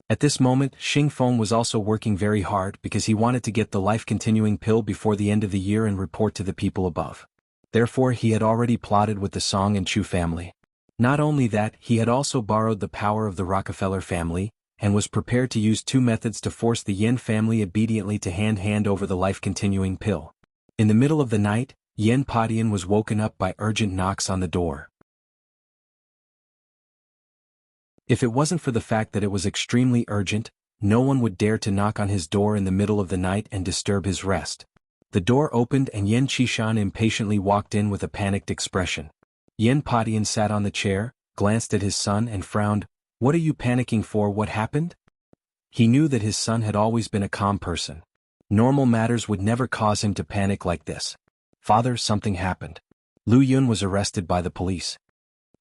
At this moment, Xing Feng was also working very hard because he wanted to get the life-continuing pill before the end of the year and report to the people above. Therefore he had already plotted with the Song and Chu family. Not only that, he had also borrowed the power of the Rockefeller family, and was prepared to use 2 methods to force the Yen family obediently to hand over the life-continuing pill. In the middle of the night, Yen Padian was woken up by urgent knocks on the door. If it wasn't for the fact that it was extremely urgent, no one would dare to knock on his door in the middle of the night and disturb his rest. The door opened and Yen Qishan impatiently walked in with a panicked expression. Yen Padian sat on the chair, glanced at his son and frowned. "What are you panicking for? What happened?" He knew that his son had always been a calm person. Normal matters would never cause him to panic like this. "Father, something happened. Lu Yun was arrested by the police,"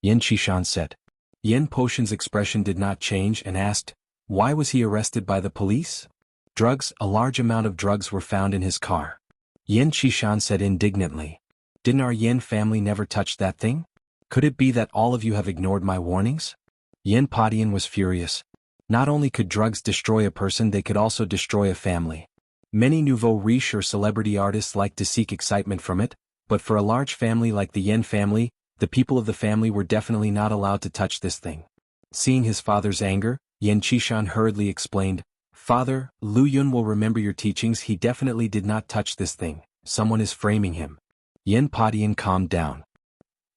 Yen Qishan said. Yen Potion's expression did not change and asked, "Why was he arrested by the police?" "Drugs, a large amount of drugs were found in his car," Yen Qishan said indignantly. "Didn't our Yen family never touch that thing? Could it be that all of you have ignored my warnings?" Yen Padian was furious. Not only could drugs destroy a person, they could also destroy a family. Many nouveau riche or celebrity artists like to seek excitement from it, but for a large family like the Yen family, the people of the family were definitely not allowed to touch this thing. Seeing his father's anger, Yen Qishan hurriedly explained, "Father, Lu Yun will remember your teachings. He definitely did not touch this thing. Someone is framing him." Yen Padian calmed down.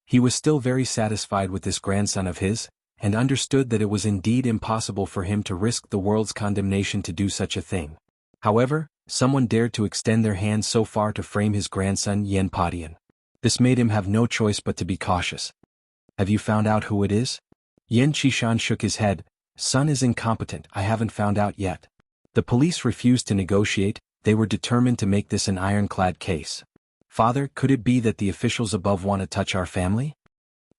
He was still very satisfied with this grandson of his, and understood that it was indeed impossible for him to risk the world's condemnation to do such a thing. However, someone dared to extend their hand so far to frame his grandson Yen Padian. This made him have no choice but to be cautious. "Have you found out who it is?" Yen Qishan shook his head. "Son is incompetent. I haven't found out yet. The police refused to negotiate. They were determined to make this an ironclad case." "Father, could it be that the officials above want to touch our family?"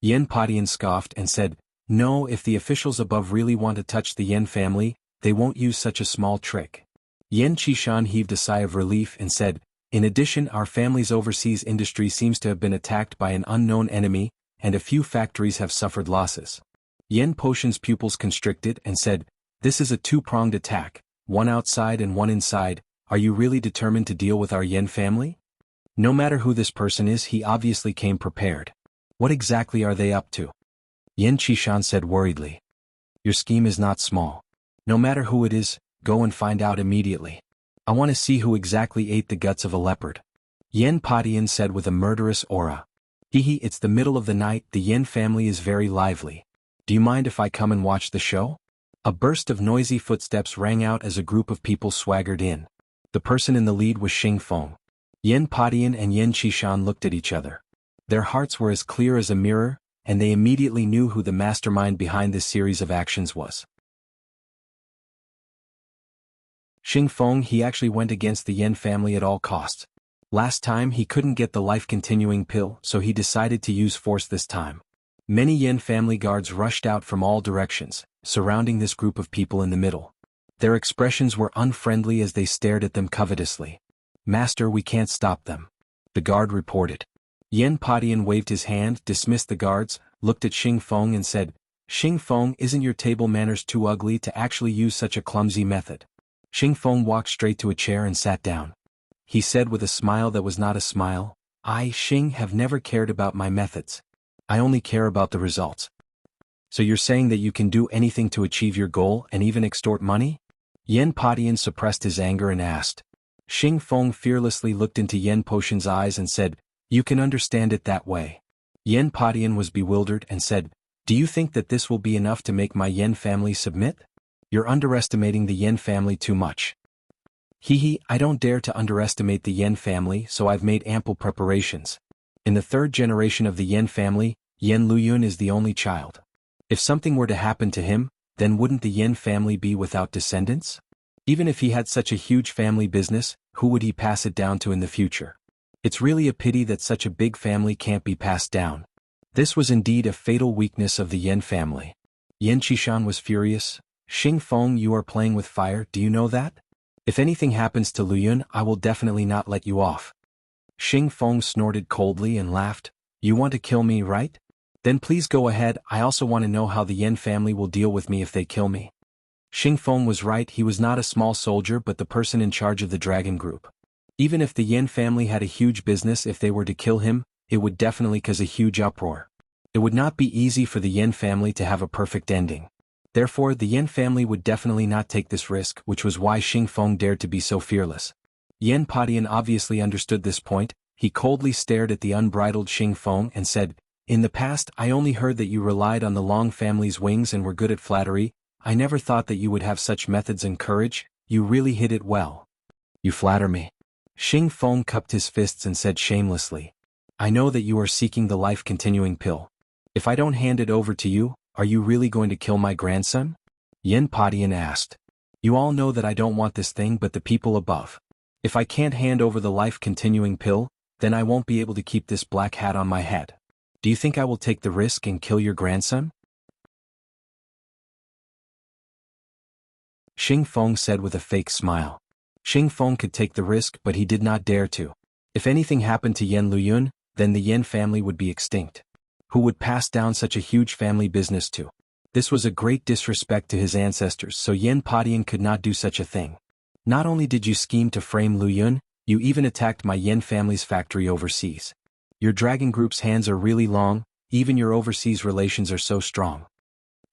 Yen Padian scoffed and said, "No, if the officials above really want to touch the Yen family, they won't use such a small trick." Yen Qishan heaved a sigh of relief and said, "In addition, our family's overseas industry seems to have been attacked by an unknown enemy, and a few factories have suffered losses." Yen Potion's pupils constricted and said, "This is a 2-pronged attack, one outside and one inside. Are you really determined to deal with our Yen family?" "No matter who this person is, he obviously came prepared. What exactly are they up to?" Yen Qishan said worriedly. "Your scheme is not small. No matter who it is, go and find out immediately. I want to see who exactly ate the guts of a leopard." Yen Padian said with a murderous aura. "Hehe, it's the middle of the night. The Yen family is very lively. Do you mind if I come and watch the show?" A burst of noisy footsteps rang out as a group of people swaggered in. The person in the lead was Xing Feng. Yen Padian and Yen Qishan looked at each other. Their hearts were as clear as a mirror, and they immediately knew who the mastermind behind this series of actions was. Xing Feng, he actually went against the Yen family at all costs. Last time he couldn't get the life-continuing pill, so he decided to use force this time. Many Yen family guards rushed out from all directions, surrounding this group of people in the middle. Their expressions were unfriendly as they stared at them covetously. "Master, we can't stop them," the guard reported. Yen Padian waved his hand, dismissed the guards, looked at Xing Feng and said, "Xing Feng, isn't your table manners too ugly to actually use such a clumsy method?" Xing Feng walked straight to a chair and sat down. He said with a smile that was not a smile, "I, Xing, have never cared about my methods. I only care about the results." "So you're saying that you can do anything to achieve your goal and even extort money?" Yen Padian suppressed his anger and asked. Xing Feng fearlessly looked into Yen Potion's eyes and said, "You can understand it that way." Yen Padian was bewildered and said, "Do you think that this will be enough to make my Yen family submit? You're underestimating the Yen family too much." Hee, I don't dare to underestimate the Yen family, so I've made ample preparations. In the third generation of the Yen family, Yen Luyun is the only child. If something were to happen to him, then wouldn't the Yen family be without descendants? Even if he had such a huge family business, who would he pass it down to in the future? It's really a pity that such a big family can't be passed down. This was indeed a fatal weakness of the Yen family. Yan Qishan was furious. Xing Feng, you are playing with fire, do you know that? If anything happens to Luyun, I will definitely not let you off. Xing Feng snorted coldly and laughed. You want to kill me, right? Then please go ahead, I also want to know how the Yen family will deal with me if they kill me. Xing Feng was right, he was not a small soldier but the person in charge of the dragon group. Even if the Yen family had a huge business, if they were to kill him, it would definitely cause a huge uproar. It would not be easy for the Yen family to have a perfect ending. Therefore, the Yen family would definitely not take this risk, which was why Xing Feng dared to be so fearless. Yen Padian obviously understood this point. He coldly stared at the unbridled Xing Feng and said, In the past, I only heard that you relied on the Long family's wings and were good at flattery. I never thought that you would have such methods and courage. You really hid it well. You flatter me. Xing Feng cupped his fists and said shamelessly, I know that you are seeking the life-continuing pill. If I don't hand it over to you, are you really going to kill my grandson? Yen Padian asked. You all know that I don't want this thing but the people above. If I can't hand over the life-continuing pill, then I won't be able to keep this black hat on my head. Do you think I will take the risk and kill your grandson? Xing Feng said with a fake smile. Xing Feng could take the risk but he did not dare to. If anything happened to Yen Luyun, then the Yen family would be extinct. Who would pass down such a huge family business to? This was a great disrespect to his ancestors, so Yen Padian could not do such a thing. Not only did you scheme to frame Luyun, you even attacked my Yen family's factory overseas. Your dragon group's hands are really long, even your overseas relations are so strong.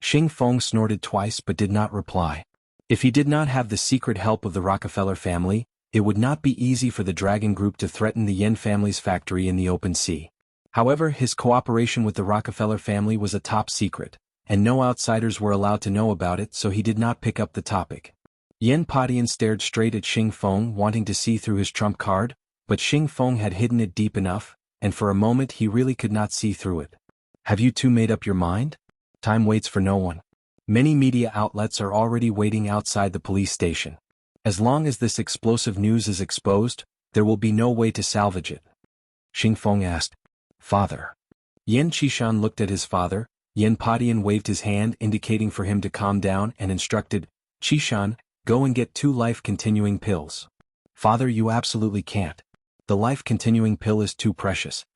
Xing Feng snorted twice but did not reply. If he did not have the secret help of the Rockefeller family, it would not be easy for the dragon group to threaten the Yen family's factory in the open sea. However, his cooperation with the Rockefeller family was a top secret, and no outsiders were allowed to know about it, so he did not pick up the topic. Yen Padian stared straight at Xing Feng, wanting to see through his trump card, but Xing Feng had hidden it deep enough, and for a moment he really could not see through it. Have you two made up your mind? Time waits for no one. Many media outlets are already waiting outside the police station. As long as this explosive news is exposed, there will be no way to salvage it. Xing Feng asked, Father. Yan Qishan looked at his father. Yen Padian waved his hand indicating for him to calm down and instructed, Qishan, go and get 2 life-continuing pills. Father, you absolutely can't. The life-continuing pill is too precious.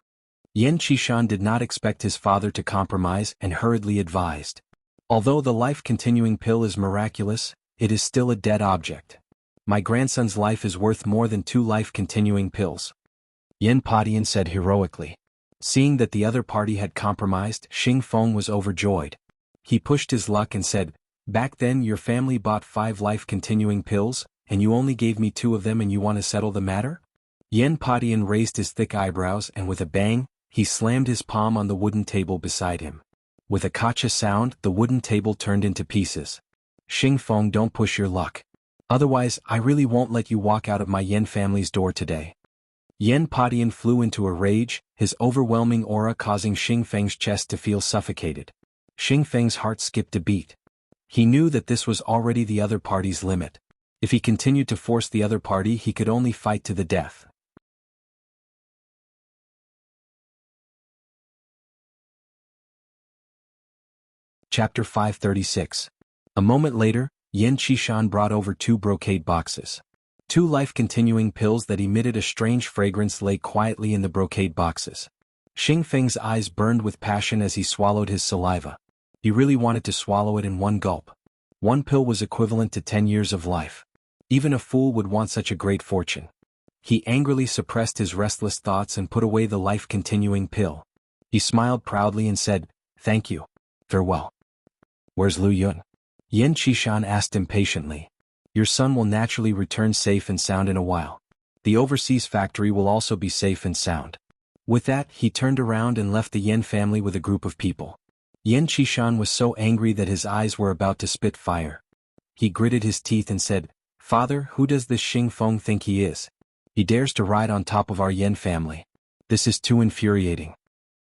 Yen Qishan did not expect his father to compromise and hurriedly advised. Although the life-continuing pill is miraculous, it is still a dead object. My grandson's life is worth more than 2 life-continuing pills. Yen Padian said heroically. Seeing that the other party had compromised, Xing Feng was overjoyed. He pushed his luck and said, Back then your family bought 5 life-continuing pills, and you only gave me 2 of them and you want to settle the matter? Yen Padian raised his thick eyebrows and with a bang, he slammed his palm on the wooden table beside him. With a kacha sound, the wooden table turned into pieces. Xing Feng, don't push your luck. Otherwise, I really won't let you walk out of my Yen family's door today. Yen Padian flew into a rage, his overwhelming aura causing Xing Feng's chest to feel suffocated. Xing Feng's heart skipped a beat. He knew that this was already the other party's limit. If he continued to force the other party, he could only fight to the death. Chapter 536. A moment later, Yen Qishan brought over 2 brocade boxes. 2 life-continuing pills that emitted a strange fragrance lay quietly in the brocade boxes. Xing Feng's eyes burned with passion as he swallowed his saliva. He really wanted to swallow it in one gulp. 1 pill was equivalent to 10 years of life. Even a fool would want such a great fortune. He angrily suppressed his restless thoughts and put away the life-continuing pill. He smiled proudly and said, Thank you. Farewell. Where's Lu Yun? Yen Qishan asked impatiently. Your son will naturally return safe and sound in a while. The overseas factory will also be safe and sound. With that, he turned around and left the Yen family with a group of people. Yen Qishan was so angry that his eyes were about to spit fire. He gritted his teeth and said, "Father, who does this Xing Feng think he is? He dares to ride on top of our Yan family. This is too infuriating."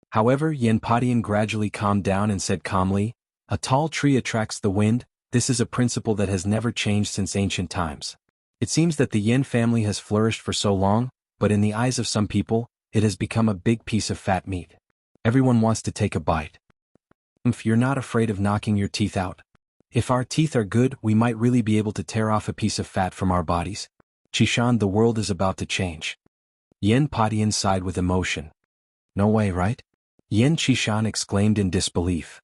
However, Yan Padian gradually calmed down and said calmly, "A tall tree attracts the wind. This is a principle that has never changed since ancient times. It seems that the Yan family has flourished for so long, but in the eyes of some people, it has become a big piece of fat meat. Everyone wants to take a bite. If you're not afraid of knocking your teeth out. If our teeth are good, we might really be able to tear off a piece of fat from our bodies. Chishan, the world is about to change." Yan Padian sighed with emotion. "No way, right?" Yan Chishan exclaimed in disbelief.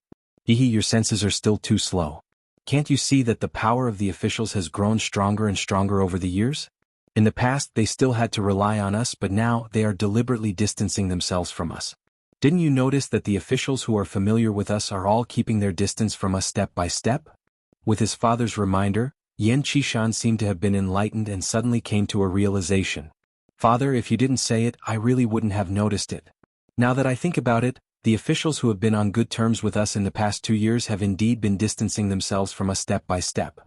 "Hehe, your senses are still too slow. Can't you see that the power of the officials has grown stronger and stronger over the years? In the past they still had to rely on us, but now they are deliberately distancing themselves from us. Didn't you notice that the officials who are familiar with us are all keeping their distance from us step by step?" With his father's reminder, Yan Chishan seemed to have been enlightened and suddenly came to a realization. "Father, if you didn't say it, I really wouldn't have noticed it. Now that I think about it, the officials who have been on good terms with us in the past 2 years have indeed been distancing themselves from us step by step.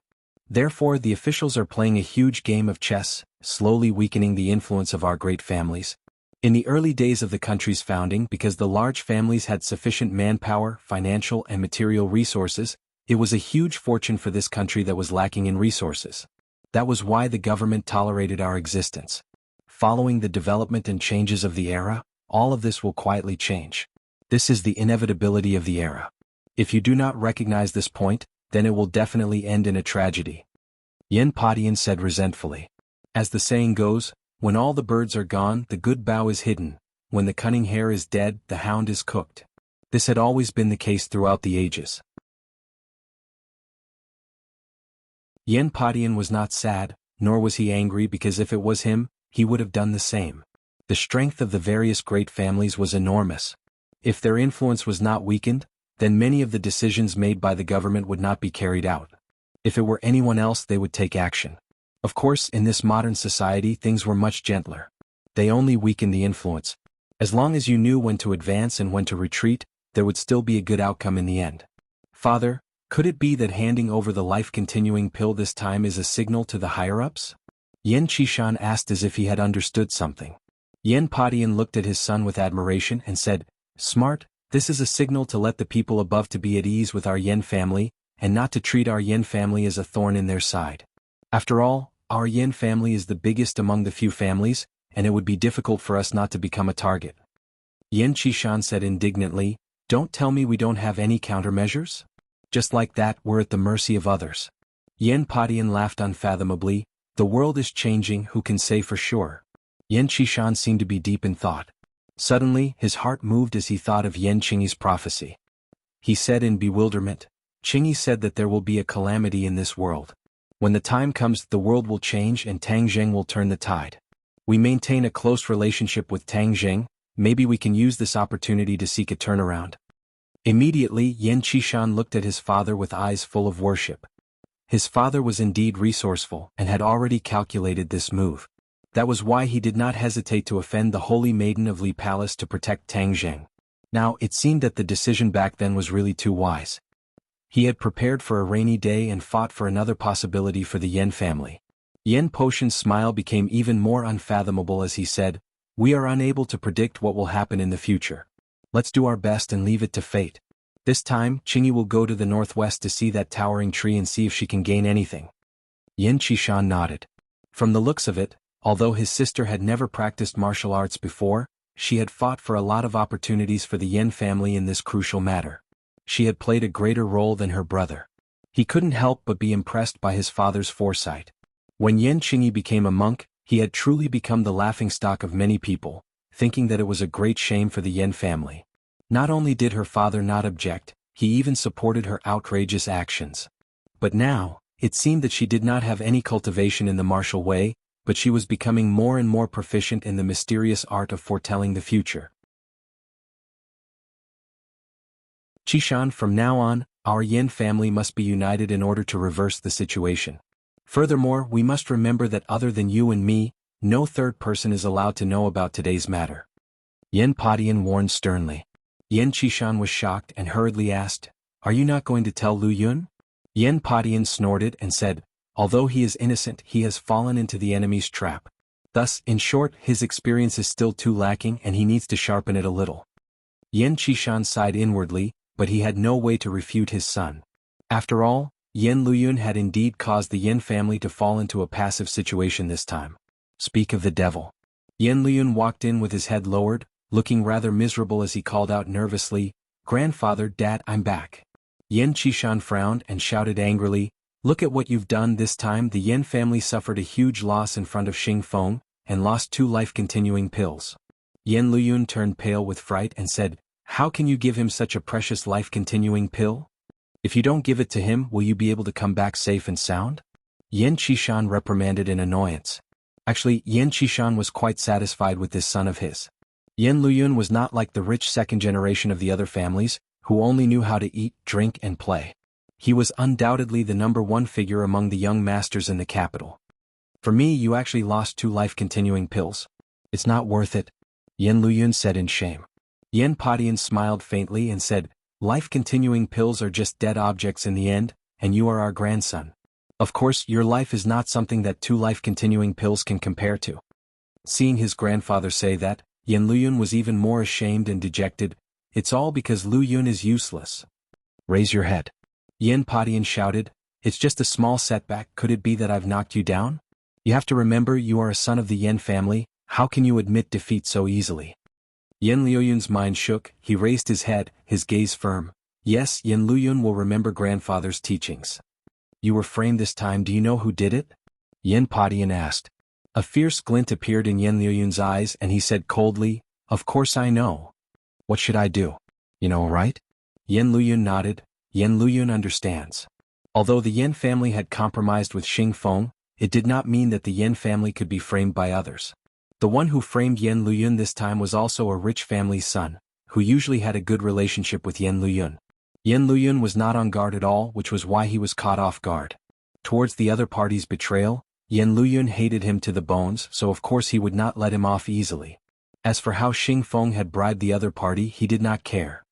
Therefore, the officials are playing a huge game of chess, slowly weakening the influence of our great families. In the early days of the country's founding, because the large families had sufficient manpower, financial and material resources, it was a huge fortune for this country that was lacking in resources. That was why the government tolerated our existence. Following the development and changes of the era, all of this will quietly change. This is the inevitability of the era. If you do not recognize this point, then it will definitely end in a tragedy." Yan Padian said resentfully. "As the saying goes, when all the birds are gone, the good bough is hidden. When the cunning hare is dead, the hound is cooked. This had always been the case throughout the ages." Yan Padian was not sad, nor was he angry, because if it was him, he would have done the same. The strength of the various great families was enormous. If their influence was not weakened, then many of the decisions made by the government would not be carried out. If it were anyone else, they would take action. Of course, in this modern society things were much gentler. They only weakened the influence. As long as you knew when to advance and when to retreat, there would still be a good outcome in the end. "Father, could it be that handing over the life-continuing pill this time is a signal to the higher-ups?" Yan Chishan asked as if he had understood something. Yan Padian looked at his son with admiration and said, "Smart, this is a signal to let the people above to be at ease with our Yan family, and not to treat our Yan family as a thorn in their side. After all, our Yan family is the biggest among the few families, and it would be difficult for us not to become a target." Yan Chishan said indignantly, "Don't tell me we don't have any countermeasures? Just like that, we're at the mercy of others." Yan Padian laughed unfathomably. "The world is changing, who can say for sure?" Yan Chishan seemed to be deep in thought. Suddenly, his heart moved as he thought of Yan Qingyi's prophecy. He said in bewilderment, "Qingyi said that there will be a calamity in this world. When the time comes, the world will change and Tang Zheng will turn the tide. We maintain a close relationship with Tang Zheng, maybe we can use this opportunity to seek a turnaround." Immediately, Yan Chishan looked at his father with eyes full of worship. His father was indeed resourceful and had already calculated this move. That was why he did not hesitate to offend the holy maiden of Li Palace to protect Tang Zheng. Now, it seemed that the decision back then was really too wise. He had prepared for a rainy day and fought for another possibility for the Yan family. Yan Potion's smile became even more unfathomable as he said, "We are unable to predict what will happen in the future. Let's do our best and leave it to fate. This time, Qingyi will go to the northwest to see that towering tree and see if she can gain anything." Yan Chishan nodded. From the looks of it, although his sister had never practiced martial arts before, she had fought for a lot of opportunities for the Yan family in this crucial matter. She had played a greater role than her brother. He couldn't help but be impressed by his father's foresight. When Yan Qingyi became a monk, he had truly become the laughingstock of many people, thinking that it was a great shame for the Yan family. Not only did her father not object, he even supported her outrageous actions. But now, it seemed that she did not have any cultivation in the martial way, but she was becoming more and more proficient in the mysterious art of foretelling the future. "Chishan, from now on, our Yan family must be united in order to reverse the situation. Furthermore, we must remember that other than you and me, no third person is allowed to know about today's matter." Yan Padian warned sternly. Yan Chishan was shocked and hurriedly asked, "Are you not going to tell Lu Yun?" Yan Padian snorted and said, Although he is innocent, he has fallen into the enemy's trap. Thus, in short, his experience is still too lacking and he needs to sharpen it a little. Yan Qishan sighed inwardly, but he had no way to refute his son. After all, Yan Luyun had indeed caused the Yan family to fall into a passive situation this time. Speak of the devil. Yan Luyun walked in with his head lowered, looking rather miserable as he called out nervously, "Grandfather, Dad, I'm back." Yan Qishan frowned and shouted angrily, "Look at what you've done this time." The Yan family suffered a huge loss in front of Xing Feng, and lost 2 life-continuing pills. Yan Luyun turned pale with fright and said, "How can you give him such a precious life-continuing pill? If you don't give it to him, will you be able to come back safe and sound?" Yan Qishan reprimanded in annoyance. Actually, Yan Qishan was quite satisfied with this son of his. Yan Luyun was not like the rich second generation of the other families, who only knew how to eat, drink and play. He was undoubtedly the #1 figure among the young masters in the capital. "For me, you actually lost 2 life-continuing pills. It's not worth it," Yan Luyun said in shame. Yan Padian smiled faintly and said, "Life-continuing pills are just dead objects in the end, and you are our grandson. Of course, your life is not something that 2 life-continuing pills can compare to." Seeing his grandfather say that, Yan Luyun was even more ashamed and dejected. "It's all because Luyun is useless." "Raise your head," Yan Padian shouted. "It's just a small setback. Could it be that I've knocked you down? You have to remember you are a son of the Yan family. How can you admit defeat so easily?" Yan Luyun's mind shook. He raised his head, his gaze firm. "Yes, Yan Luyun will remember grandfather's teachings." "You were framed this time. Do you know who did it?" Yan Padian asked. A fierce glint appeared in Yan Luyun's eyes and he said coldly, "Of course I know. What should I do? You know, right?" Yan Luyun nodded. Yan Luyun understands. Although the Yan family had compromised with Xing Feng, it did not mean that the Yan family could be framed by others. The one who framed Yan Luyun this time was also a rich family's son, who usually had a good relationship with Yan Luyun. Yan Luyun was not on guard at all, which was why he was caught off guard. Towards the other party's betrayal, Yan Luyun hated him to the bones, so of course he would not let him off easily. As for how Xing Feng had bribed the other party, he did not care.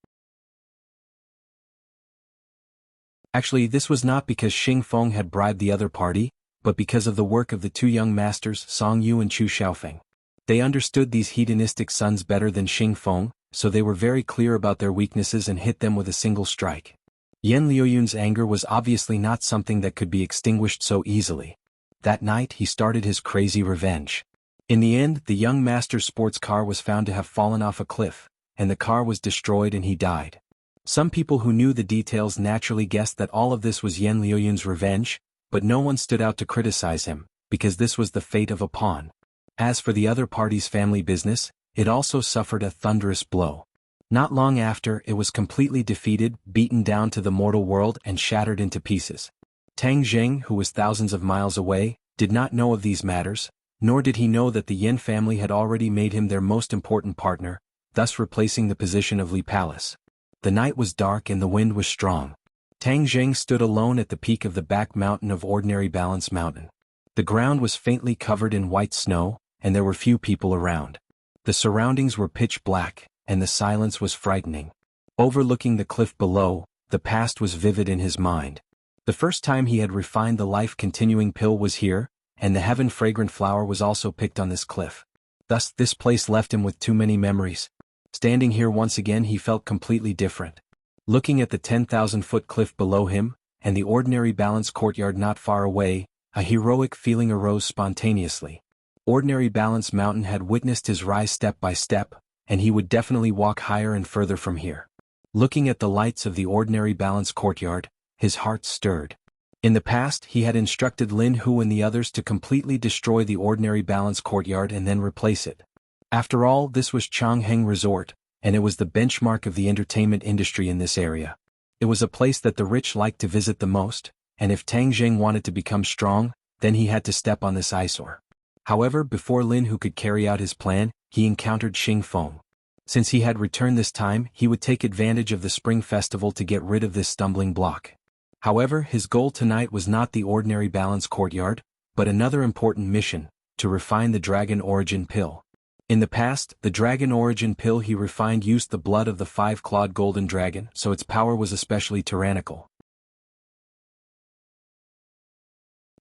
Actually, this was not because Xing Feng had bribed the other party, but because of the work of the 2 young masters Song Yu and Chu Xiaofeng. They understood these hedonistic sons better than Xing Feng, so they were very clear about their weaknesses and hit them with a single strike. Yan Luyun's anger was obviously not something that could be extinguished so easily. That night he started his crazy revenge. In the end, the young master's sports car was found to have fallen off a cliff, and the car was destroyed and he died. Some people who knew the details naturally guessed that all of this was Yan Luyun's revenge, but no one stood out to criticize him, because this was the fate of a pawn. As for the other party's family business, it also suffered a thunderous blow. Not long after, it was completely defeated, beaten down to the mortal world and shattered into pieces. Tang Zheng, who was thousands of miles away, did not know of these matters, nor did he know that the Yan family had already made him their most important partner, thus replacing the position of Li Palace. The night was dark and the wind was strong. Tang Zheng stood alone at the peak of the back mountain of Ordinary Balance Mountain. The ground was faintly covered in white snow, and there were few people around. The surroundings were pitch black, and the silence was frightening. Overlooking the cliff below, the past was vivid in his mind. The first time he had refined the life-continuing pill was here, and the heaven-fragrant flower was also picked on this cliff. Thus, this place left him with too many memories. Standing here once again, he felt completely different. Looking at the 10,000-foot cliff below him, and the Ordinary Balance courtyard not far away, a heroic feeling arose spontaneously. Ordinary Balance Mountain had witnessed his rise step by step, and he would definitely walk higher and further from here. Looking at the lights of the Ordinary Balance courtyard, his heart stirred. In the past, he had instructed Lin Hu and the others to completely destroy the Ordinary Balance courtyard and then replace it. After all, this was Changheng Resort, and it was the benchmark of the entertainment industry in this area. It was a place that the rich liked to visit the most, and if Tang Zheng wanted to become strong, then he had to step on this eyesore. However, before Lin Hu could carry out his plan, he encountered Xing Feng. Since he had returned this time, he would take advantage of the Spring Festival to get rid of this stumbling block. However, his goal tonight was not the Ordinary Balance courtyard, but another important mission, to refine the Dragon Origin pill. In the past, the Dragon Origin pill he refined used the blood of the 5-clawed golden dragon, so its power was especially tyrannical.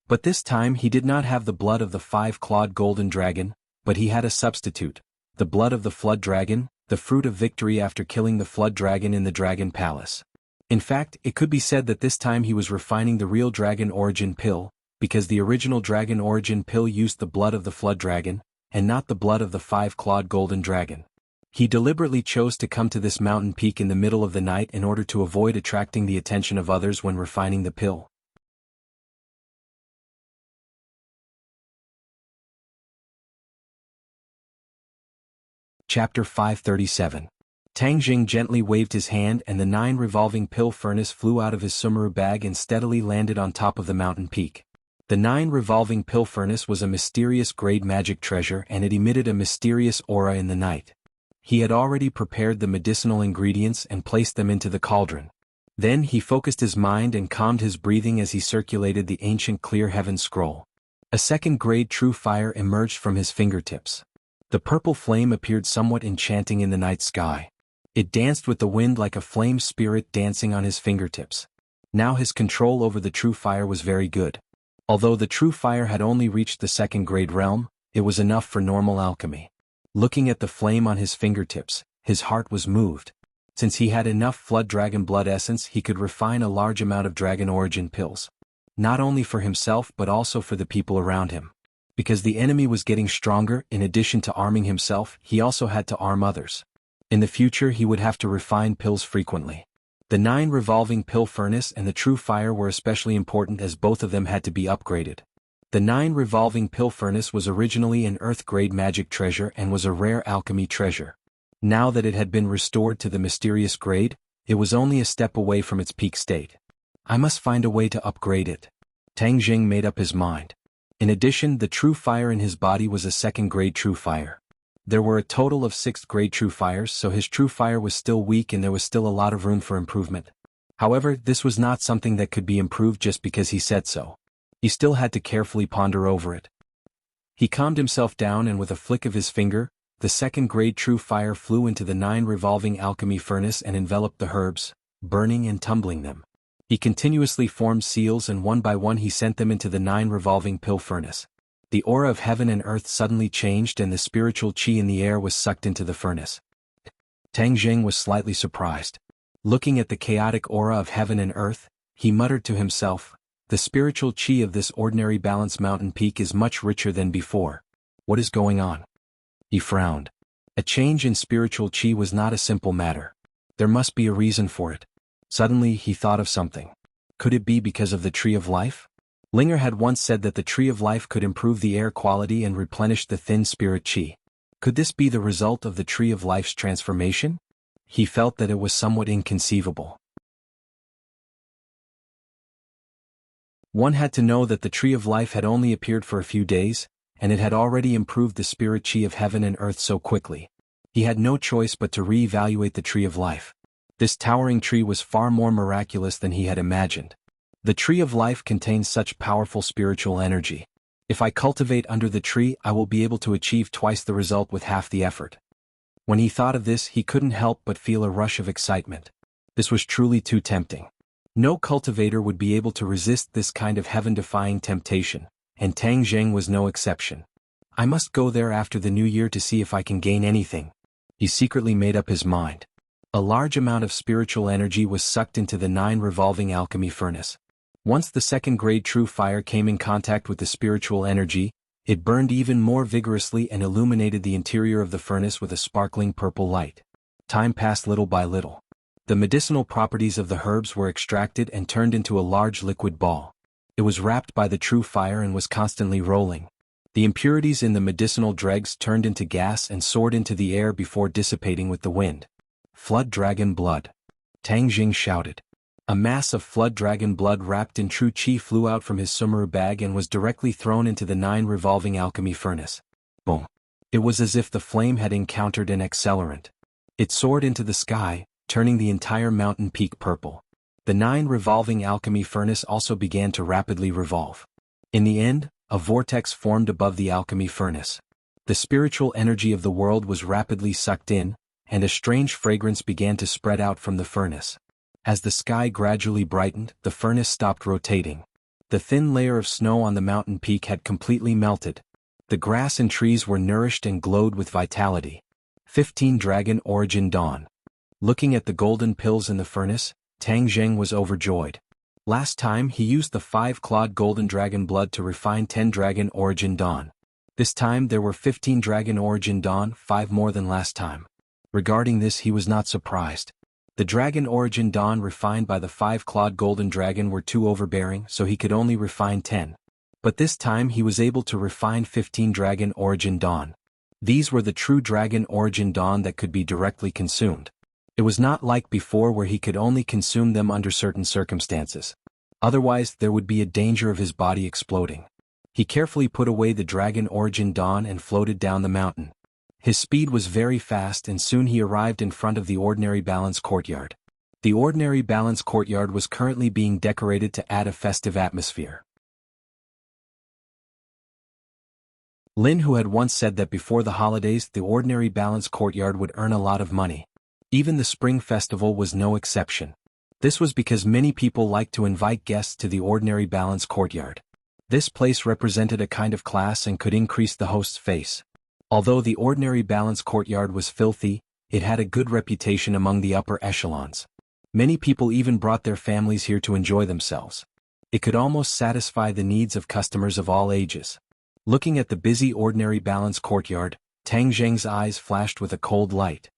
But this time he did not have the blood of the five-clawed golden dragon, but he had a substitute, the blood of the flood dragon, the fruit of victory after killing the flood dragon in the dragon palace. In fact, it could be said that this time he was refining the real dragon origin pill, because the original dragon origin pill used the blood of the flood dragon, and not the blood of the five-clawed golden dragon. He deliberately chose to come to this mountain peak in the middle of the night in order to avoid attracting the attention of others when refining the pill. Chapter 537. Tang Jing gently waved his hand and the 9 revolving pill furnace flew out of his sumaru bag and steadily landed on top of the mountain peak. The 9 revolving pill furnace was a mysterious grade magic treasure and it emitted a mysterious aura in the night. He had already prepared the medicinal ingredients and placed them into the cauldron. Then he focused his mind and calmed his breathing as he circulated the ancient clear heaven scroll. A second grade true fire emerged from his fingertips. The purple flame appeared somewhat enchanting in the night sky. It danced with the wind like a flame spirit dancing on his fingertips. Now his control over the true fire was very good. Although the true fire had only reached the second grade realm, it was enough for normal alchemy. Looking at the flame on his fingertips, his heart was moved. Since he had enough flood dragon blood essence, he could refine a large amount of dragon origin pills. Not only for himself but also for the people around him. Because the enemy was getting stronger, in addition to arming himself, he also had to arm others. In the future he would have to refine pills frequently. The 9 revolving pill furnace and the true fire were especially important as both of them had to be upgraded. The 9 revolving pill furnace was originally an earth-grade magic treasure and was a rare alchemy treasure. Now that it had been restored to the mysterious grade, it was only a step away from its peak state. I must find a way to upgrade it. Tang Jing made up his mind. In addition, the true fire in his body was a second-grade true fire. There were a total of 6th-grade true fires, so his true fire was still weak and there was still a lot of room for improvement. However, this was not something that could be improved just because he said so. He still had to carefully ponder over it. He calmed himself down and with a flick of his finger, the second-grade true fire flew into the 9 revolving alchemy furnace and enveloped the herbs, burning and tumbling them. He continuously formed seals and one by one he sent them into the 9 revolving pill furnace. The aura of heaven and earth suddenly changed and the spiritual qi in the air was sucked into the furnace. Tang Jing was slightly surprised. Looking at the chaotic aura of heaven and earth, he muttered to himself, "The spiritual qi of this ordinary balanced mountain peak is much richer than before. What is going on?" He frowned. A change in spiritual qi was not a simple matter. There must be a reason for it. Suddenly he thought of something. Could it be because of the tree of life? Linger had once said that the tree of life could improve the air quality and replenish the thin spirit qi. Could this be the result of the tree of life's transformation? He felt that it was somewhat inconceivable. One had to know that the tree of life had only appeared for a few days, and it had already improved the spirit qi of heaven and earth so quickly. He had no choice but to re-evaluate the tree of life. This towering tree was far more miraculous than he had imagined. The tree of life contains such powerful spiritual energy. If I cultivate under the tree, I will be able to achieve twice the result with half the effort. When he thought of this, he couldn't help but feel a rush of excitement. This was truly too tempting. No cultivator would be able to resist this kind of heaven-defying temptation, and Tang Jing was no exception. I must go there after the new year to see if I can gain anything. He secretly made up his mind. A large amount of spiritual energy was sucked into the 9 revolving alchemy furnace. Once the second-grade true fire came in contact with the spiritual energy, it burned even more vigorously and illuminated the interior of the furnace with a sparkling purple light. Time passed little by little. The medicinal properties of the herbs were extracted and turned into a large liquid ball. It was wrapped by the true fire and was constantly rolling. The impurities in the medicinal dregs turned into gas and soared into the air before dissipating with the wind. Flood dragon blood. Tang Jing shouted. A mass of flood dragon blood wrapped in true qi flew out from his sumaru bag and was directly thrown into the 9 revolving alchemy furnace. Boom. It was as if the flame had encountered an accelerant. It soared into the sky, turning the entire mountain peak purple. The 9 revolving alchemy furnace also began to rapidly revolve. In the end, a vortex formed above the alchemy furnace. The spiritual energy of the world was rapidly sucked in, and a strange fragrance began to spread out from the furnace. As the sky gradually brightened, the furnace stopped rotating. The The thin layer of snow on the mountain peak had completely melted. The grass and trees were nourished and glowed with vitality. 15 Dragon Origin Dawn. Looking at the golden pills in the furnace, Tang Zheng was overjoyed. Last time he used the 5-clawed golden dragon blood to refine 10 Dragon Origin Dawn. This time there were 15 Dragon Origin Dawn, 5 more than last time. Regarding this he was not surprised. The Dragon Origin Dawn refined by the 5-clawed golden dragon were too overbearing, so he could only refine 10. But this time he was able to refine 15 Dragon Origin Dawn. These were the true Dragon Origin Dawn that could be directly consumed. It was not like before where he could only consume them under certain circumstances. Otherwise there would be a danger of his body exploding. He carefully put away the Dragon Origin Dawn and floated down the mountain. His speed was very fast and soon he arrived in front of the Ordinary Balance Courtyard. The Ordinary Balance Courtyard was currently being decorated to add a festive atmosphere. Lin, who had once said that before the holidays the Ordinary Balance Courtyard would earn a lot of money. Even the Spring Festival was no exception. This was because many people liked to invite guests to the Ordinary Balance Courtyard. This place represented a kind of class and could increase the host's face. Although the Ordinary Balance Courtyard was filthy, it had a good reputation among the upper echelons. Many people even brought their families here to enjoy themselves. It could almost satisfy the needs of customers of all ages. Looking at the busy Ordinary Balance Courtyard, Tang Zheng's eyes flashed with a cold light.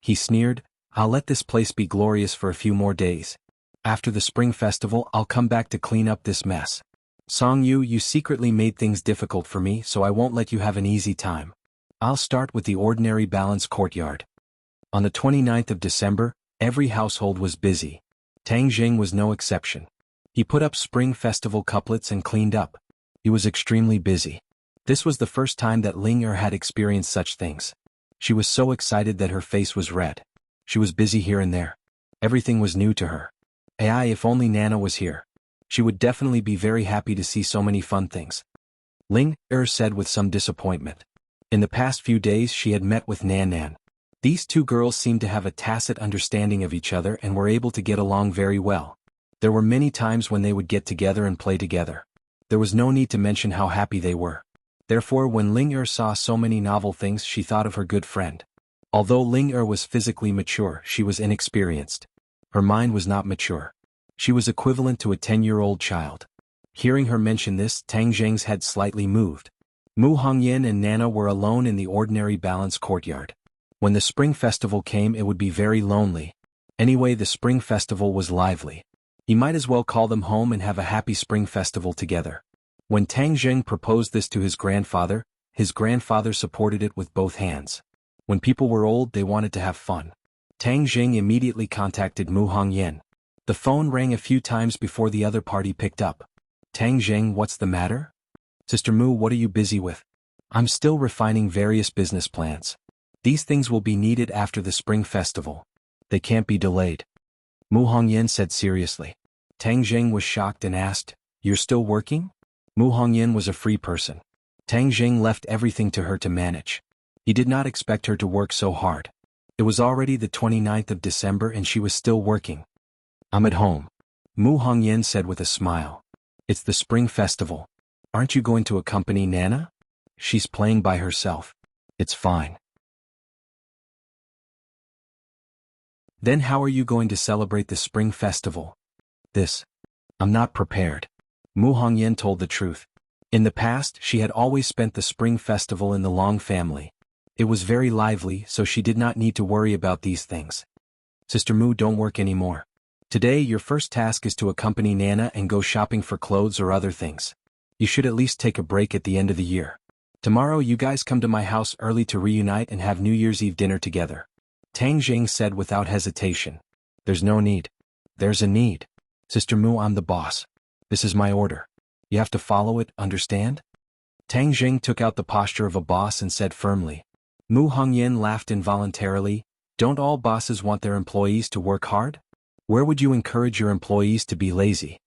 He sneered, "I'll let this place be glorious for a few more days. After the Spring Festival I'll come back to clean up this mess. Song Yu, you secretly made things difficult for me, so I won't let you have an easy time. I'll start with the Ordinary Balance Courtyard." On the 29th of December, every household was busy. Tang Zheng was no exception. He put up Spring Festival couplets and cleaned up. He was extremely busy. This was the first time that Ling Er had experienced such things. She was so excited that her face was red. She was busy here and there. Everything was new to her. If only Nana was here. She would definitely be very happy to see so many fun things. Ling Er said with some disappointment. In the past few days she had met with Nan Nan. These two girls seemed to have a tacit understanding of each other and were able to get along very well. There were many times when they would get together and play together. There was no need to mention how happy they were. Therefore when Ling Er saw so many novel things she thought of her good friend. Although Ling Er was physically mature, she was inexperienced. Her mind was not mature. She was equivalent to a 10-year-old child. Hearing her mention this, Tang Zheng's head slightly moved. Mu Hongyan and Nana were alone in the Ordinary Balance Courtyard. When the Spring Festival came it would be very lonely. Anyway, the Spring Festival was lively. He might as well call them home and have a happy Spring Festival together. When Tang Zheng proposed this to his grandfather supported it with both hands. When people were old they wanted to have fun. Tang Zheng immediately contacted Mu Hongyan. The phone rang a few times before the other party picked up. "Tang Zheng, what's the matter?" "Sister Mu, what are you busy with?" "I'm still refining various business plans. These things will be needed after the Spring Festival. They can't be delayed," Mu Hongyan said seriously. Tang Zheng was shocked and asked, "You're still working?" Mu Hongyan was a free person. Tang Zheng left everything to her to manage. He did not expect her to work so hard. It was already the 29th of December and she was still working. "I'm at home," Mu Hongyan said with a smile. "It's the Spring Festival. Aren't you going to accompany Nana? She's playing by herself. It's fine." "Then how are you going to celebrate the Spring Festival?" I'm not prepared." Mu Hongyan told the truth. In the past, she had always spent the Spring Festival in the Long family. It was very lively, so she did not need to worry about these things. "Sister Mu, don't work anymore. Today your first task is to accompany Nana and go shopping for clothes or other things. You should at least take a break at the end of the year. Tomorrow you guys come to my house early to reunite and have New Year's Eve dinner together." Tang Zheng said without hesitation. "There's no need." "There's a need. Sister Mu, I'm the boss. This is my order. You have to follow it, understand?" Tang Zheng took out the posture of a boss and said firmly. Mu Hongyan laughed involuntarily. "Don't all bosses want their employees to work hard? Where would you encourage your employees to be lazy?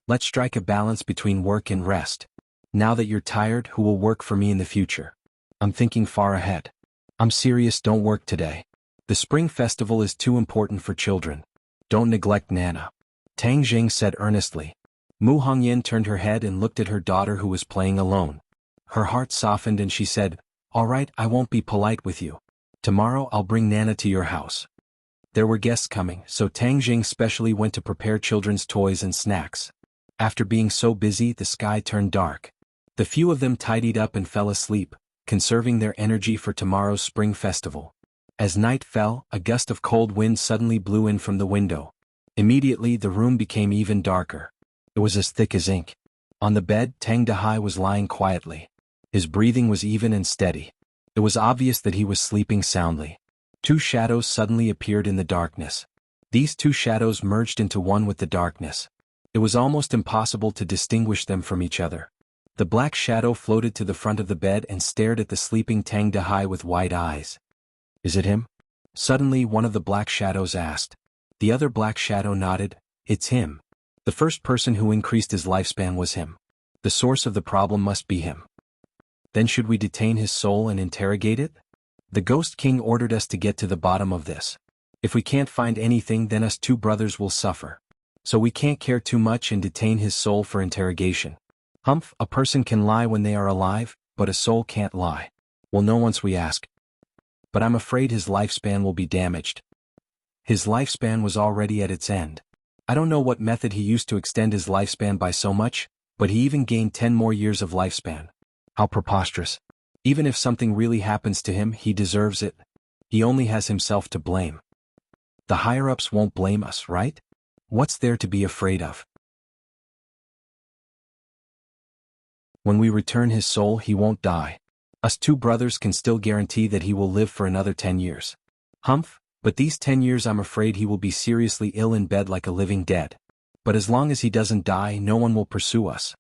Let's strike a balance between work and rest. Now that you're tired, who will work for me in the future? I'm thinking far ahead. I'm serious, don't work today. The Spring Festival is too important for children. Don't neglect Nana," Tang Zheng said earnestly. Mu Hongyan turned her head and looked at her daughter who was playing alone. Her heart softened and she said, "All right, I won't be polite with you. Tomorrow I'll bring Nana to your house." There were guests coming, so Tang Jing specially went to prepare children's toys and snacks. After being so busy, the sky turned dark. The few of them tidied up and fell asleep, conserving their energy for tomorrow's spring festival. As night fell, a gust of cold wind suddenly blew in from the window. Immediately the room became even darker. It was as thick as ink. On the bed, Tang Dahai was lying quietly. His breathing was even and steady. It was obvious that he was sleeping soundly. Two shadows suddenly appeared in the darkness. These two shadows merged into one with the darkness. It was almost impossible to distinguish them from each other. The black shadow floated to the front of the bed and stared at the sleeping Tang Dahai with wide eyes. "Is it him?" Suddenly one of the black shadows asked. The other black shadow nodded. "It's him. The first person who increased his lifespan was him. The source of the problem must be him. Then should we detain his soul and interrogate it? The Ghost King ordered us to get to the bottom of this. If we can't find anything, then us two brothers will suffer. So we can't care too much and detain his soul for interrogation. Humph, a person can lie when they are alive, but a soul can't lie. We'll know once we ask. But I'm afraid his lifespan will be damaged." His lifespan was already at its end. I don't know what method he used to extend his lifespan by so much, but he even gained 10 more years of lifespan. How preposterous. Even if something really happens to him, he deserves it. He only has himself to blame. The higher-ups won't blame us, right? What's there to be afraid of? When we return his soul, he won't die. Us two brothers can still guarantee that he will live for another 10 years. Humph, but these 10 years I'm afraid he will be seriously ill in bed like a living dead. But as long as he doesn't die, no one will pursue us.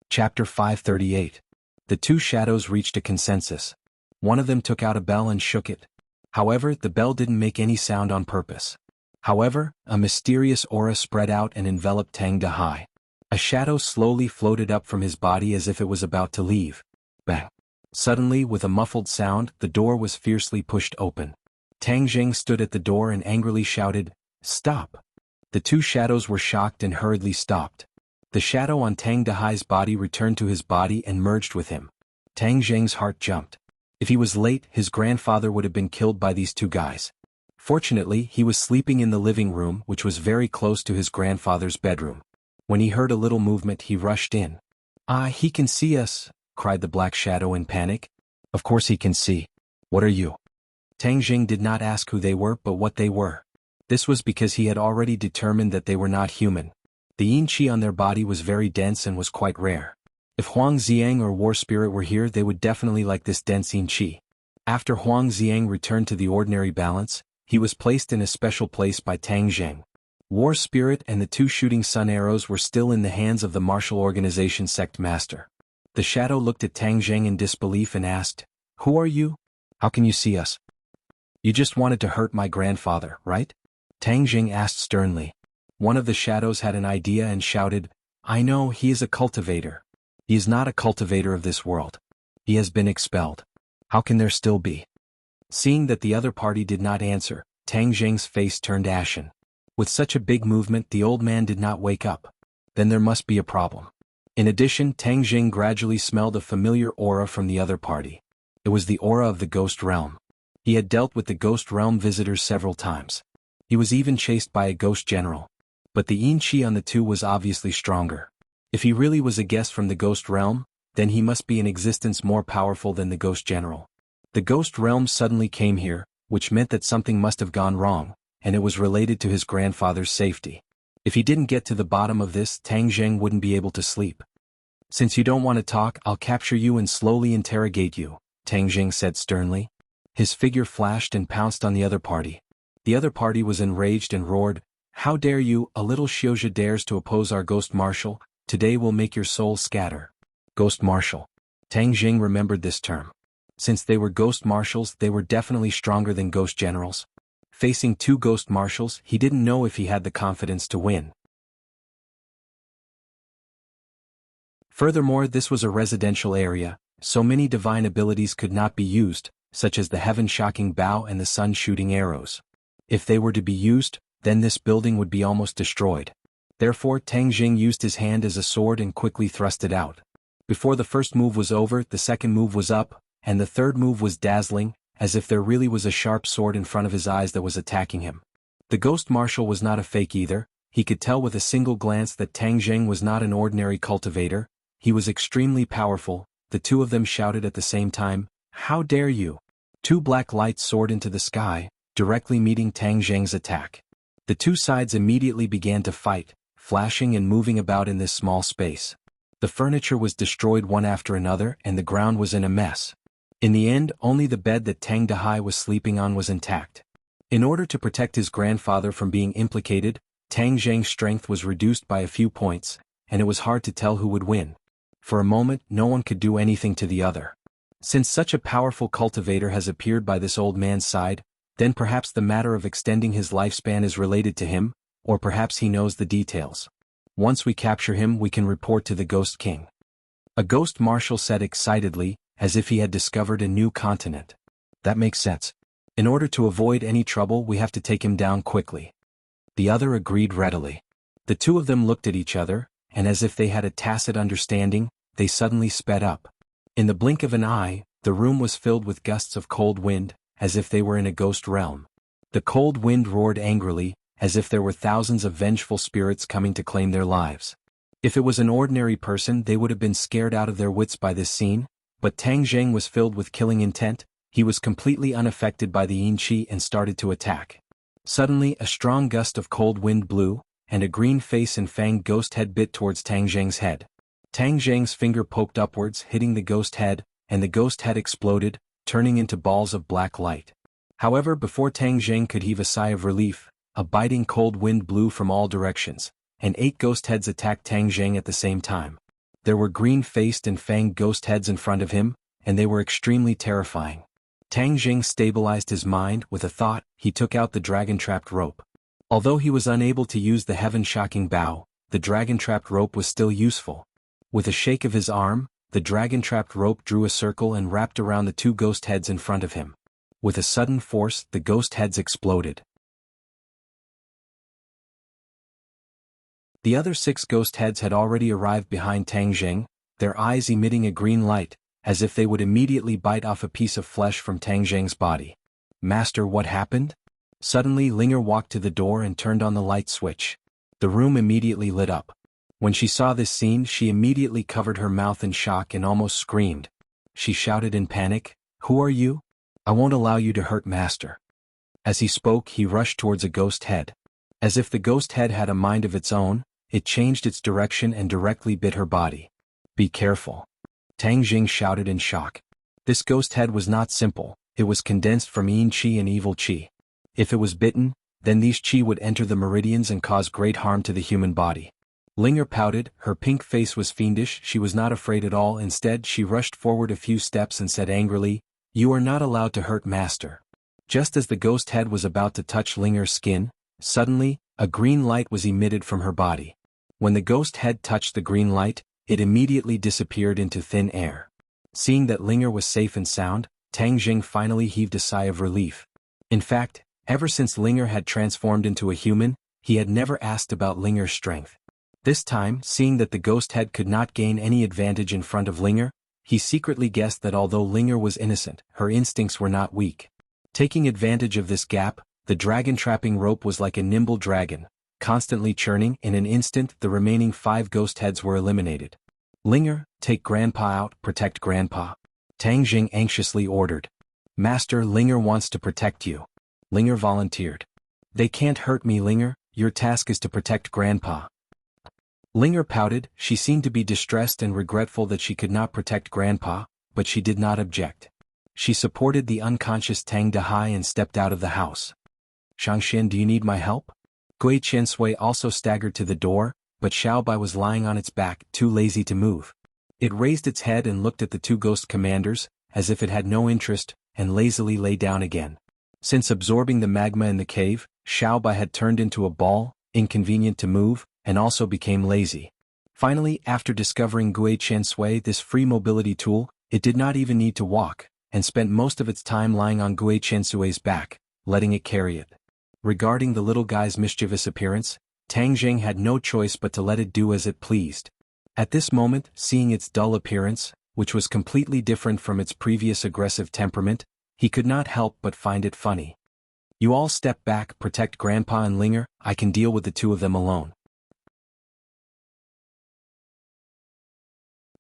Chapter 538. The two shadows reached a consensus. One of them took out a bell and shook it. However, the bell didn't make any sound on purpose. However, a mysterious aura spread out and enveloped Tang Dahai. A shadow slowly floated up from his body as if it was about to leave. Bang! Suddenly, with a muffled sound, the door was fiercely pushed open. Tang Jing stood at the door and angrily shouted, "Stop!" The two shadows were shocked and hurriedly stopped. The shadow on Tang Dahai's body returned to his body and merged with him. Tang Jing's heart jumped. If he was late, his grandfather would have been killed by these two guys. Fortunately, he was sleeping in the living room, which was very close to his grandfather's bedroom. When he heard a little movement, he rushed in. "Ah, he can see us," cried the black shadow in panic. "Of course he can see. What are you?" Tang Jing did not ask who they were but what they were. This was because he had already determined that they were not human. The yin qi on their body was very dense and was quite rare. If Huang Xiang or War Spirit were here, they would definitely like this dense yin qi. After Huang Xiang returned to the ordinary balance, he was placed in a special place by Tang Jing. War Spirit and the two shooting sun arrows were still in the hands of the martial organization sect master. The shadow looked at Tang Jing in disbelief and asked, "Who are you? How can you see us?" "You just wanted to hurt my grandfather, right?" Tang Jing asked sternly. One of the shadows had an idea and shouted, "I know, he is a cultivator. He is not a cultivator of this world. He has been expelled. How can there still be?" Seeing that the other party did not answer, Tang Jing's face turned ashen. With such a big movement, the old man did not wake up. Then there must be a problem. In addition, Tang Jing gradually smelled a familiar aura from the other party. It was the aura of the Ghost Realm. He had dealt with the Ghost Realm visitors several times. He was even chased by a Ghost General. But the yin qi on the two was obviously stronger. If he really was a guest from the Ghost Realm, then he must be in existence more powerful than the Ghost General. The Ghost Realm suddenly came here, which meant that something must have gone wrong, and it was related to his grandfather's safety. If he didn't get to the bottom of this, Tang Jing wouldn't be able to sleep. "Since you don't want to talk, I'll capture you and slowly interrogate you," Tang Jing said sternly. His figure flashed and pounced on the other party. The other party was enraged and roared, "How dare you, a little Xiozha dares to oppose our Ghost Marshal? Today we'll make your soul scatter." Ghost Marshal. Tang Jing remembered this term. Since they were Ghost Marshals, they were definitely stronger than Ghost Generals. Facing two Ghost Marshals, he didn't know if he had the confidence to win. Furthermore, this was a residential area, so many divine abilities could not be used, such as the heaven-shocking bow and the sun-shooting arrows. If they were to be used, then this building would be almost destroyed. Therefore Tang Jing used his hand as a sword and quickly thrust it out. Before the first move was over, the second move was up, and the third move was dazzling, as if there really was a sharp sword in front of his eyes that was attacking him. The ghost marshal was not a fake either. He could tell with a single glance that Tang Jing was not an ordinary cultivator. He was extremely powerful. The two of them shouted at the same time, "How dare you!" Two black lights soared into the sky, directly meeting Tang Jing's attack. The two sides immediately began to fight, flashing and moving about in this small space. The furniture was destroyed one after another and the ground was in a mess. In the end, only the bed that Tang Dahai was sleeping on was intact. In order to protect his grandfather from being implicated, Tang Jing's strength was reduced by a few points, and it was hard to tell who would win. For a moment, no one could do anything to the other. Since such a powerful cultivator has appeared by this old man's side, then perhaps the matter of extending his lifespan is related to him, or perhaps he knows the details. Once we capture him, we can report to the Ghost King. A ghost marshal said excitedly, as if he had discovered a new continent. That makes sense. In order to avoid any trouble, we have to take him down quickly. The other agreed readily. The two of them looked at each other, and as if they had a tacit understanding, they suddenly sped up. In the blink of an eye, the room was filled with gusts of cold wind, as if they were in a ghost realm. The cold wind roared angrily, as if there were thousands of vengeful spirits coming to claim their lives. If it was an ordinary person, they would have been scared out of their wits by this scene, but Tang Jing was filled with killing intent. He was completely unaffected by the yin qi and started to attack. Suddenly, a strong gust of cold wind blew, and a green face and fanged ghost head bit towards Tang Jing's head. Tang Jing's finger poked upwards, hitting the ghost head, and the ghost head exploded, turning into balls of black light. However, before Tang Jing could heave a sigh of relief, a biting cold wind blew from all directions, and 8 ghost heads attacked Tang Jing at the same time. There were green-faced and fanged ghost heads in front of him, and they were extremely terrifying. Tang Jing stabilized his mind with a thought. He took out the dragon-trapped rope. Although he was unable to use the heaven-shocking bow, the dragon-trapped rope was still useful. With a shake of his arm, the dragon-trapped rope drew a circle and wrapped around the 2 ghost heads in front of him. With a sudden force, the ghost heads exploded. The other 6 ghost heads had already arrived behind Tang Jing, their eyes emitting a green light, as if they would immediately bite off a piece of flesh from Tang Jing's body. "Master, what happened?" Suddenly Linger walked to the door and turned on the light switch. The room immediately lit up. When she saw this scene, she immediately covered her mouth in shock and almost screamed. She shouted in panic, "Who are you? I won't allow you to hurt Master." As he spoke, he rushed towards a ghost head. As if the ghost head had a mind of its own, it changed its direction and directly bit her body. "Be careful." Tang Jing shouted in shock. This ghost head was not simple, it was condensed from yin qi and evil qi. If it was bitten, then these qi would enter the meridians and cause great harm to the human body. Linger pouted, her pink face was fiendish. She was not afraid at all. Instead, she rushed forward a few steps and said angrily, "You are not allowed to hurt Master." Just as the ghost head was about to touch Linger's skin, suddenly, a green light was emitted from her body. When the ghost head touched the green light, it immediately disappeared into thin air. Seeing that Linger was safe and sound, Tang Jing finally heaved a sigh of relief. In fact, ever since Linger had transformed into a human, he had never asked about Linger's strength. This time, seeing that the ghost head could not gain any advantage in front of Linger, he secretly guessed that although Linger was innocent, her instincts were not weak. Taking advantage of this gap, the dragon-trapping rope was like a nimble dragon, constantly churning. In an instant, the remaining 5 ghost heads were eliminated. "Linger, take Grandpa out, protect Grandpa," Tang Jing anxiously ordered. "Master, Linger wants to protect you." Linger volunteered. "They can't hurt me, Linger, your task is to protect Grandpa." Linger pouted. She seemed to be distressed and regretful that she could not protect Grandpa, but she did not object. She supported the unconscious Tang Dahai and stepped out of the house. "Shangxian, do you need my help?" Gui Qiansui also staggered to the door, but Xiaobai was lying on its back, too lazy to move. It raised its head and looked at the 2 ghost commanders, as if it had no interest, and lazily lay down again. Since absorbing the magma in the cave, Xiaobai had turned into a ball, inconvenient to move, and also became lazy. Finally, after discovering Gui Qiansui, this free mobility tool, it did not even need to walk. and spent most of its time lying on Gui Chensue's back, letting it carry it. Regarding the little guy's mischievous appearance, Tang Zheng had no choice but to let it do as it pleased. At this moment, seeing its dull appearance, which was completely different from its previous aggressive temperament, he could not help but find it funny. "You all step back, protect Grandpa and Linger, I can deal with the two of them alone."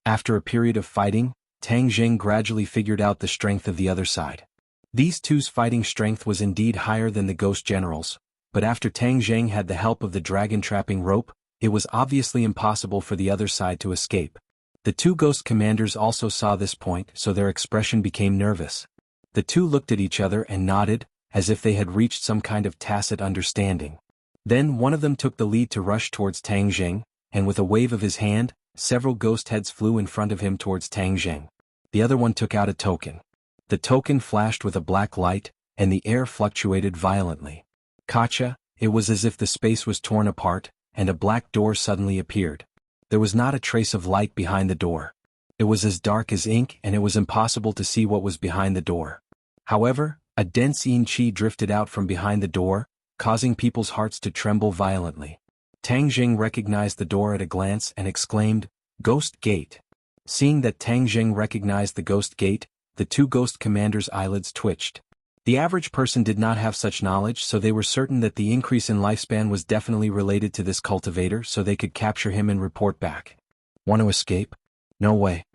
After a period of fighting, Tang Zheng gradually figured out the strength of the other side. These two's fighting strength was indeed higher than the Ghost General's, but after Tang Zheng had the help of the dragon-trapping rope, it was obviously impossible for the other side to escape. The two Ghost Commanders also saw this point, so their expression became nervous. The two looked at each other and nodded, as if they had reached some kind of tacit understanding. Then one of them took the lead to rush towards Tang Zheng, and with a wave of his hand, several ghost heads flew in front of him towards Tang Zheng. The other one took out a token. The token flashed with a black light, and the air fluctuated violently. Gotcha! It was as if the space was torn apart, and a black door suddenly appeared. There was not a trace of light behind the door. It was as dark as ink, and it was impossible to see what was behind the door. However, a dense yin qi drifted out from behind the door, causing people's hearts to tremble violently. Tang Zheng recognized the door at a glance and exclaimed, "Ghost Gate." Seeing that Tang Zheng recognized the Ghost Gate, the two Ghost Commanders' eyelids twitched. The average person did not have such knowledge, so they were certain that the increase in lifespan was definitely related to this cultivator, so they could capture him and report back. Want to escape? No way.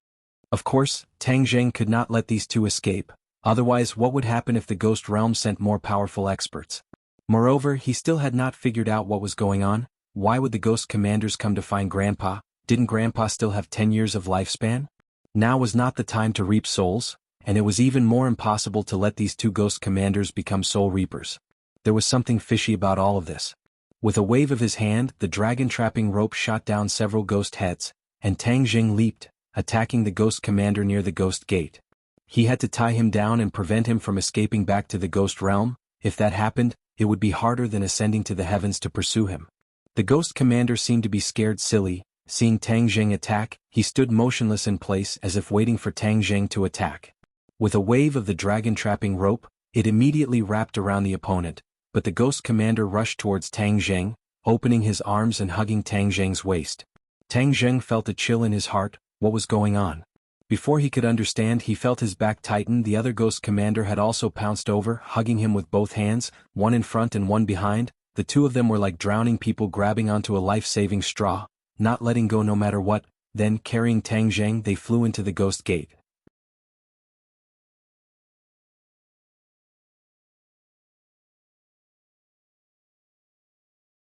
Of course, Tang Zheng could not let these two escape, otherwise what would happen if the Ghost Realm sent more powerful experts? Moreover, he still had not figured out what was going on. Why would the Ghost Commanders come to find Grandpa? Didn't Grandpa still have 10 years of lifespan? Now was not the time to reap souls, and it was even more impossible to let these two Ghost Commanders become soul reapers. There was something fishy about all of this. With a wave of his hand, the dragon-trapping rope shot down several ghost heads, and Tang Zheng leaped, attacking the Ghost Commander near the Ghost Gate. He had to tie him down and prevent him from escaping back to the Ghost Realm. If that happened, it would be harder than ascending to the heavens to pursue him. The Ghost Commander seemed to be scared silly. Seeing Tang Zheng attack, he stood motionless in place as if waiting for Tang Zheng to attack. With a wave of the dragon-trapping rope, it immediately wrapped around the opponent, but the Ghost Commander rushed towards Tang Zheng, opening his arms and hugging Tang Zheng's waist. Tang Zheng felt a chill in his heart. What was going on? Before he could understand, he felt his back tighten. The other Ghost Commander had also pounced over, hugging him with both hands, one in front and one behind. The two of them were like drowning people grabbing onto a life-saving straw, not letting go no matter what. Then, carrying Tang Zheng, they flew into the Ghost Gate.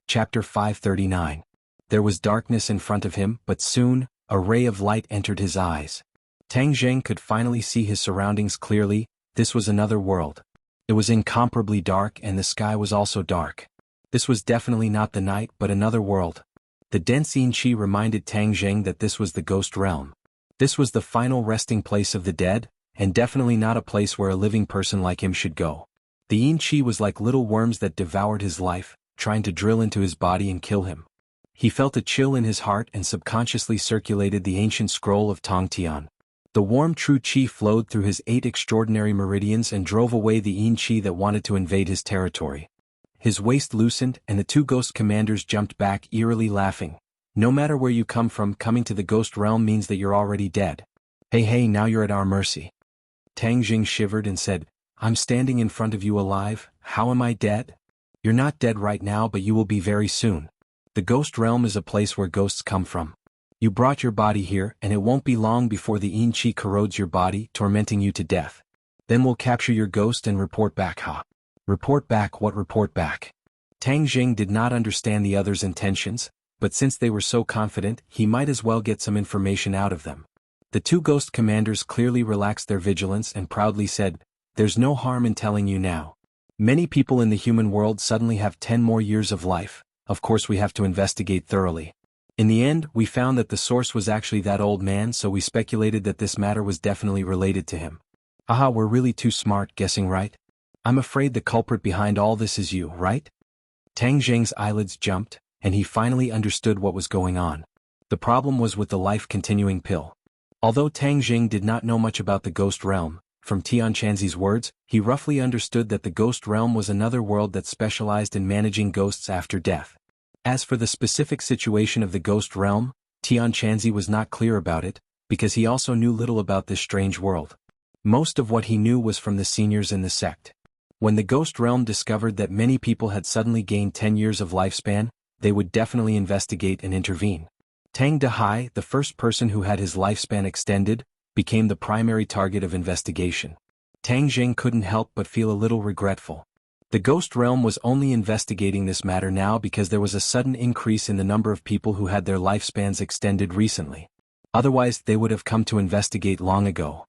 Chapter 539. There was darkness in front of him, but soon, a ray of light entered his eyes. Tang Zheng could finally see his surroundings clearly. This was another world. It was incomparably dark, and the sky was also dark. This was definitely not the night, but another world. The dense yin qi reminded Tang Zheng that this was the Ghost Realm. This was the final resting place of the dead, and definitely not a place where a living person like him should go. The yin qi was like little worms that devoured his life, trying to drill into his body and kill him. He felt a chill in his heart and subconsciously circulated the ancient scroll of Tong Tian. The warm true qi flowed through his 8 extraordinary meridians and drove away the yin qi that wanted to invade his territory. His waist loosened, and the two Ghost Commanders jumped back, eerily laughing. No matter where you come from, coming to the Ghost Realm means that you're already dead. Hey, now you're at our mercy. Tang Zheng shivered and said, "I'm standing in front of you alive. How am I dead?" "You're not dead right now, but you will be very soon. The Ghost Realm is a place where ghosts come from. You brought your body here, and it won't be long before the yin qi corrodes your body, tormenting you to death. Then we'll capture your ghost and report back." "Ha! Report back? What report back?" Tang Zheng did not understand the other's intentions, but since they were so confident, he might as well get some information out of them. The two Ghost Commanders clearly relaxed their vigilance and proudly said, "There's no harm in telling you now. Many people in the human world suddenly have 10 more years of life. Of course we have to investigate thoroughly. In the end, we found that the source was actually that old man, so we speculated that this matter was definitely related to him. Aha, we're really too smart, guessing right? I'm afraid the culprit behind all this is you, right?" Tang Zheng's eyelids jumped, and he finally understood what was going on. The problem was with the life-continuing pill. Although Tang Zheng did not know much about the Ghost Realm, From Tianqianzi's words, he roughly understood that the ghost realm was another world that specialized in managing ghosts after death. As for the specific situation of the ghost realm, Tianqianzi was not clear about it, because he also knew little about this strange world. Most of what he knew was from the seniors in the sect. When the ghost realm discovered that many people had suddenly gained 10 years of lifespan, they would definitely investigate and intervene. Tang Dehai, the first person who had his lifespan extended, became the primary target of investigation. Tang Zheng couldn't help but feel a little regretful. The ghost realm was only investigating this matter now because there was a sudden increase in the number of people who had their lifespans extended recently. Otherwise, they would have come to investigate long ago.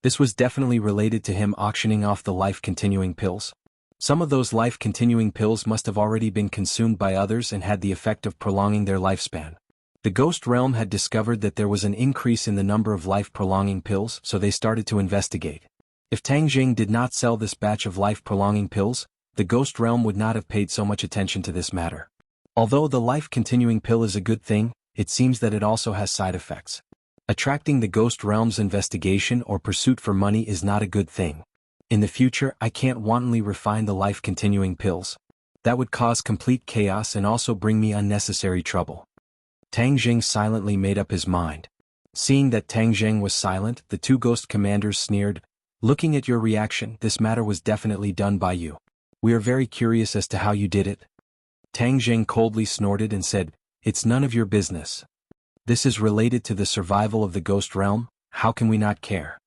This was definitely related to him auctioning off the life-continuing pills. Some of those life-continuing pills must have already been consumed by others and had the effect of prolonging their lifespan. The ghost realm had discovered that there was an increase in the number of life-prolonging pills, so they started to investigate. If Tang Jing did not sell this batch of life-prolonging pills, the ghost realm would not have paid so much attention to this matter. Although the life-continuing pill is a good thing, it seems that it also has side effects. Attracting the ghost realm's investigation or pursuit for money is not a good thing. In the future, I can't wantonly refine the life-continuing pills. That would cause complete chaos and also bring me unnecessary trouble. Tang Jing silently made up his mind. Seeing that Tang Jing was silent, the two ghost commanders sneered, "Looking at your reaction, this matter was definitely done by you. We are very curious as to how you did it." Tang Jing coldly snorted and said, "It's none of your business. This is related to the survival of the ghost realm, how can we not care?"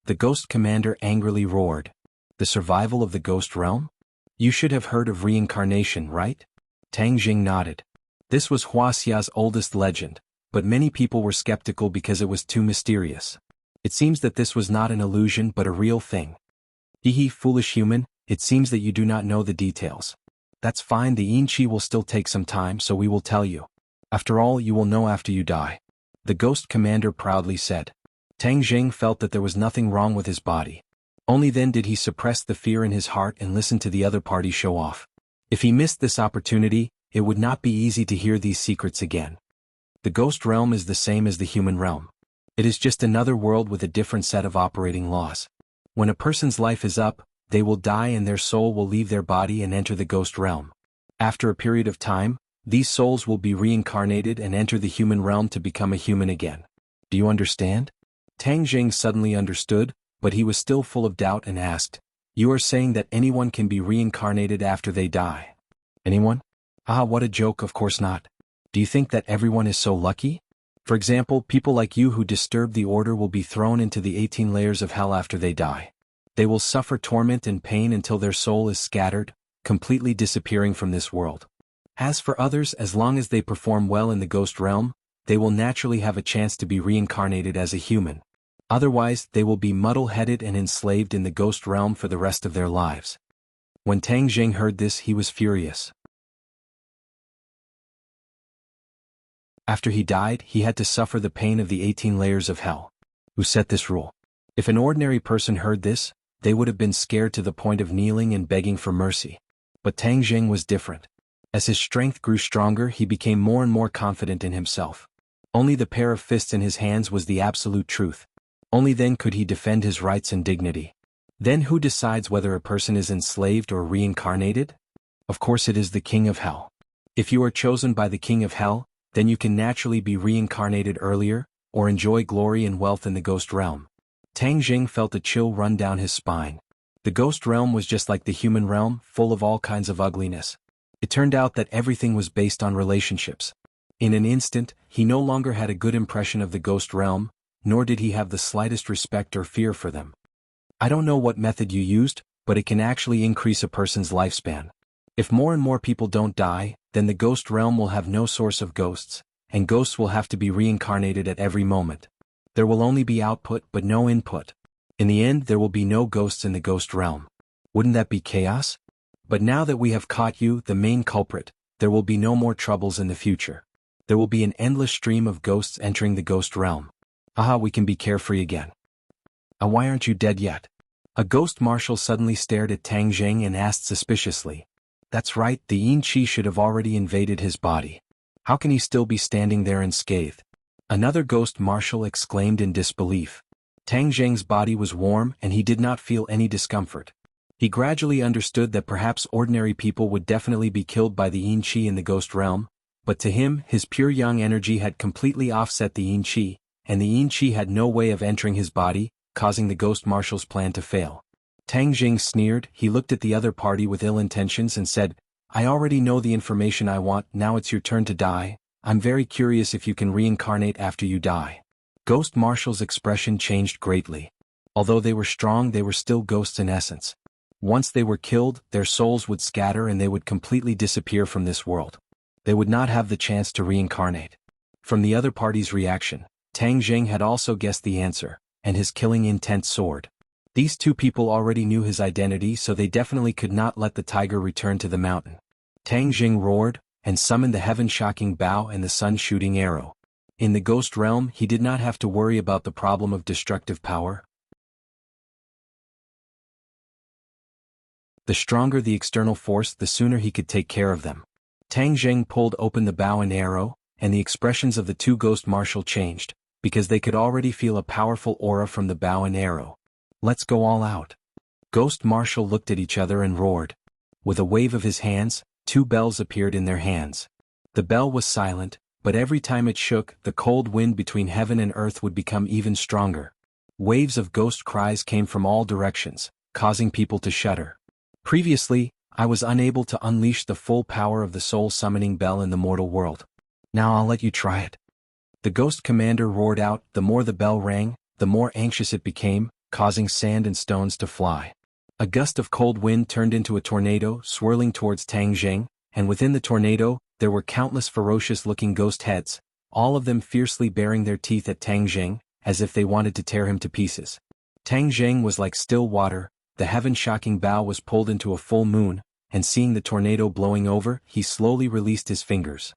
The ghost commander angrily roared. "The survival of the ghost realm? You should have heard of reincarnation, right?" Tang Jing nodded. This was Wuxia's oldest legend, but many people were skeptical because it was too mysterious. It seems that this was not an illusion but a real thing. Hee, foolish human, it seems that you do not know the details. That's fine, the Yinqi will still take some time, so we will tell you. After all, you will know after you die. The ghost commander proudly said. Tang Jing felt that there was nothing wrong with his body. Only then did he suppress the fear in his heart and listen to the other party show off. If he missed this opportunity, it would not be easy to hear these secrets again. The ghost realm is the same as the human realm. It is just another world with a different set of operating laws. When a person's life is up, they will die and their soul will leave their body and enter the ghost realm. After a period of time, these souls will be reincarnated and enter the human realm to become a human again. Do you understand? Tang Jing suddenly understood, but he was still full of doubt and asked, "You are saying that anyone can be reincarnated after they die?" "Anyone? Ah, what a joke, of course not. Do you think that everyone is so lucky? For example, people like you who disturb the order will be thrown into the 18 layers of hell after they die. They will suffer torment and pain until their soul is scattered, completely disappearing from this world. As for others, as long as they perform well in the ghost realm, they will naturally have a chance to be reincarnated as a human. Otherwise, they will be muddle-headed and enslaved in the ghost realm for the rest of their lives." When Tang Jing heard this, he was furious. After he died, he had to suffer the pain of the 18 layers of hell. Who set this rule? If an ordinary person heard this, they would have been scared to the point of kneeling and begging for mercy. But Tang Jing was different. As his strength grew stronger, he became more and more confident in himself. Only the pair of fists in his hands was the absolute truth. Only then could he defend his rights and dignity. Then who decides whether a person is enslaved or reincarnated? Of course it is the King of Hell. If you are chosen by the King of Hell, then you can naturally be reincarnated earlier, or enjoy glory and wealth in the ghost realm. Tang Jing felt a chill run down his spine. The ghost realm was just like the human realm, full of all kinds of ugliness. It turned out that everything was based on relationships. In an instant, he no longer had a good impression of the ghost realm, nor did he have the slightest respect or fear for them. I don't know what method you used, but it can actually increase a person's lifespan. If more and more people don't die, then the ghost realm will have no source of ghosts, and ghosts will have to be reincarnated at every moment. There will only be output but no input. In the end, there will be no ghosts in the ghost realm. Wouldn't that be chaos? But now that we have caught you, the main culprit, there will be no more troubles in the future. There will be an endless stream of ghosts entering the ghost realm. Aha, we can be carefree again. Why aren't you dead yet? A ghost marshal suddenly stared at Tang Jing and asked suspiciously. That's right, the Yin Qi should have already invaded his body. How can he still be standing there unscathed? Another ghost marshal exclaimed in disbelief. Tang Zheng's body was warm and he did not feel any discomfort. He gradually understood that perhaps ordinary people would definitely be killed by the yin qi in the ghost realm, but to him his pure yang energy had completely offset the yin qi, and the yin qi had no way of entering his body, causing the ghost marshal's plan to fail. Tang Jing sneered. He looked at the other party with ill intentions and said, "I already know the information I want, now it's your turn to die. I'm very curious if you can reincarnate after you die." Ghost Marshal's expression changed greatly. Although they were strong, they were still ghosts in essence. Once they were killed, their souls would scatter and they would completely disappear from this world. They would not have the chance to reincarnate. From the other party's reaction, Tang Jing had also guessed the answer, and his killing intent soared. These two people already knew his identity, so they definitely could not let the tiger return to the mountain. Tang Jing roared, and summoned the heaven-shocking bow and the sun-shooting arrow. In the ghost realm, he did not have to worry about the problem of destructive power. The stronger the external force, the sooner he could take care of them. Tang Jing pulled open the bow and arrow, and the expressions of the two ghost marshal changed, because they could already feel a powerful aura from the bow and arrow. "Let's go all out." Ghost Marshal looked at each other and roared. With a wave of his hands, two bells appeared in their hands. The bell was silent, but every time it shook, the cold wind between heaven and earth would become even stronger. Waves of ghost cries came from all directions, causing people to shudder. Previously, I was unable to unleash the full power of the soul-summoning bell in the mortal world. Now I'll let you try it. The ghost commander roared out. The more the bell rang, the more anxious it became, causing sand and stones to fly. A gust of cold wind turned into a tornado, swirling towards Tang Jing, and within the tornado, there were countless ferocious-looking ghost heads, all of them fiercely baring their teeth at Tang Jing, as if they wanted to tear him to pieces. Tang Jing was like still water. The heaven-shocking bow was pulled into a full moon, and seeing the tornado blowing over, he slowly released his fingers.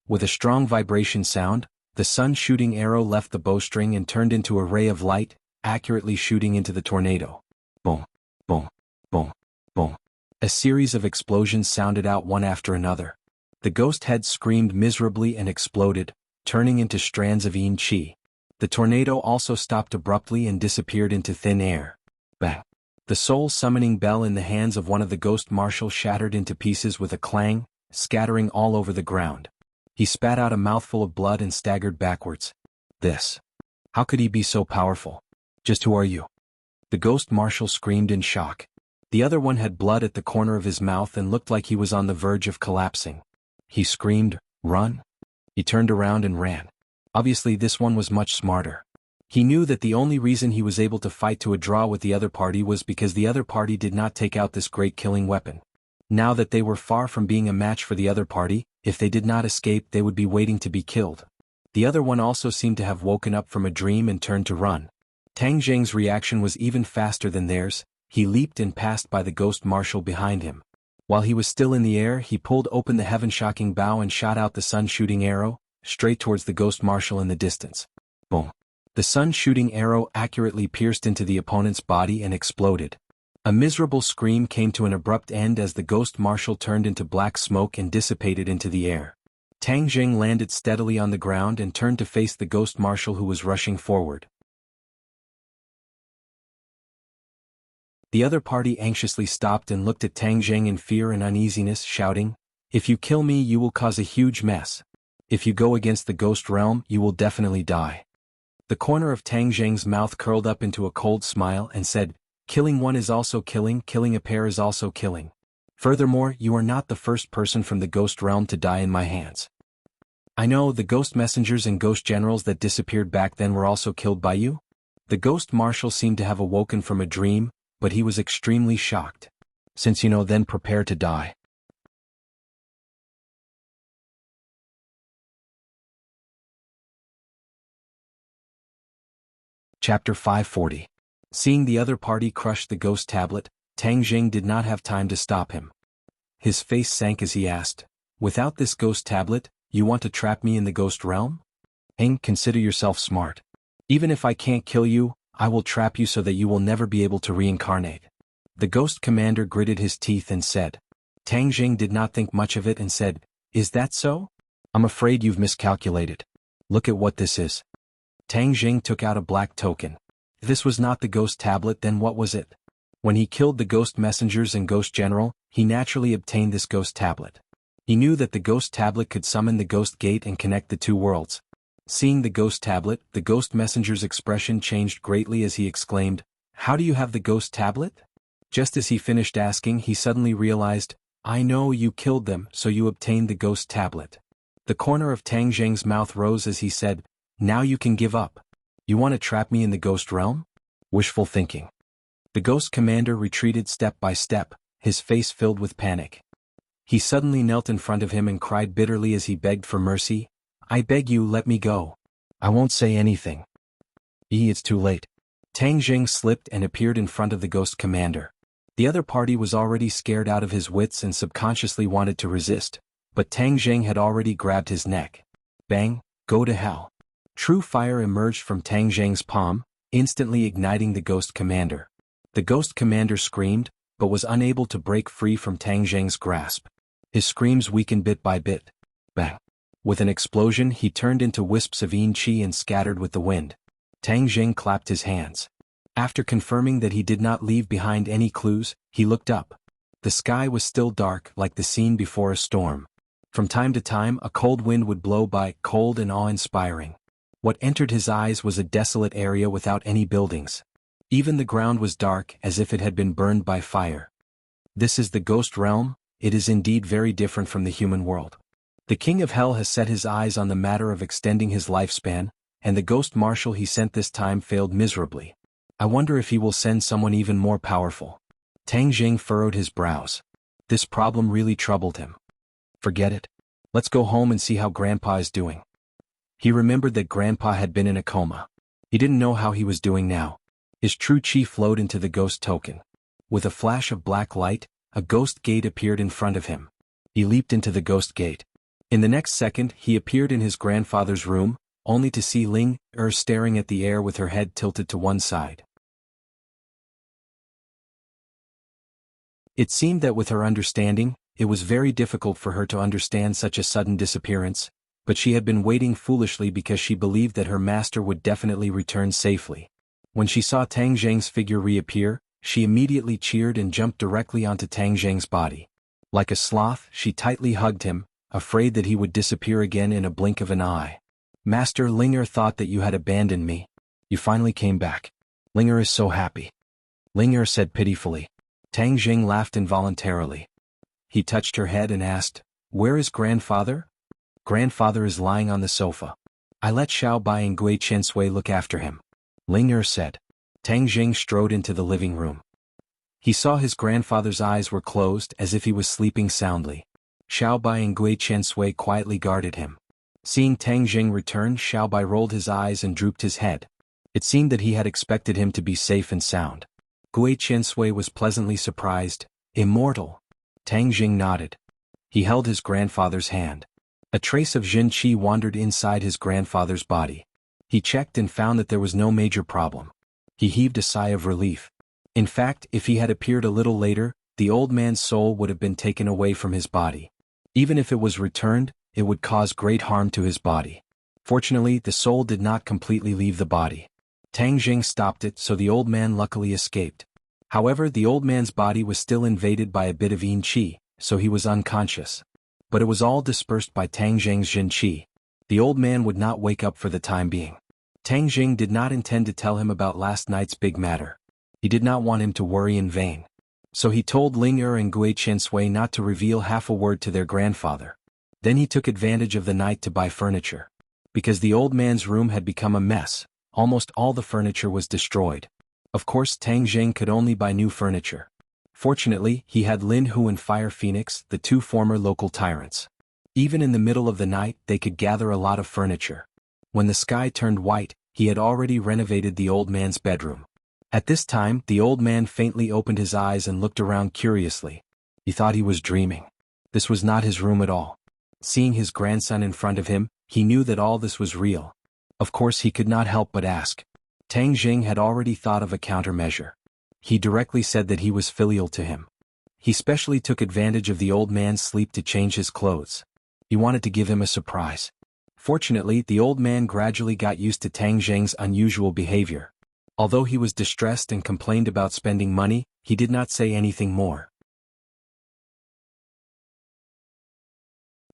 With a strong vibration sound, the sun-shooting arrow left the bowstring and turned into a ray of light, accurately shooting into the tornado. Boom, boom, boom, boom. A series of explosions sounded out one after another. The ghost head screamed miserably and exploded, turning into strands of yin qi. The tornado also stopped abruptly and disappeared into thin air. Bang! The soul-summoning bell in the hands of one of the ghost marshals shattered into pieces with a clang, scattering all over the ground. He spat out a mouthful of blood and staggered backwards. This. How could he be so powerful? Just who are you? The ghost marshal screamed in shock. The other one had blood at the corner of his mouth and looked like he was on the verge of collapsing. He screamed, "Run!" He turned around and ran. Obviously this one was much smarter. He knew that the only reason he was able to fight to a draw with the other party was because the other party did not take out this great killing weapon. Now that they were far from being a match for the other party, if they did not escape they would be waiting to be killed. The other one also seemed to have woken up from a dream and turned to run. Tang Jing's reaction was even faster than theirs. He leaped and passed by the ghost marshal behind him. While he was still in the air, he pulled open the heaven-shocking bow and shot out the sun-shooting arrow, straight towards the ghost marshal in the distance. Boom! The sun-shooting arrow accurately pierced into the opponent's body and exploded. A miserable scream came to an abrupt end as the ghost marshal turned into black smoke and dissipated into the air. Tang Jing landed steadily on the ground and turned to face the ghost marshal who was rushing forward. The other party anxiously stopped and looked at Tang Jing in fear and uneasiness, shouting, "If you kill me you will cause a huge mess. If you go against the ghost realm you will definitely die." The corner of Tang Jing's mouth curled up into a cold smile and said, "Killing one is also killing, killing a pair is also killing. Furthermore, you are not the first person from the ghost realm to die in my hands. I know the ghost messengers and ghost generals that disappeared back then were also killed by you." The ghost marshal seemed to have awoken from a dream, but he was extremely shocked. "Since you know, then prepare to die." Chapter 540. Seeing the other party crush the ghost tablet, Tang Jing did not have time to stop him. His face sank as he asked, "Without this ghost tablet, you want to trap me in the ghost realm? Consider yourself smart. Even if I can't kill you, I will trap you so that you will never be able to reincarnate." The ghost commander gritted his teeth and said. Tang Jing did not think much of it and said, "Is that so? I'm afraid you've miscalculated. Look at what this is. Tang Jing took out a black token. If this was not the ghost tablet, then what was it? When he killed the ghost messengers and ghost general, he naturally obtained this ghost tablet. He knew that the ghost tablet could summon the ghost gate and connect the two worlds. Seeing the ghost tablet, the ghost messenger's expression changed greatly as he exclaimed, "How do you have the ghost tablet?" Just as he finished asking, he suddenly realized, "I know you killed them, so you obtained the ghost tablet." The corner of Tang Jing's mouth rose as he said, "Now you can give up. You want to trap me in the ghost realm?" Wishful thinking. The ghost commander retreated step by step, his face filled with panic. He suddenly knelt in front of him and cried bitterly as he begged for mercy, "I beg you, let me go. I won't say anything." It's too late. Tang Jing slipped and appeared in front of the ghost commander. The other party was already scared out of his wits and subconsciously wanted to resist, but Tang Jing had already grabbed his neck. Bang, go to hell. True fire emerged from Tang Jing's palm, instantly igniting the ghost commander. The ghost commander screamed, but was unable to break free from Tang Jing's grasp. His screams weakened bit by bit. Bang. With an explosion, he turned into wisps of yin qi and scattered with the wind. Tang Jing clapped his hands. After confirming that he did not leave behind any clues, he looked up. The sky was still dark, like the scene before a storm. From time to time, a cold wind would blow by, cold and awe-inspiring. What entered his eyes was a desolate area without any buildings. Even the ground was dark, as if it had been burned by fire. This is the ghost realm. It is indeed very different from the human world. The king of hell has set his eyes on the matter of extending his lifespan, and the ghost marshal he sent this time failed miserably. I wonder if he will send someone even more powerful. Tang Jing furrowed his brows. This problem really troubled him. Forget it. Let's go home and see how Grandpa is doing. He remembered that Grandpa had been in a coma. He didn't know how he was doing now. His true chi flowed into the ghost token. With a flash of black light, a ghost gate appeared in front of him. He leaped into the ghost gate. In the next second, he appeared in his grandfather's room, only to see Ling Er staring at the air with her head tilted to one side. It seemed that with her understanding, it was very difficult for her to understand such a sudden disappearance, but she had been waiting foolishly because she believed that her master would definitely return safely. When she saw Tang Jing's figure reappear, she immediately cheered and jumped directly onto Tang Jing's body. Like a sloth, she tightly hugged him, afraid that he would disappear again in a blink of an eye. "Master, Linger thought that you had abandoned me. You finally came back. Linger is so happy." Linger said pitifully. Tang Jing laughed involuntarily. He touched her head and asked, "Where is grandfather?" "Grandfather is lying on the sofa. I let Xiao Bai and Gui Qiansui look after him," Linger said. Tang Jing strode into the living room. He saw his grandfather's eyes were closed as if he was sleeping soundly. Xiao Bai and Gui Qiansui quietly guarded him. Seeing Tang Jing return, Xiao Bai rolled his eyes and drooped his head. It seemed that he had expected him to be safe and sound. Gui Qiansui was pleasantly surprised. "Immortal." Tang Jing nodded. He held his grandfather's hand. A trace of Jin Qi wandered inside his grandfather's body. He checked and found that there was no major problem. He heaved a sigh of relief. In fact, if he had appeared a little later, the old man's soul would have been taken away from his body. Even if it was returned, it would cause great harm to his body. Fortunately, the soul did not completely leave the body. Tang Jing stopped it, so the old man luckily escaped. However, the old man's body was still invaded by a bit of yin qi, so he was unconscious. But it was all dispersed by Tang Jing's Jin qi. The old man would not wake up for the time being. Tang Jing did not intend to tell him about last night's big matter. He did not want him to worry in vain. So he told Ling Er and Gui Qiansui not to reveal half a word to their grandfather. Then he took advantage of the night to buy furniture. Because the old man's room had become a mess, almost all the furniture was destroyed. Of course, Tang Jing could only buy new furniture. Fortunately, he had Lin Hu and Fire Phoenix, the two former local tyrants. Even in the middle of the night, they could gather a lot of furniture. When the sky turned white, he had already renovated the old man's bedroom. At this time, the old man faintly opened his eyes and looked around curiously. He thought he was dreaming. This was not his room at all. Seeing his grandson in front of him, he knew that all this was real. Of course, he could not help but ask. Tang Jing had already thought of a countermeasure. He directly said that he was filial to him. He specially took advantage of the old man's sleep to change his clothes. He wanted to give him a surprise. Fortunately, the old man gradually got used to Tang Zheng's unusual behavior. Although he was distressed and complained about spending money, he did not say anything more.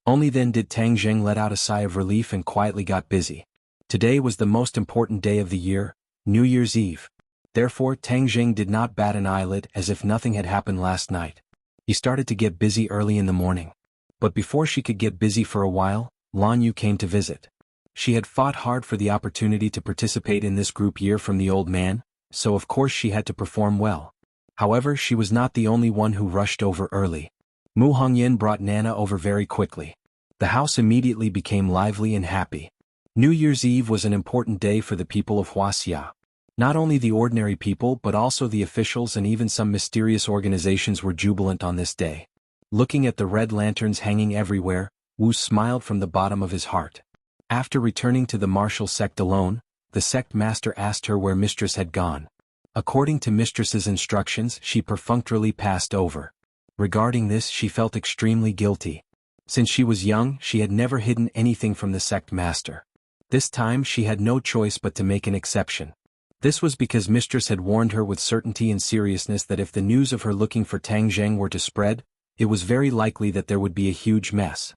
Only then did Tang Zheng let out a sigh of relief and quietly got busy. Today was the most important day of the year, New Year's Eve. Therefore, Tang Zheng did not bat an eyelid as if nothing had happened last night. He started to get busy early in the morning. But before she could get busy for a while, Lan Yu came to visit. She had fought hard for the opportunity to participate in this group year from the old man, so of course she had to perform well. However, she was not the only one who rushed over early. Mu Hongyan brought Nana over very quickly. The house immediately became lively and happy. New Year's Eve was an important day for the people of Wuxia. Not only the ordinary people but also the officials and even some mysterious organizations were jubilant on this day. Looking at the red lanterns hanging everywhere, Wu smiled from the bottom of his heart. After returning to the martial sect alone, the sect master asked her where Mistress had gone. According to Mistress's instructions, she perfunctorily passed over. Regarding this, she felt extremely guilty. Since she was young, she had never hidden anything from the sect master. This time she had no choice but to make an exception. This was because Mistress had warned her with certainty and seriousness that if the news of her looking for Tang Zheng were to spread, it was very likely that there would be a huge mess.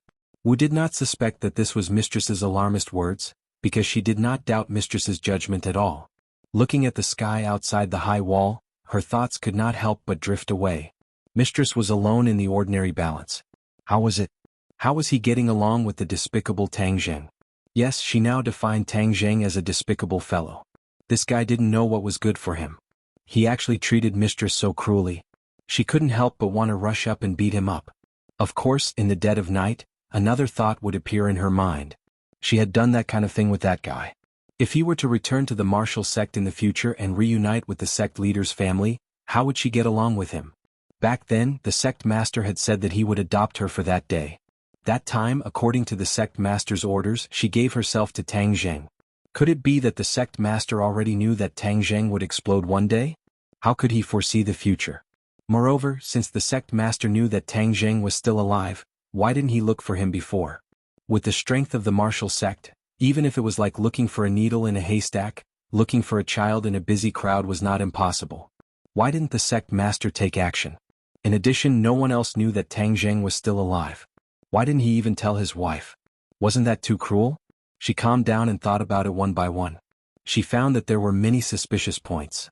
Wu did not suspect that this was Mistress's alarmist words, because she did not doubt Mistress's judgment at all. Looking at the sky outside the high wall, her thoughts could not help but drift away. Mistress was alone in the ordinary balance. How was it? How was he getting along with the despicable Tang Zheng? Yes, she now defined Tang Zheng as a despicable fellow. This guy didn't know what was good for him. He actually treated Mistress so cruelly. She couldn't help but want to rush up and beat him up. Of course, in the dead of night, another thought would appear in her mind. She had done that kind of thing with that guy. If he were to return to the martial sect in the future and reunite with the sect leader's family, how would she get along with him? Back then, the sect master had said that he would adopt her for that day. That time, according to the sect master's orders, she gave herself to Tang Zheng. Could it be that the sect master already knew that Tang Zheng would explode one day? How could he foresee the future? Moreover, since the sect master knew that Tang Zheng was still alive, why didn't he look for him before? With the strength of the martial sect, even if it was like looking for a needle in a haystack, looking for a child in a busy crowd was not impossible. Why didn't the sect master take action? In addition, no one else knew that Tang Zheng was still alive. Why didn't he even tell his wife? Wasn't that too cruel? She calmed down and thought about it one by one. She found that there were many suspicious points.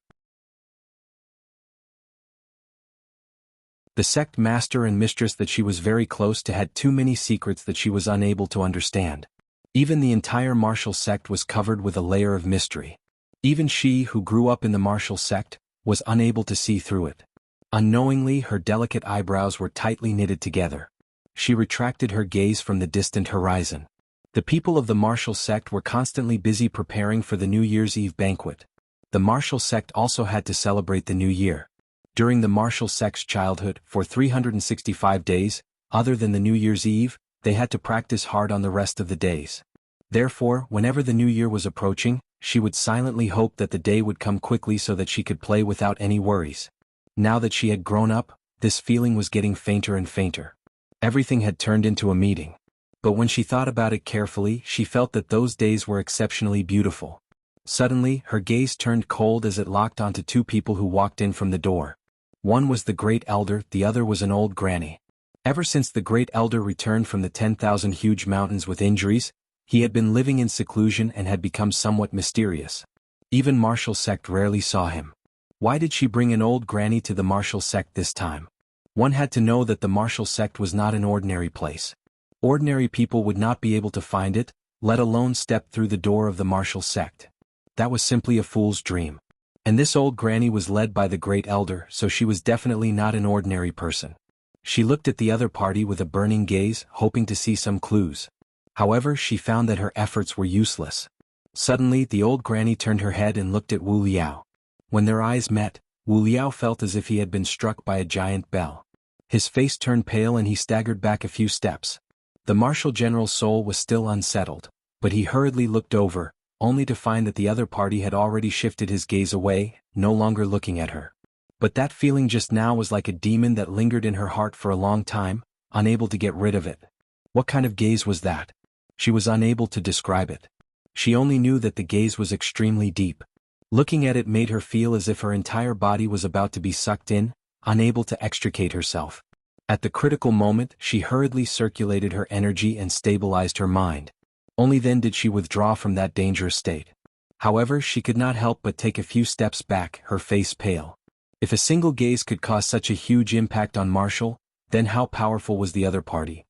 The sect master and mistress that she was very close to had too many secrets that she was unable to understand. Even the entire martial sect was covered with a layer of mystery. Even she, who grew up in the martial sect, was unable to see through it. Unknowingly, her delicate eyebrows were tightly knitted together. She retracted her gaze from the distant horizon. The people of the martial sect were constantly busy preparing for the New Year's Eve banquet. The martial sect also had to celebrate the new year. During the martial sect's childhood, for 365 days, other than the New Year's Eve, they had to practice hard on the rest of the days. Therefore, whenever the new year was approaching, she would silently hope that the day would come quickly so that she could play without any worries. Now that she had grown up, this feeling was getting fainter and fainter. Everything had turned into a meeting. But when she thought about it carefully, she felt that those days were exceptionally beautiful. Suddenly, her gaze turned cold as it locked onto two people who walked in from the door. One was the great elder, the other was an old granny. Ever since the great elder returned from the 10,000 huge mountains with injuries, he had been living in seclusion and had become somewhat mysterious. Even martial sect rarely saw him. Why did she bring an old granny to the martial sect this time? One had to know that the martial sect was not an ordinary place. Ordinary people would not be able to find it, let alone step through the door of the martial sect. That was simply a fool's dream. And this old granny was led by the great elder, so she was definitely not an ordinary person. She looked at the other party with a burning gaze, hoping to see some clues. However, she found that her efforts were useless. Suddenly, the old granny turned her head and looked at Wu Liao. When their eyes met, Wu Liao felt as if he had been struck by a giant bell. His face turned pale and he staggered back a few steps. The martial general's soul was still unsettled, but he hurriedly looked over, only to find that the other party had already shifted his gaze away, no longer looking at her. But that feeling just now was like a demon that lingered in her heart for a long time, unable to get rid of it. What kind of gaze was that? She was unable to describe it. She only knew that the gaze was extremely deep. Looking at it made her feel as if her entire body was about to be sucked in, unable to extricate herself. At the critical moment, she hurriedly circulated her energy and stabilized her mind. Only then did she withdraw from that dangerous state. However, she could not help but take a few steps back, her face pale. If a single gaze could cause such a huge impact on Marshall, then how powerful was the other party?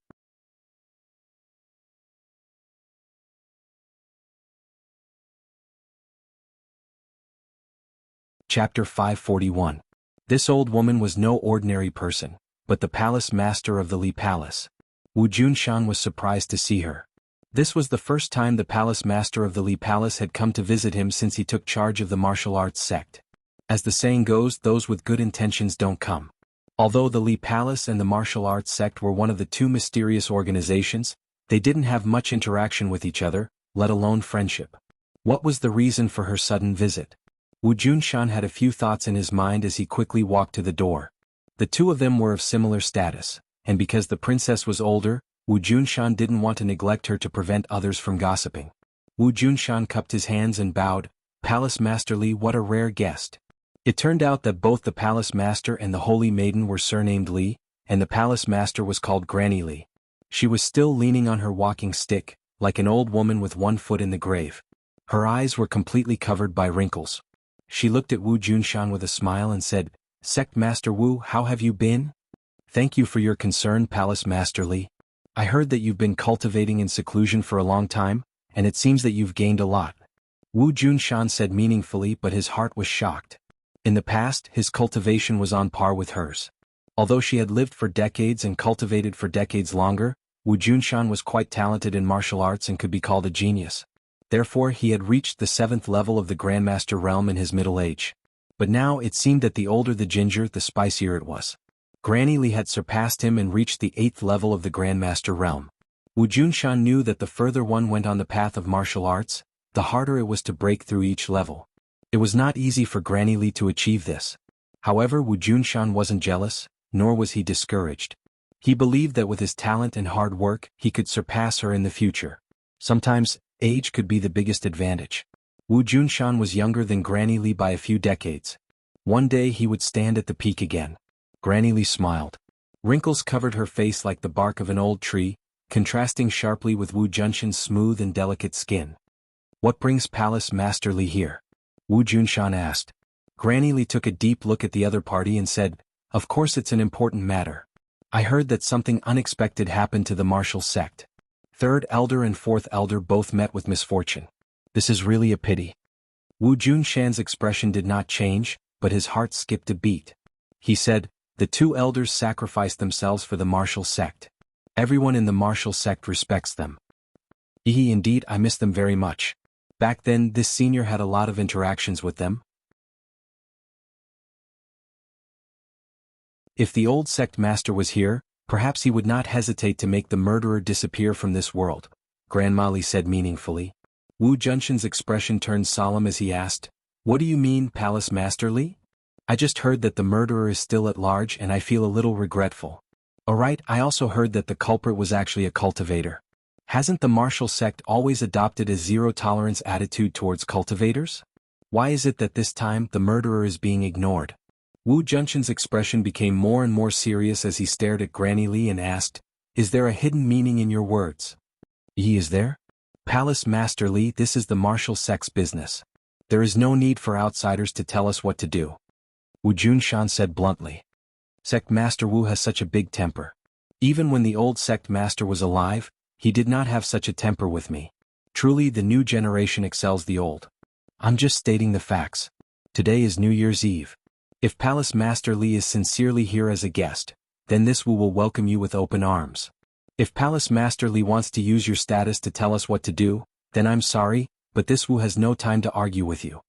Chapter 541. This old woman was no ordinary person, but the palace master of the Li Palace. Wu Junshan was surprised to see her. This was the first time the palace master of the Li Palace had come to visit him since he took charge of the martial arts sect. As the saying goes, those with good intentions don't come. Although the Li Palace and the martial arts sect were one of the two mysterious organizations, they didn't have much interaction with each other, let alone friendship. What was the reason for her sudden visit? Wu Junshan had a few thoughts in his mind as he quickly walked to the door. The two of them were of similar status, and because the princess was older, Wu Junshan didn't want to neglect her to prevent others from gossiping. Wu Junshan cupped his hands and bowed. Palace Master Li, what a rare guest. It turned out that both the palace master and the holy maiden were surnamed Li, and the palace master was called Granny Li. She was still leaning on her walking stick, like an old woman with one foot in the grave. Her eyes were completely covered by wrinkles. She looked at Wu Junshan with a smile and said, "Sect Master Wu, how have you been?" "Thank you for your concern, Palace Master Li. I heard that you've been cultivating in seclusion for a long time, and it seems that you've gained a lot." Wu Junshan said meaningfully, but his heart was shocked. In the past, his cultivation was on par with hers. Although she had lived for decades and cultivated for decades longer, Wu Junshan was quite talented in martial arts and could be called a genius. Therefore, he had reached the 7th level of the Grandmaster realm in his middle age. But now it seemed that the older the ginger, the spicier it was. Granny Li had surpassed him and reached the 8th level of the Grandmaster realm. Wu Junshan knew that the further one went on the path of martial arts, the harder it was to break through each level. It was not easy for Granny Li to achieve this. However, Wu Junshan wasn't jealous, nor was he discouraged. He believed that with his talent and hard work, he could surpass her in the future. Sometimes, age could be the biggest advantage. Wu Junshan was younger than Granny Li by a few decades. One day he would stand at the peak again. Granny Li smiled. Wrinkles covered her face like the bark of an old tree, contrasting sharply with Wu Junshan's smooth and delicate skin. "What brings Palace Master Li here?" Wu Junshan asked. Granny Li took a deep look at the other party and said, "Of course it's an important matter. I heard that something unexpected happened to the martial sect. 3rd Elder and 4th Elder both met with misfortune. This is really a pity." Wu Junshan's expression did not change, but his heart skipped a beat. He said, "The 2 elders sacrificed themselves for the martial sect. Everyone in the martial sect respects them. Indeed, I miss them very much. Back then, this senior had a lot of interactions with them." If the old sect master was here, perhaps he would not hesitate to make the murderer disappear from this world, Grandma Li said meaningfully. Wu Junshan's expression turned solemn as he asked, "What do you mean, Palace Master Li? I just heard that the murderer is still at large and I feel a little regretful. Alright, I also heard that the culprit was actually a cultivator. Hasn't the martial sect always adopted a zero-tolerance attitude towards cultivators? Why is it that this time the murderer is being ignored?" Wu Junshan's expression became more and more serious as he stared at Granny Li and asked, "Is there a hidden meaning in your words?" Is there? Palace Master Li, this is the martial sect's business. There is no need for outsiders to tell us what to do," Wu Junshan said bluntly. "Sect Master Wu has such a big temper. Even when the old sect master was alive, he did not have such a temper with me. Truly, the new generation excels the old. I'm just stating the facts. Today is New Year's Eve. If Palace Master Li is sincerely here as a guest, then this Wu will welcome you with open arms. If Palace Master Li wants to use your status to tell us what to do, then I'm sorry, but this Wu has no time to argue with you,"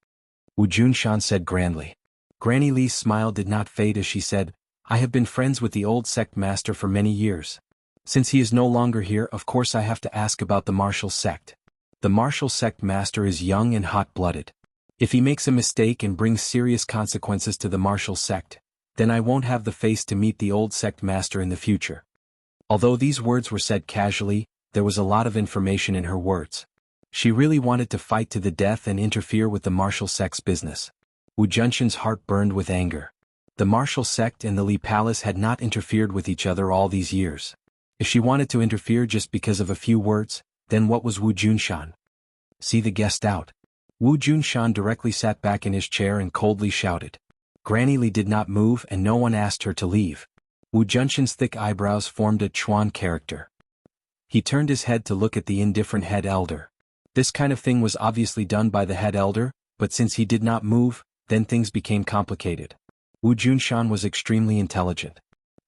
Wu Junshan said grandly. Granny Li's smile did not fade as she said, "I have been friends with the old sect master for many years. Since he is no longer here, of course I have to ask about the martial sect. The martial sect master is young and hot-blooded. If he makes a mistake and brings serious consequences to the martial sect, then I won't have the face to meet the old sect master in the future." Although these words were said casually, there was a lot of information in her words. She really wanted to fight to the death and interfere with the martial sect's business. Wu Junshan's heart burned with anger. The martial sect and the Li Palace had not interfered with each other all these years. If she wanted to interfere just because of a few words, then what was Wu Junshan? See the guest out. Wu Junshan directly sat back in his chair and coldly shouted. Granny Li did not move and no one asked her to leave. Wu Junshan's thick eyebrows formed a Chuan character. He turned his head to look at the indifferent head elder. This kind of thing was obviously done by the head elder, but since he did not move, then things became complicated. Wu Junshan was extremely intelligent.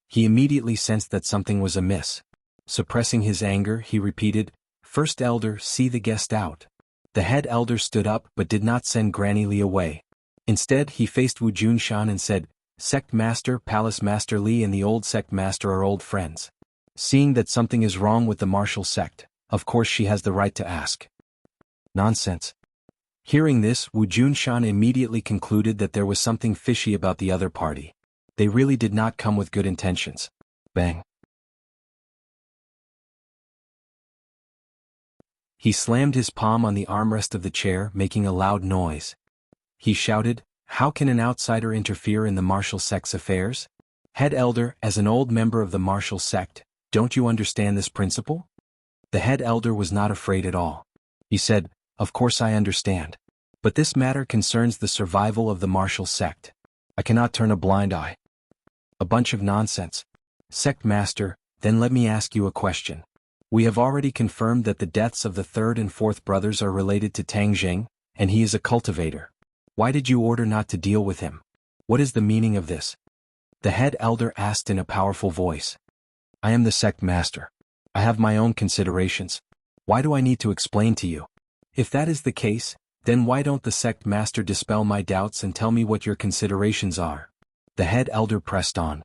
He immediately sensed that something was amiss. Suppressing his anger, he repeated, First elder, see the guest out. The head elder stood up but did not send Granny Li away. Instead, he faced Wu Junshan and said, Sect Master, Palace Master Li and the old Sect Master are old friends. Seeing that something is wrong with the martial sect, of course she has the right to ask. Nonsense. Hearing this, Wu Junshan immediately concluded that there was something fishy about the other party. They really did not come with good intentions. Bang. He slammed his palm on the armrest of the chair, making a loud noise. He shouted, How can an outsider interfere in the martial sect's affairs? Head elder, as an old member of the martial sect, don't you understand this principle? The head elder was not afraid at all. He said, Of course I understand. But this matter concerns the survival of the martial sect. I cannot turn a blind eye. A bunch of nonsense. Sect Master, then let me ask you a question. We have already confirmed that the deaths of the third and fourth brothers are related to Tang Zheng, and he is a cultivator. Why did you order not to deal with him? What is the meaning of this? The head elder asked in a powerful voice. I am the sect master. I have my own considerations. Why do I need to explain to you? If that is the case, then why don't the sect master dispel my doubts and tell me what your considerations are? The head elder pressed on.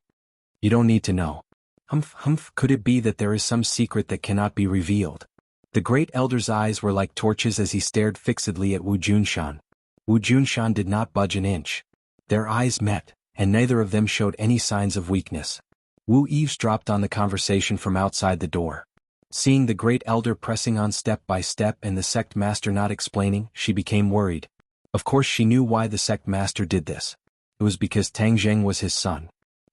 You don't need to know. Humph, could it be that there is some secret that cannot be revealed? The great elder's eyes were like torches as he stared fixedly at Wu Junshan. Wu Junshan did not budge an inch. Their eyes met, and neither of them showed any signs of weakness. Wu eavesdropped on the conversation from outside the door. Seeing the great elder pressing on step by step and the sect master not explaining, she became worried. Of course she knew why the sect master did this. It was because Tang Zheng was his son.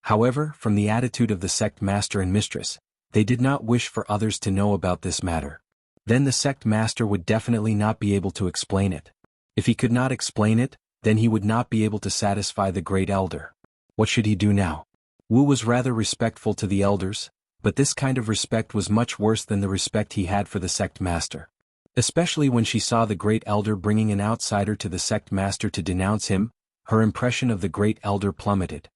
However, from the attitude of the sect master and mistress, they did not wish for others to know about this matter. Then the sect master would definitely not be able to explain it. If he could not explain it, then he would not be able to satisfy the great elder. What should he do now? Wu was rather respectful to the elders, but this kind of respect was much worse than the respect he had for the sect master. Especially when she saw the great elder bringing an outsider to the sect master to denounce him, her impression of the great elder plummeted.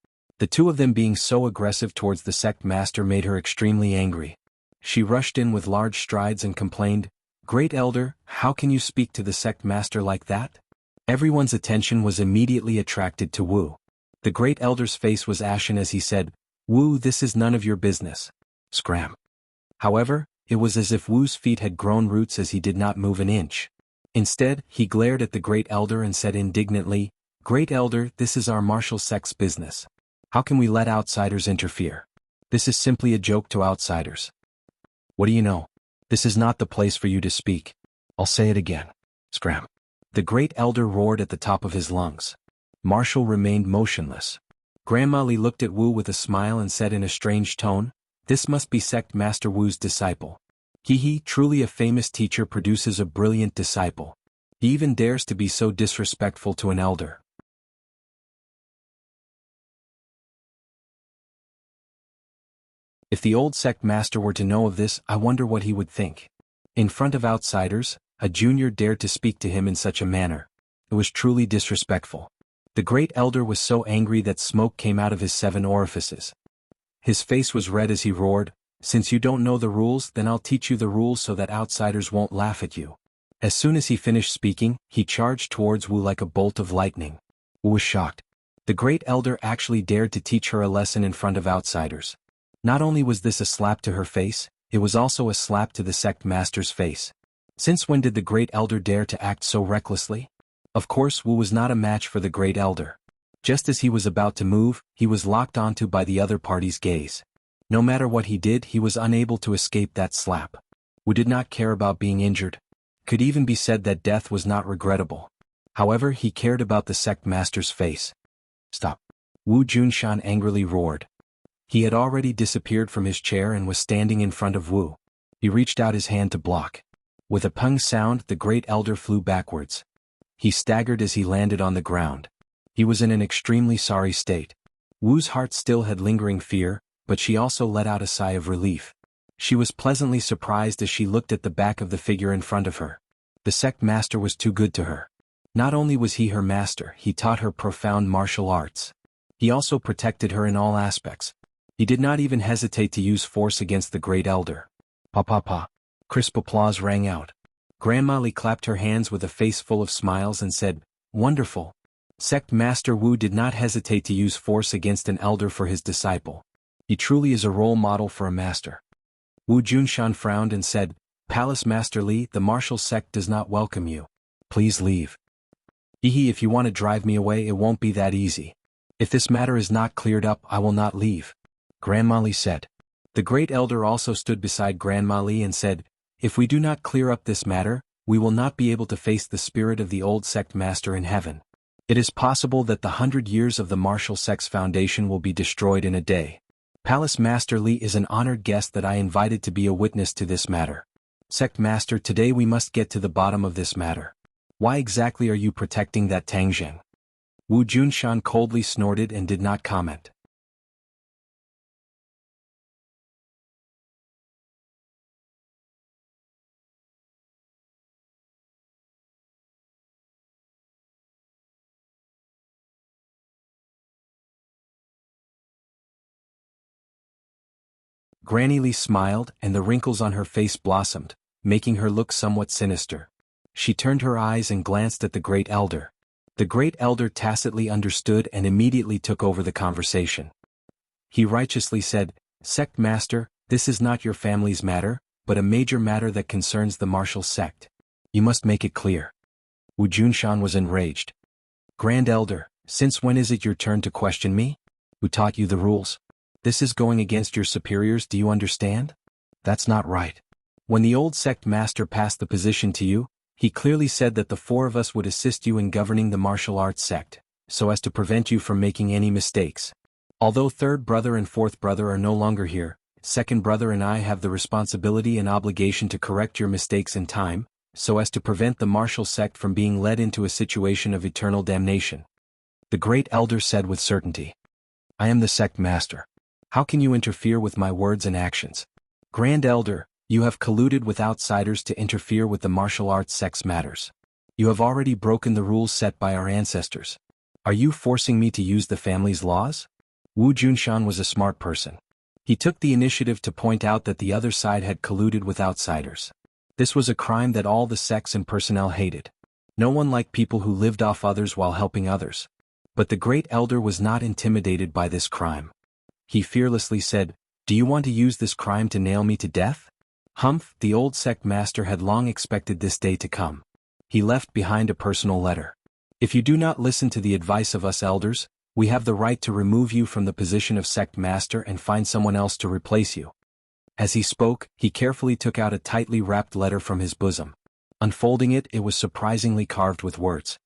The two of them being so aggressive towards the sect master made her extremely angry. She rushed in with large strides and complained, Great elder, how can you speak to the sect master like that? Everyone's attention was immediately attracted to Wu. The great elder's face was ashen as he said, Wu, this is none of your business. Scram. However, it was as if Wu's feet had grown roots as he did not move an inch. Instead, he glared at the great elder and said indignantly, Great elder, this is our martial sect's business. How can we let outsiders interfere? This is simply a joke to outsiders. What do you know? This is not the place for you to speak. I'll say it again. Scram. The great elder roared at the top of his lungs. Marshall remained motionless. Grandma Li looked at Wu with a smile and said in a strange tone, This must be Sect Master Wu's disciple. Truly a famous teacher produces a brilliant disciple. He even dares to be so disrespectful to an elder. If the old sect master were to know of this, I wonder what he would think. In front of outsiders, a junior dared to speak to him in such a manner. It was truly disrespectful. The great elder was so angry that smoke came out of his 7 orifices. His face was red as he roared, Since you don't know the rules, then I'll teach you the rules so that outsiders won't laugh at you. As soon as he finished speaking, he charged towards Wu like a bolt of lightning. Wu was shocked. The great elder actually dared to teach her a lesson in front of outsiders. Not only was this a slap to her face, it was also a slap to the sect master's face. Since when did the great elder dare to act so recklessly? Of course, Wu was not a match for the great elder. Just as he was about to move, he was locked onto by the other party's gaze. No matter what he did, he was unable to escape that slap. Wu did not care about being injured. Could even be said that death was not regrettable. However, he cared about the sect master's face. Stop! Wu Junshan angrily roared. He had already disappeared from his chair and was standing in front of Wu. He reached out his hand to block. With a pung sound, the great elder flew backwards. He staggered as he landed on the ground. He was in an extremely sorry state. Wu's heart still had lingering fear, but she also let out a sigh of relief. She was pleasantly surprised as she looked at the back of the figure in front of her. The sect master was too good to her. Not only was he her master, he taught her profound martial arts. He also protected her in all aspects. He did not even hesitate to use force against the great elder. Pa pa pa. Crisp applause rang out. Grandma Li clapped her hands with a face full of smiles and said, "Wonderful." Sect Master Wu did not hesitate to use force against an elder for his disciple. He truly is a role model for a master. Wu Junshan frowned and said, "Palace Master Li, the martial sect does not welcome you. Please leave." "Hehe, if you want to drive me away, it won't be that easy. If this matter is not cleared up, I will not leave," Grandma Li said. The great elder also stood beside Grandma Li and said, "If we do not clear up this matter, we will not be able to face the spirit of the old sect master in heaven. It is possible that the 100 years of the martial sect's foundation will be destroyed in a day. Palace Master Li is an honored guest that I invited to be a witness to this matter. Sect Master, today we must get to the bottom of this matter. Why exactly are you protecting that Tang Zheng?" Wu Junshan coldly snorted and did not comment. Granny Li smiled, and the wrinkles on her face blossomed, making her look somewhat sinister. She turned her eyes and glanced at the great elder. The great elder tacitly understood and immediately took over the conversation. He righteously said, "Sect Master, this is not your family's matter, but a major matter that concerns the martial sect. You must make it clear." Wu Junshan was enraged. "Grand Elder, since when is it your turn to question me? Who taught you the rules? This is going against your superiors, do you understand? That's not right. When the old sect master passed the position to you, he clearly said that the four of us would assist you in governing the martial arts sect, so as to prevent you from making any mistakes. Although third brother and fourth brother are no longer here, second brother and I have the responsibility and obligation to correct your mistakes in time, so as to prevent the martial sect from being led into a situation of eternal damnation," the great elder said with certainty. "I am the sect master. How can you interfere with my words and actions? Grand Elder, you have colluded with outsiders to interfere with the martial arts sect's matters. You have already broken the rules set by our ancestors. Are you forcing me to use the family's laws?" Wu Junshan was a smart person. He took the initiative to point out that the other side had colluded with outsiders. This was a crime that all the sects and personnel hated. No one liked people who lived off others while helping others. But the great elder was not intimidated by this crime. He fearlessly said, "Do you want to use this crime to nail me to death?" Humph, the old sect master had long expected this day to come. He left behind a personal letter. "If you do not listen to the advice of us elders, we have the right to remove you from the position of sect master and find someone else to replace you." As he spoke, he carefully took out a tightly wrapped letter from his bosom. Unfolding it, it was surprisingly carved with words.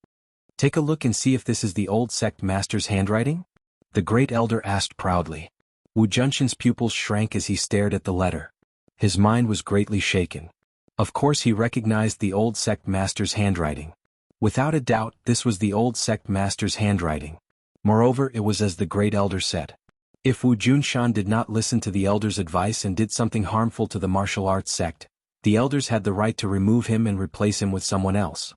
"Take a look and see if this is the old sect master's handwriting?" the great elder asked proudly. Wu Junshan's pupils shrank as he stared at the letter. His mind was greatly shaken. Of course he recognized the old sect master's handwriting. Without a doubt, this was the old sect master's handwriting. Moreover, it was as the great elder said. If Wu Junshan did not listen to the elder's advice and did something harmful to the martial arts sect, the elders had the right to remove him and replace him with someone else.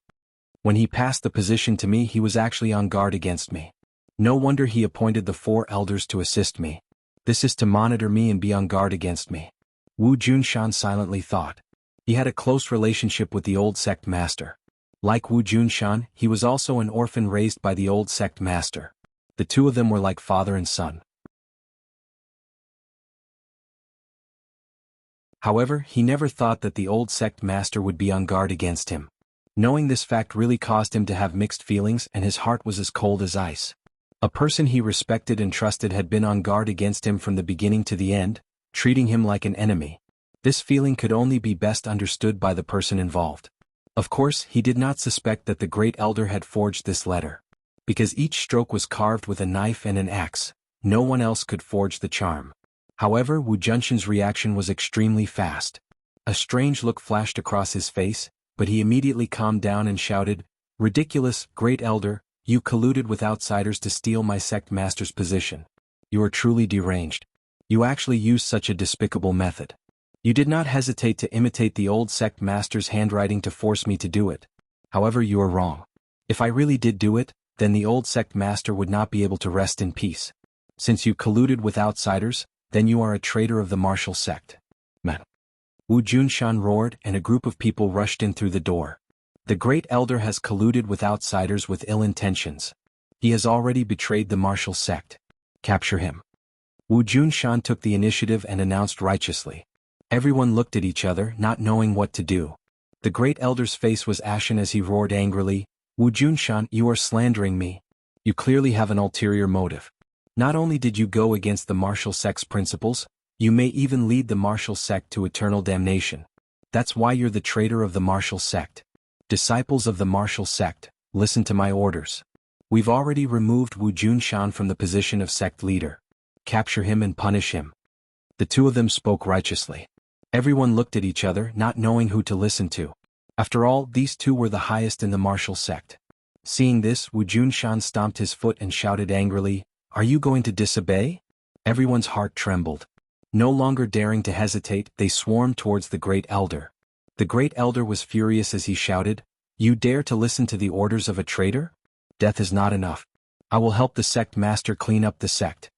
When he passed the position to me, he was actually on guard against me. No wonder he appointed the four elders to assist me. This is to monitor me and be on guard against me. Wu Junshan silently thought. He had a close relationship with the old sect master. Like Wu Junshan, he was also an orphan raised by the old sect master. The two of them were like father and son. However, he never thought that the old sect master would be on guard against him. Knowing this fact really caused him to have mixed feelings, and his heart was as cold as ice. A person he respected and trusted had been on guard against him from the beginning to the end, treating him like an enemy. This feeling could only be best understood by the person involved. Of course, he did not suspect that the Great Elder had forged this letter. Because each stroke was carved with a knife and an axe, no one else could forge the charm. However, Wu Junshan's reaction was extremely fast. A strange look flashed across his face, but he immediately calmed down and shouted, "Ridiculous, Great Elder, you colluded with outsiders to steal my sect master's position. You are truly deranged. You actually used such a despicable method. You did not hesitate to imitate the old sect master's handwriting to force me to do it. However, you are wrong. If I really did do it, then the old sect master would not be able to rest in peace. Since you colluded with outsiders, then you are a traitor of the martial sect." Man. Wu Junshan roared, and a group of people rushed in through the door. The Great Elder has colluded with outsiders with ill intentions. He has already betrayed the martial sect. Capture him. Wu Junshan took the initiative and announced righteously. Everyone looked at each other, not knowing what to do. The Great Elder's face was ashen as he roared angrily, "Wu Junshan, you are slandering me. You clearly have an ulterior motive. Not only did you go against the martial sect's principles, you may even lead the martial sect to eternal damnation. That's why you're the traitor of the martial sect. Disciples of the martial sect, listen to my orders. We've already removed Wu Junshan from the position of sect leader. Capture him and punish him." The two of them spoke righteously. Everyone looked at each other, not knowing who to listen to. After all, these two were the highest in the martial sect. Seeing this, Wu Junshan stomped his foot and shouted angrily, "Are you going to disobey?" Everyone's heart trembled. No longer daring to hesitate, they swarmed towards the Great Elder. The Great Elder was furious as he shouted, "You dare to listen to the orders of a traitor? Death is not enough. I will help the sect master clean up the sect."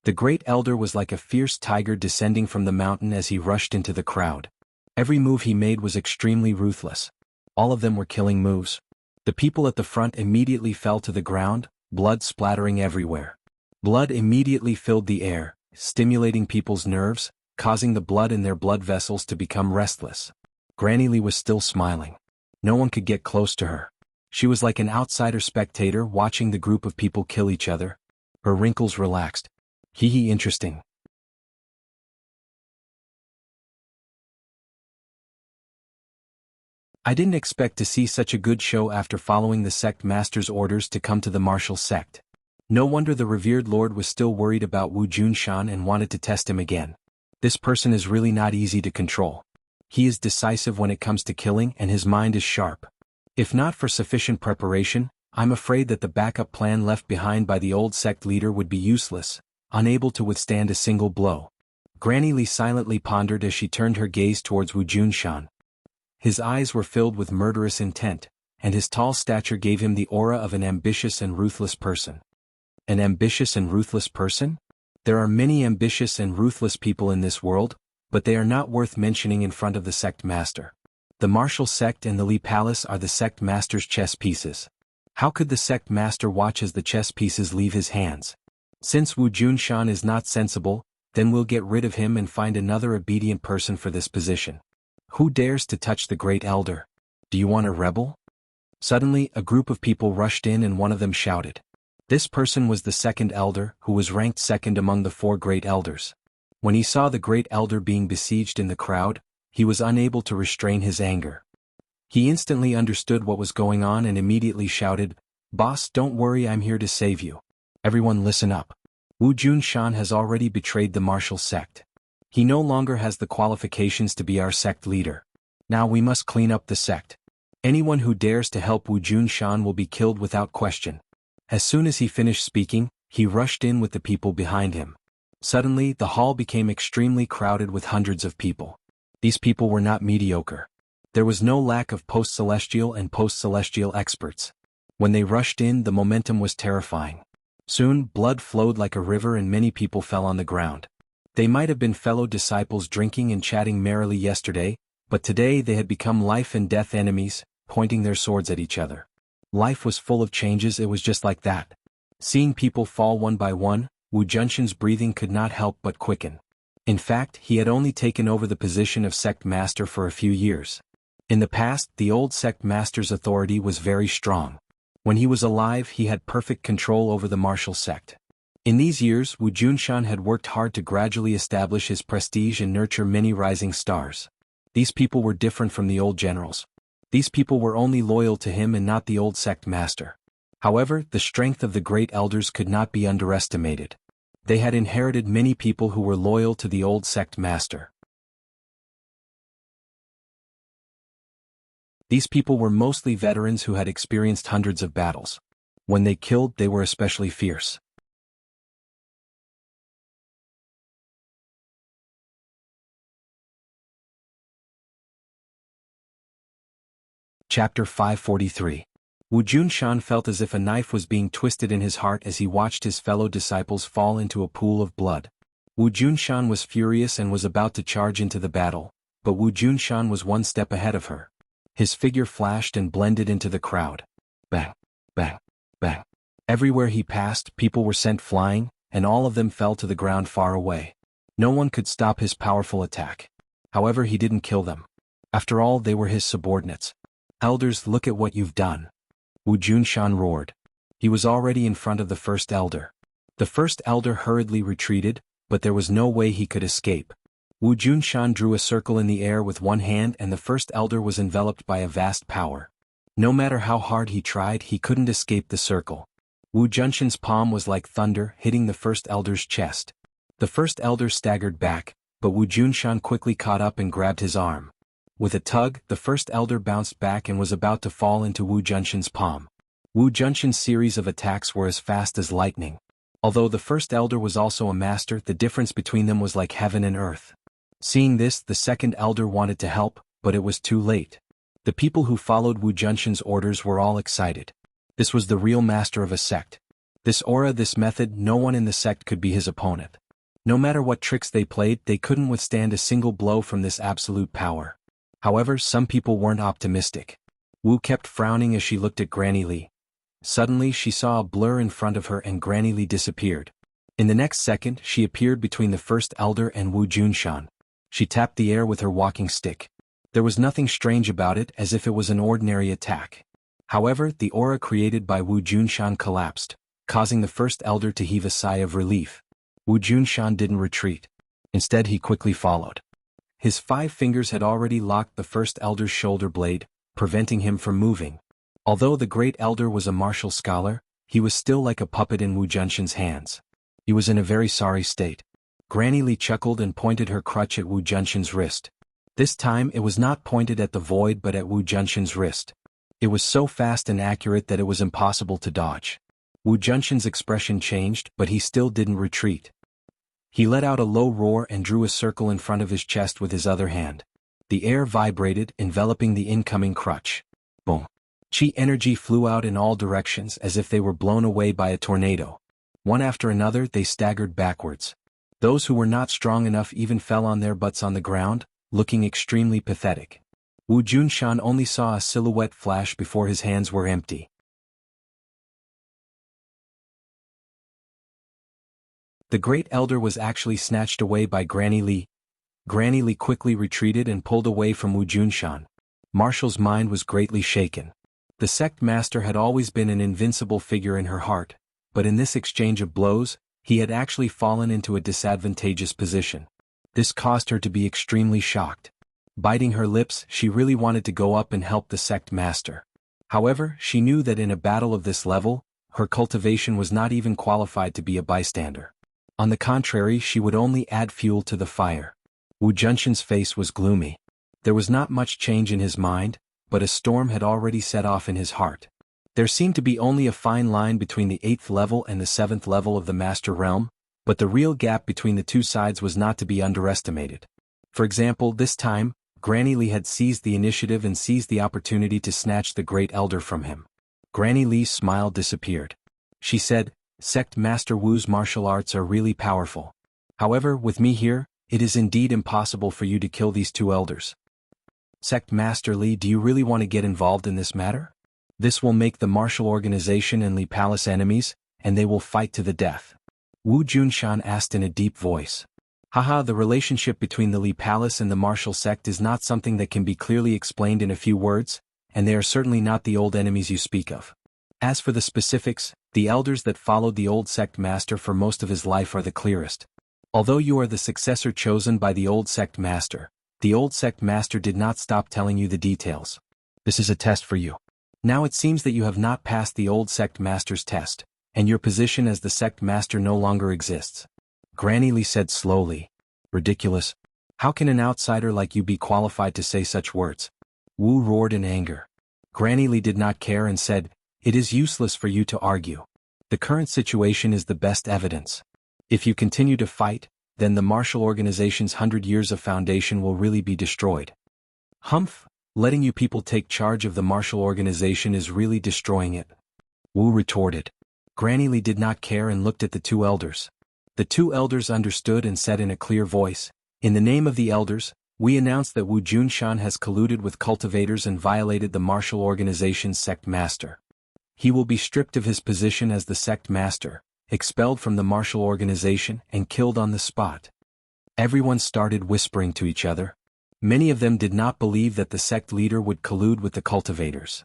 The Great Elder was like a fierce tiger descending from the mountain as he rushed into the crowd. Every move he made was extremely ruthless. All of them were killing moves. The people at the front immediately fell to the ground, blood splattering everywhere. Blood immediately filled the air, stimulating people's nerves, causing the blood in their blood vessels to become restless. Granny Lee was still smiling. No one could get close to her. She was like an outsider spectator watching the group of people kill each other. Her wrinkles relaxed. Hee interesting. I didn't expect to see such a good show after following the sect master's orders to come to the martial sect. No wonder the revered lord was still worried about Wu Junshan and wanted to test him again. This person is really not easy to control. He is decisive when it comes to killing and his mind is sharp. If not for sufficient preparation, I'm afraid that the backup plan left behind by the old sect leader would be useless, unable to withstand a single blow. Granny Lee silently pondered as she turned her gaze towards Wu Junshan. His eyes were filled with murderous intent, and his tall stature gave him the aura of an ambitious and ruthless person. An ambitious and ruthless person? There are many ambitious and ruthless people in this world, but they are not worth mentioning in front of the sect master. The martial sect and the Li Palace are the sect master's chess pieces. How could the sect master watch as the chess pieces leave his hands? Since Wu Junshan is not sensible, then we'll get rid of him and find another obedient person for this position. Who dares to touch the Great Elder? Do you want a rebel? Suddenly, a group of people rushed in and one of them shouted. This person was the second elder, who was ranked second among the 4 Great Elders. When he saw the Great Elder being besieged in the crowd, he was unable to restrain his anger. He instantly understood what was going on and immediately shouted, "Boss, don't worry, I'm here to save you. Everyone listen up. Wu Junshan has already betrayed the martial sect. He no longer has the qualifications to be our sect leader. Now we must clean up the sect. Anyone who dares to help Wu Junshan will be killed without question." As soon as he finished speaking, he rushed in with the people behind him. Suddenly, the hall became extremely crowded with hundreds of people. These people were not mediocre. There was no lack of post-celestial and post-celestial experts. When they rushed in, the momentum was terrifying. Soon, blood flowed like a river and many people fell on the ground. They might have been fellow disciples drinking and chatting merrily yesterday, but today they had become life and death enemies, pointing their swords at each other. Life was full of changes, it was just like that. Seeing people fall one by one, Wu Junshan's breathing could not help but quicken. In fact, he had only taken over the position of sect master for a few years. In the past, the old sect master's authority was very strong. When he was alive, he had perfect control over the martial sect. In these years, Wu Junshan had worked hard to gradually establish his prestige and nurture many rising stars. These people were different from the old generals. These people were only loyal to him and not the old sect master. However, the strength of the great elders could not be underestimated. They had inherited many people who were loyal to the old sect master. These people were mostly veterans who had experienced hundreds of battles. When they killed, they were especially fierce. Chapter 543. Wu Junshan felt as if a knife was being twisted in his heart as he watched his fellow disciples fall into a pool of blood. Wu Junshan was furious and was about to charge into the battle, but Wu Junshan was one step ahead of her. His figure flashed and blended into the crowd. Bang, bang, bang. Everywhere he passed, people were sent flying, and all of them fell to the ground far away. No one could stop his powerful attack. However, he didn't kill them. After all, they were his subordinates. Elders, look at what you've done. Wu Junshan roared. He was already in front of the first elder. The first elder hurriedly retreated, but there was no way he could escape. Wu Junshan drew a circle in the air with one hand and the first elder was enveloped by a vast power. No matter how hard he tried, he couldn't escape the circle. Wu Junshan's palm was like thunder hitting the first elder's chest. The first elder staggered back, but Wu Junshan quickly caught up and grabbed his arm. With a tug, the first elder bounced back and was about to fall into Wu Junshan's palm. Wu Junshan's series of attacks were as fast as lightning. Although the first elder was also a master, the difference between them was like heaven and earth. Seeing this, the second elder wanted to help, but it was too late. The people who followed Wu Junshan's orders were all excited. This was the real master of a sect. This aura, this method, no one in the sect could be his opponent. No matter what tricks they played, they couldn't withstand a single blow from this absolute power. However, some people weren't optimistic. Wu kept frowning as she looked at Granny Li. Suddenly she saw a blur in front of her and Granny Li disappeared. In the next second, she appeared between the first elder and Wu Junshan. She tapped the air with her walking stick. There was nothing strange about it, as if it was an ordinary attack. However, the aura created by Wu Junshan collapsed, causing the first elder to heave a sigh of relief. Wu Junshan didn't retreat. Instead, he quickly followed. His 5 fingers had already locked the first elder's shoulder blade, preventing him from moving. Although the great elder was a martial scholar, he was still like a puppet in Wu Junshan's hands. He was in a very sorry state. Granny Li chuckled and pointed her crutch at Wu Junshan's wrist. This time it was not pointed at the void but at Wu Junshan's wrist. It was so fast and accurate that it was impossible to dodge. Wu Junshan's expression changed, but he still didn't retreat. He let out a low roar and drew a circle in front of his chest with his other hand. The air vibrated, enveloping the incoming crutch. Boom. Chi energy flew out in all directions as if they were blown away by a tornado. One after another, they staggered backwards. Those who were not strong enough even fell on their butts on the ground, looking extremely pathetic. Wu Junshan only saw a silhouette flash before his hands were empty. The great elder was actually snatched away by Granny Li. Granny Li quickly retreated and pulled away from Wu Junshan. Marshall's mind was greatly shaken. The sect master had always been an invincible figure in her heart, but in this exchange of blows, he had actually fallen into a disadvantageous position. This caused her to be extremely shocked. Biting her lips, she really wanted to go up and help the sect master. However, she knew that in a battle of this level, her cultivation was not even qualified to be a bystander. On the contrary, she would only add fuel to the fire. Wu Junshan's face was gloomy. There was not much change in his mind, but a storm had already set off in his heart. There seemed to be only a fine line between the 8th level and the 7th level of the Master Realm, but the real gap between the two sides was not to be underestimated. For example, this time, Granny Li had seized the initiative and seized the opportunity to snatch the Great Elder from him. Granny Li's smile disappeared. She said, "Sect Master Wu's martial arts are really powerful. However, with me here, it is indeed impossible for you to kill these 2 elders. Sect Master Li, do you really want to get involved in this matter? This will make the martial organization and Li Palace enemies, and they will fight to the death." Wu Junshan asked in a deep voice. Haha, the relationship between the Li Palace and the martial sect is not something that can be clearly explained in a few words, and they are certainly not the old enemies you speak of. As for the specifics, the elders that followed the old sect master for most of his life are the clearest. Although you are the successor chosen by the old sect master did not stop telling you the details. This is a test for you. Now it seems that you have not passed the old sect master's test, and your position as the sect master no longer exists. Granny Li said slowly. Ridiculous. How can an outsider like you be qualified to say such words? Wu roared in anger. Granny Li did not care and said, it is useless for you to argue. The current situation is the best evidence. If you continue to fight, then the martial organization's 100 years of foundation will really be destroyed. Humph, letting you people take charge of the martial organization is really destroying it. Wu retorted. Granny Li did not care and looked at the two elders. The two elders understood and said in a clear voice, in the name of the elders, we announce that Wu Junshan has colluded with cultivators and violated the martial organization's sect master. He will be stripped of his position as the sect master, expelled from the martial organization and killed on the spot. Everyone started whispering to each other. Many of them did not believe that the sect leader would collude with the cultivators.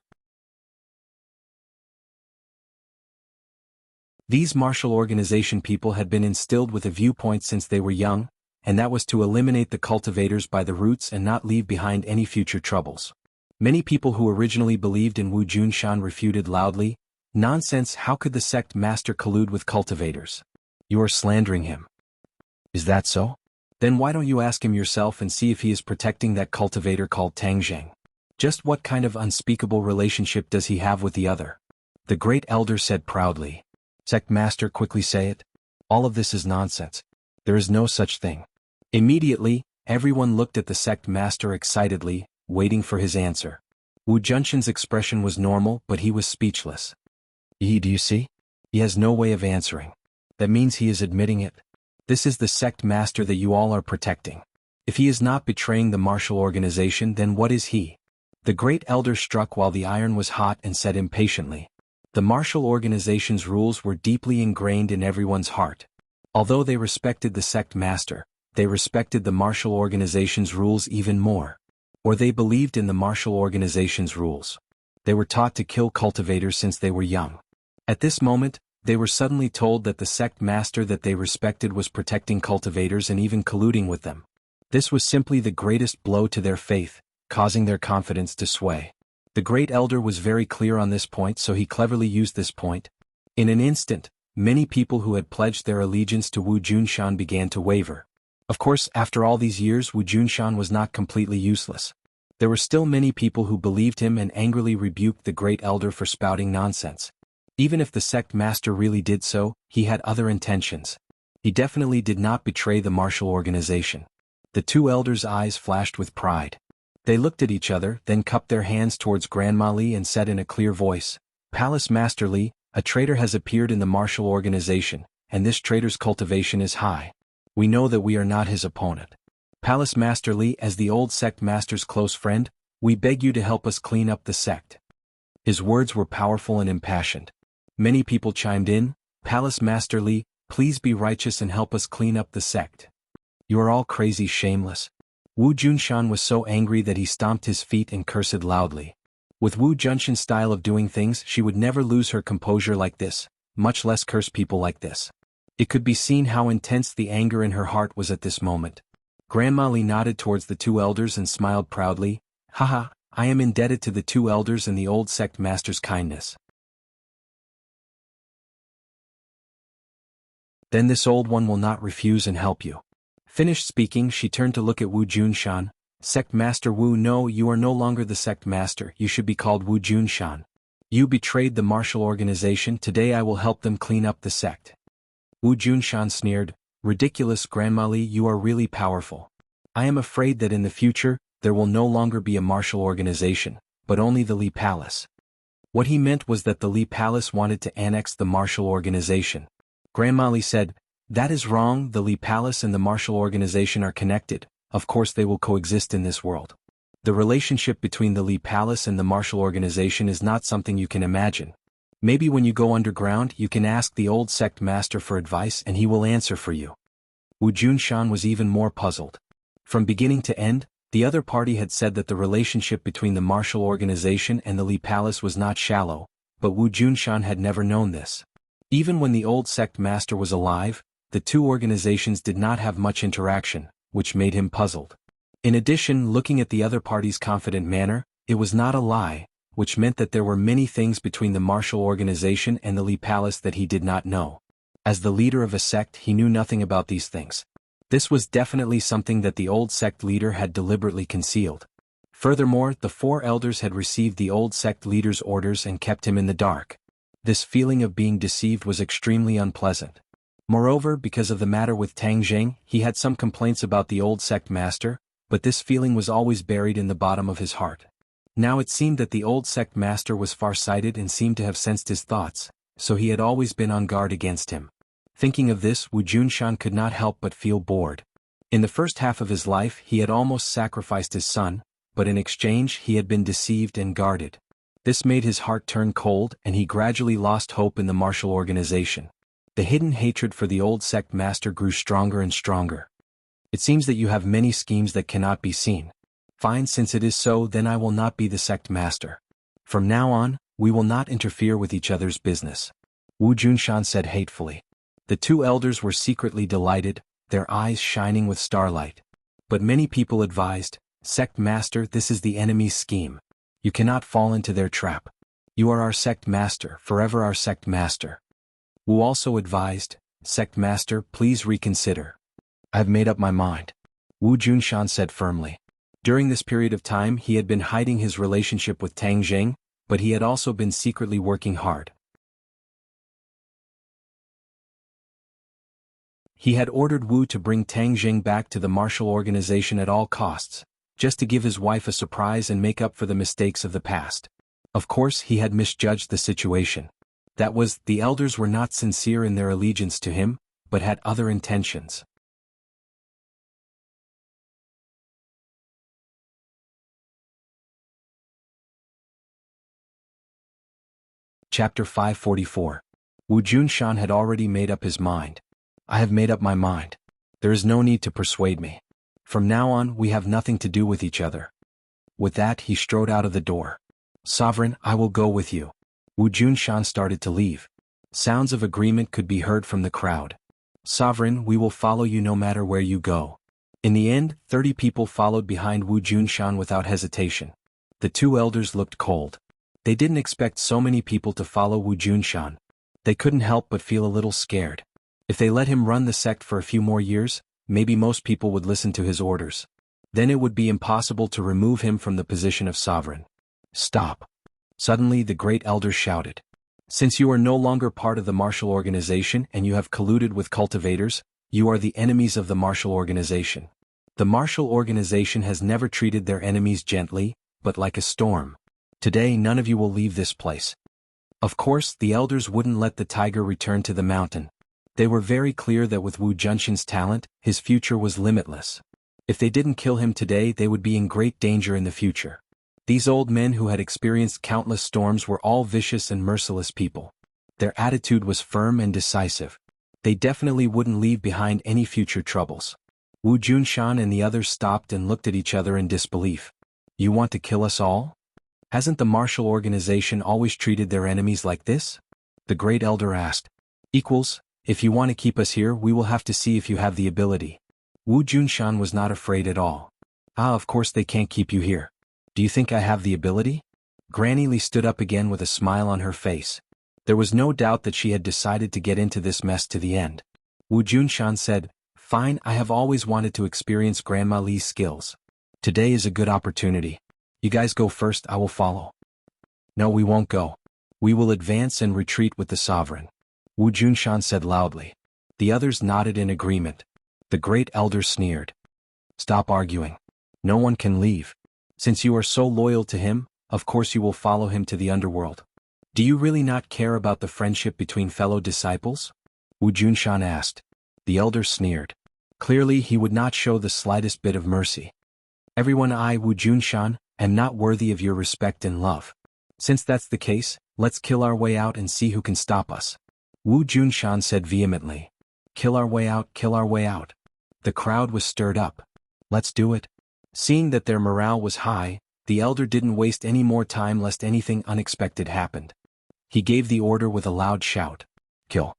These martial organization people had been instilled with a viewpoint since they were young, and that was to eliminate the cultivators by the roots and not leave behind any future troubles. Many people who originally believed in Wu Junshan refuted loudly, nonsense, how could the sect master collude with cultivators? You are slandering him. Is that so? Then why don't you ask him yourself and see if he is protecting that cultivator called Tang Zheng? Just what kind of unspeakable relationship does he have with the other? The great elder said proudly. Sect master, quickly say it. All of this is nonsense. There is no such thing. Immediately, everyone looked at the sect master excitedly, waiting for his answer. Wu Junshan's expression was normal, but he was speechless. Do you see? He has no way of answering. That means he is admitting it. This is the sect master that you all are protecting. If he is not betraying the martial organization, then what is he? The great elder struck while the iron was hot and said impatiently. The martial organization's rules were deeply ingrained in everyone's heart. Although they respected the sect master, they respected the martial organization's rules even more. Or they believed in the martial organization's rules. They were taught to kill cultivators since they were young. At this moment, they were suddenly told that the sect master that they respected was protecting cultivators and even colluding with them. This was simply the greatest blow to their faith, causing their confidence to sway. The great elder was very clear on this point, so he cleverly used this point. In an instant, many people who had pledged their allegiance to Wu Junshan began to waver. Of course, after all these years, Wu Junshan was not completely useless. There were still many people who believed him and angrily rebuked the great elder for spouting nonsense. Even if the sect master really did so, he had other intentions. He definitely did not betray the martial organization. The two elders' eyes flashed with pride. They looked at each other, then cupped their hands towards Grandma Li and said in a clear voice, Palace Master Li, a traitor has appeared in the martial organization, and this traitor's cultivation is high. We know that we are not his opponent. Palace Master Li, as the old sect master's close friend, we beg you to help us clean up the sect. His words were powerful and impassioned. Many people chimed in, Palace Master Li, please be righteous and help us clean up the sect. You are all crazy, shameless. Wu Junshan was so angry that he stomped his feet and cursed loudly. With Wu Junshan's style of doing things, she would never lose her composure like this, much less curse people like this. It could be seen how intense the anger in her heart was at this moment. Grandma Li nodded towards the two elders and smiled proudly, Haha, I am indebted to the two elders and the old sect master's kindness. Then this old one will not refuse and help you. Finished speaking, she turned to look at Wu Junshan. Sect Master Wu, no, you are no longer the sect master, you should be called Wu Junshan. You betrayed the martial organization, today I will help them clean up the sect. Wu Junshan sneered, ridiculous, Grandma Li, you are really powerful. I am afraid that in the future, there will no longer be a martial organization, but only the Li Palace. What he meant was that the Li Palace wanted to annex the martial organization. Grandma Li said, that is wrong, the Li Palace and the martial organization are connected, of course they will coexist in this world. The relationship between the Li Palace and the martial organization is not something you can imagine. Maybe when you go underground you can ask the old sect master for advice and he will answer for you. Wu Junshan was even more puzzled. From beginning to end, the other party had said that the relationship between the martial organization and the Li Palace was not shallow, but Wu Junshan had never known this. Even when the old sect master was alive, the two organizations did not have much interaction, which made him puzzled. In addition, looking at the other party's confident manner, it was not a lie, which meant that there were many things between the martial organization and the Li Palace that he did not know. As the leader of a sect, he knew nothing about these things. This was definitely something that the old sect leader had deliberately concealed. Furthermore, the four elders had received the old sect leader's orders and kept him in the dark. This feeling of being deceived was extremely unpleasant. Moreover, because of the matter with Tang Zheng, he had some complaints about the old sect master, but this feeling was always buried in the bottom of his heart. Now it seemed that the old sect master was far-sighted and seemed to have sensed his thoughts, so he had always been on guard against him. Thinking of this, Wu Junshan could not help but feel bored. In the first half of his life he had almost sacrificed his son, but in exchange he had been deceived and guarded. This made his heart turn cold and he gradually lost hope in the martial organization. The hidden hatred for the old sect master grew stronger and stronger. It seems that you have many schemes that cannot be seen. Fine, since it is so, then I will not be the sect master. From now on, we will not interfere with each other's business. Wu Junshan said hatefully. The two elders were secretly delighted, their eyes shining with starlight. But many people advised, "Sect master, this is the enemy's scheme. You cannot fall into their trap. You are our sect master, forever our sect master." Wu also advised, "Sect master, please reconsider." "I have made up my mind," Wu Junshan said firmly. During this period of time he had been hiding his relationship with Tang Zheng, but he had also been secretly working hard. He had ordered Wu to bring Tang Zheng back to the martial organization at all costs, just to give his wife a surprise and make up for the mistakes of the past. Of course he had misjudged the situation. That was, the elders were not sincere in their allegiance to him, but had other intentions. Chapter 544. Wu Junshan had already made up his mind. "I have made up my mind. There is no need to persuade me. From now on we have nothing to do with each other." With that he strode out of the door. "Sovereign, I will go with you." Wu Junshan started to leave. Sounds of agreement could be heard from the crowd. "Sovereign, we will follow you no matter where you go." In the end, 30 people followed behind Wu Junshan without hesitation. The two elders looked cold. They didn't expect so many people to follow Wu Junshan. They couldn't help but feel a little scared. If they let him run the sect for a few more years, maybe most people would listen to his orders. Then it would be impossible to remove him from the position of sovereign. "Stop!" Suddenly the great elder shouted. "Since you are no longer part of the martial organization and you have colluded with cultivators, you are the enemies of the martial organization. The martial organization has never treated their enemies gently, but like a storm. Today none of you will leave this place." Of course, the elders wouldn't let the tiger return to the mountain. They were very clear that with Wu Junshan's talent, his future was limitless. If they didn't kill him today, they would be in great danger in the future. These old men who had experienced countless storms were all vicious and merciless people. Their attitude was firm and decisive. They definitely wouldn't leave behind any future troubles. Wu Junshan and the others stopped and looked at each other in disbelief. "You want to kill us all? Hasn't the martial organization always treated their enemies like this?" The great elder asked. "Equals, if you want to keep us here, we will have to see if you have the ability." Wu Junshan was not afraid at all. "Ah, of course they can't keep you here. Do you think I have the ability?" Granny Li stood up again with a smile on her face. There was no doubt that she had decided to get into this mess to the end. Wu Junshan said, "Fine, I have always wanted to experience Grandma Li's skills. Today is a good opportunity. You guys go first, I will follow." "No, we won't go. We will advance and retreat with the sovereign," Wu Junshan said loudly. The others nodded in agreement. The great elder sneered. "Stop arguing. No one can leave. Since you are so loyal to him, of course you will follow him to the underworld. Do you really not care about the friendship between fellow disciples?" Wu Junshan asked. The elder sneered. Clearly he would not show the slightest bit of mercy. "Everyone, I, Wu Junshan, am not worthy of your respect and love. Since that's the case, let's kill our way out and see who can stop us," Wu Junshan said vehemently. "Kill our way out, kill our way out." The crowd was stirred up. "Let's do it." Seeing that their morale was high, the elder didn't waste any more time lest anything unexpected happened. He gave the order with a loud shout. Kill.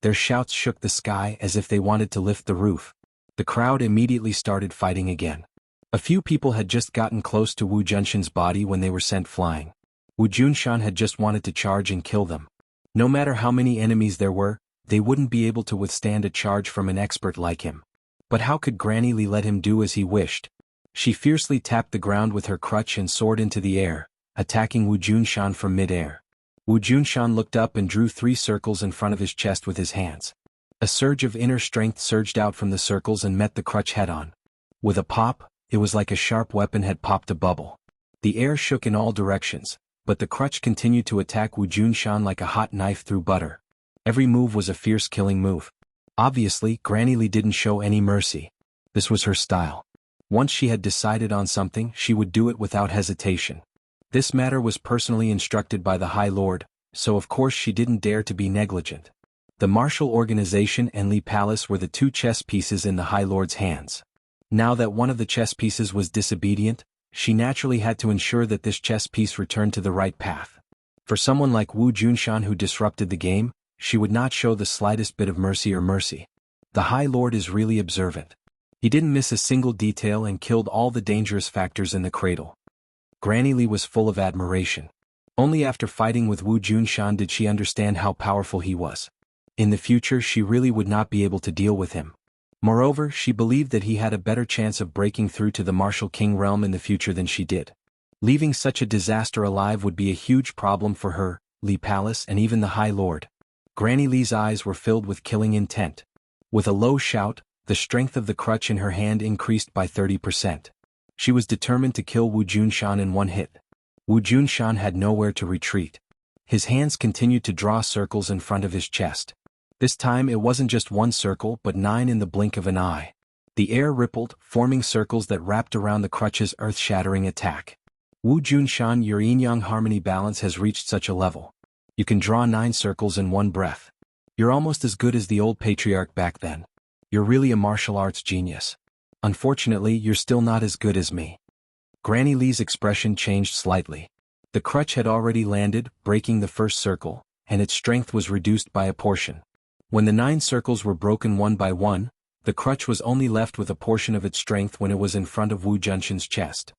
Their shouts shook the sky as if they wanted to lift the roof. The crowd immediately started fighting again. A few people had just gotten close to Wu Junshan's body when they were sent flying. Wu Junshan had just wanted to charge and kill them. No matter how many enemies there were, they wouldn't be able to withstand a charge from an expert like him. But how could Granny Li let him do as he wished? She fiercely tapped the ground with her crutch and soared into the air, attacking Wu Junshan from mid-air. Wu Junshan looked up and drew 3 circles in front of his chest with his hands. A surge of inner strength surged out from the circles and met the crutch head-on. With a pop, it was like a sharp weapon had popped a bubble. The air shook in all directions, but the crutch continued to attack Wu Junshan like a hot knife through butter. Every move was a fierce killing move. Obviously, Granny Li didn't show any mercy. This was her style. Once she had decided on something, she would do it without hesitation. This matter was personally instructed by the High Lord, so of course she didn't dare to be negligent. The martial organization and Li Palace were the 2 chess pieces in the High Lord's hands. Now that one of the chess pieces was disobedient, she naturally had to ensure that this chess piece returned to the right path. For someone like Wu Junshan who disrupted the game, she would not show the slightest bit of mercy. The High Lord is really observant. He didn't miss a single detail and killed all the dangerous factors in the cradle. Granny Li was full of admiration. Only after fighting with Wu Junshan did she understand how powerful he was. In the future she really would not be able to deal with him. Moreover, she believed that he had a better chance of breaking through to the Martial King realm in the future than she did. Leaving such a disaster alive would be a huge problem for her, Li Palace, and even the High Lord. Granny Li's eyes were filled with killing intent. With a low shout, the strength of the crutch in her hand increased by 30%. She was determined to kill Wu Junshan in one hit. Wu Junshan had nowhere to retreat. His hands continued to draw circles in front of his chest. This time it wasn't just 1 circle but 9 in the blink of an eye. The air rippled, forming circles that wrapped around the crutch's earth-shattering attack. Wu Junshan, your yin-yang harmony balance has reached such a level. You can draw 9 circles in one breath. You're almost as good as the old patriarch back then. You're really a martial arts genius. Unfortunately, you're still not as good as me. Granny Li's expression changed slightly. The crutch had already landed, breaking the first circle, and its strength was reduced by a portion. When the 9 circles were broken one by one, the crutch was only left with a portion of its strength when it was in front of Wu Junshan's chest.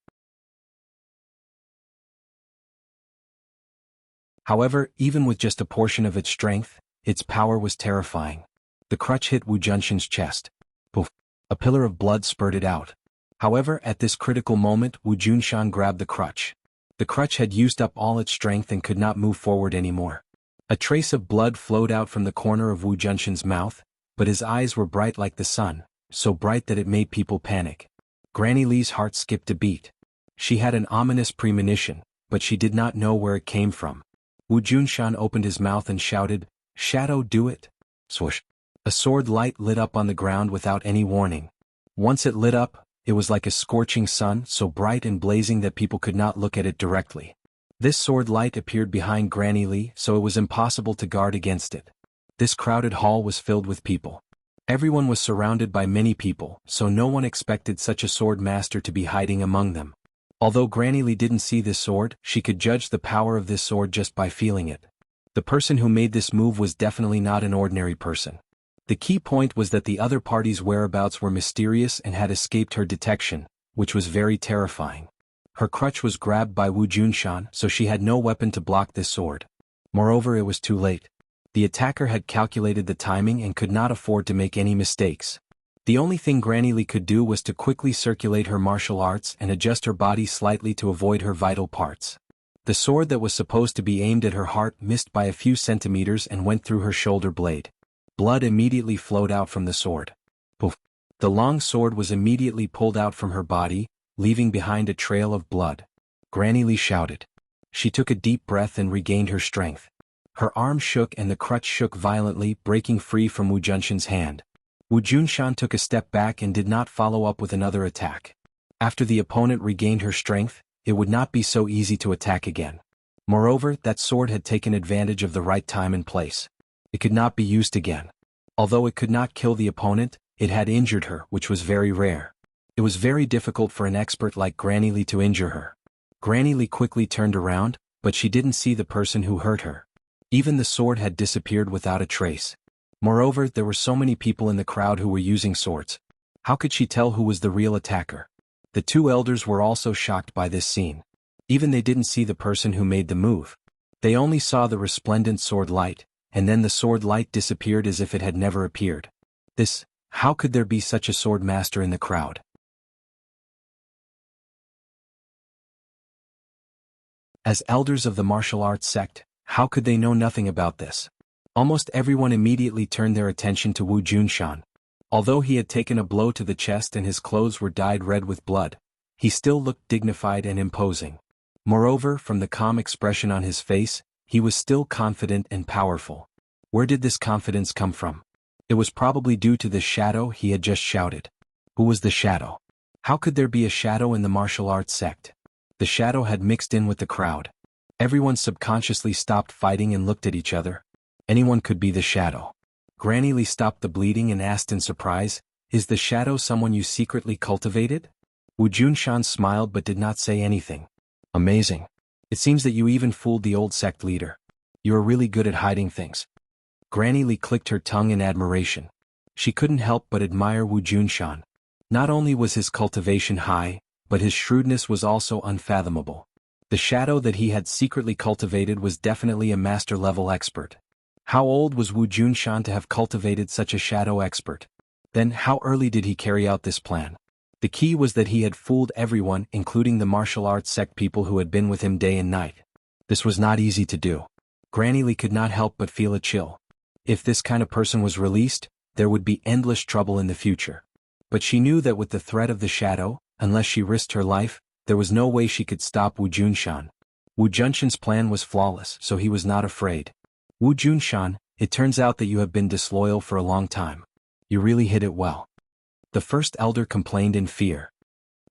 However, even with just a portion of its strength, its power was terrifying. The crutch hit Wu Junshan's chest. Poof! A pillar of blood spurted out. However, at this critical moment, Wu Junshan grabbed the crutch. The crutch had used up all its strength and could not move forward anymore. A trace of blood flowed out from the corner of Wu Junshan's mouth, but his eyes were bright like the sun, so bright that it made people panic. Granny Li's heart skipped a beat. She had an ominous premonition, but she did not know where it came from. Wu Junshan opened his mouth and shouted, "Shadow, do it!" Swoosh! A sword light lit up on the ground without any warning. Once it lit up, it was like a scorching sun, so bright and blazing that people could not look at it directly. This sword light appeared behind Granny Li, so it was impossible to guard against it. This crowded hall was filled with people. Everyone was surrounded by many people, so no one expected such a sword master to be hiding among them. Although Granny Li didn't see this sword, she could judge the power of this sword just by feeling it. The person who made this move was definitely not an ordinary person. The key point was that the other party's whereabouts were mysterious and had escaped her detection, which was very terrifying. Her crutch was grabbed by Wu Junshan, so she had no weapon to block this sword. Moreover, it was too late. The attacker had calculated the timing and could not afford to make any mistakes. The only thing Granny Li could do was to quickly circulate her martial arts and adjust her body slightly to avoid her vital parts. The sword that was supposed to be aimed at her heart missed by a few centimeters and went through her shoulder blade. Blood immediately flowed out from the sword. Poof! The long sword was immediately pulled out from her body, leaving behind a trail of blood. Granny Li shouted. She took a deep breath and regained her strength. Her arm shook and the crutch shook violently, breaking free from Wu Junshan's hand. Wu Junshan took a step back and did not follow up with another attack. After the opponent regained her strength, it would not be so easy to attack again. Moreover, that sword had taken advantage of the right time and place. It could not be used again. Although it could not kill the opponent, it had injured her, which was very rare. It was very difficult for an expert like Granny Lee to injure her. Granny Lee quickly turned around, but she didn't see the person who hurt her. Even the sword had disappeared without a trace. Moreover, there were so many people in the crowd who were using swords. How could she tell who was the real attacker? The two elders were also shocked by this scene. Even they didn't see the person who made the move. They only saw the resplendent sword light, and then the sword light disappeared as if it had never appeared. How could there be such a sword master in the crowd? As elders of the martial arts sect, how could they know nothing about this? Almost everyone immediately turned their attention to Wu Junshan. Although he had taken a blow to the chest and his clothes were dyed red with blood, he still looked dignified and imposing. Moreover, from the calm expression on his face, he was still confident and powerful. Where did this confidence come from? It was probably due to the shadow he had just shouted. Who was the shadow? How could there be a shadow in the martial arts sect? The shadow had mixed in with the crowd. Everyone subconsciously stopped fighting and looked at each other. Anyone could be the shadow. Granny Lee stopped the bleeding and asked in surprise, "Is the shadow someone you secretly cultivated?" Wu Junshan smiled but did not say anything. "Amazing. It seems that you even fooled the old sect leader. You are really good at hiding things." Granny Lee clicked her tongue in admiration. She couldn't help but admire Wu Junshan. Not only was his cultivation high, but his shrewdness was also unfathomable. The shadow that he had secretly cultivated was definitely a master-level expert. How old was Wu Junshan to have cultivated such a shadow expert? Then how early did he carry out this plan? The key was that he had fooled everyone, including the martial arts sect people who had been with him day and night. This was not easy to do. Granny Lee could not help but feel a chill. If this kind of person was released, there would be endless trouble in the future. But she knew that with the threat of the shadow, unless she risked her life, there was no way she could stop Wu Junshan. Wu Junshan's plan was flawless, so he was not afraid. "Wu Junshan, it turns out that you have been disloyal for a long time. You really hid it well." The first elder complained in fear.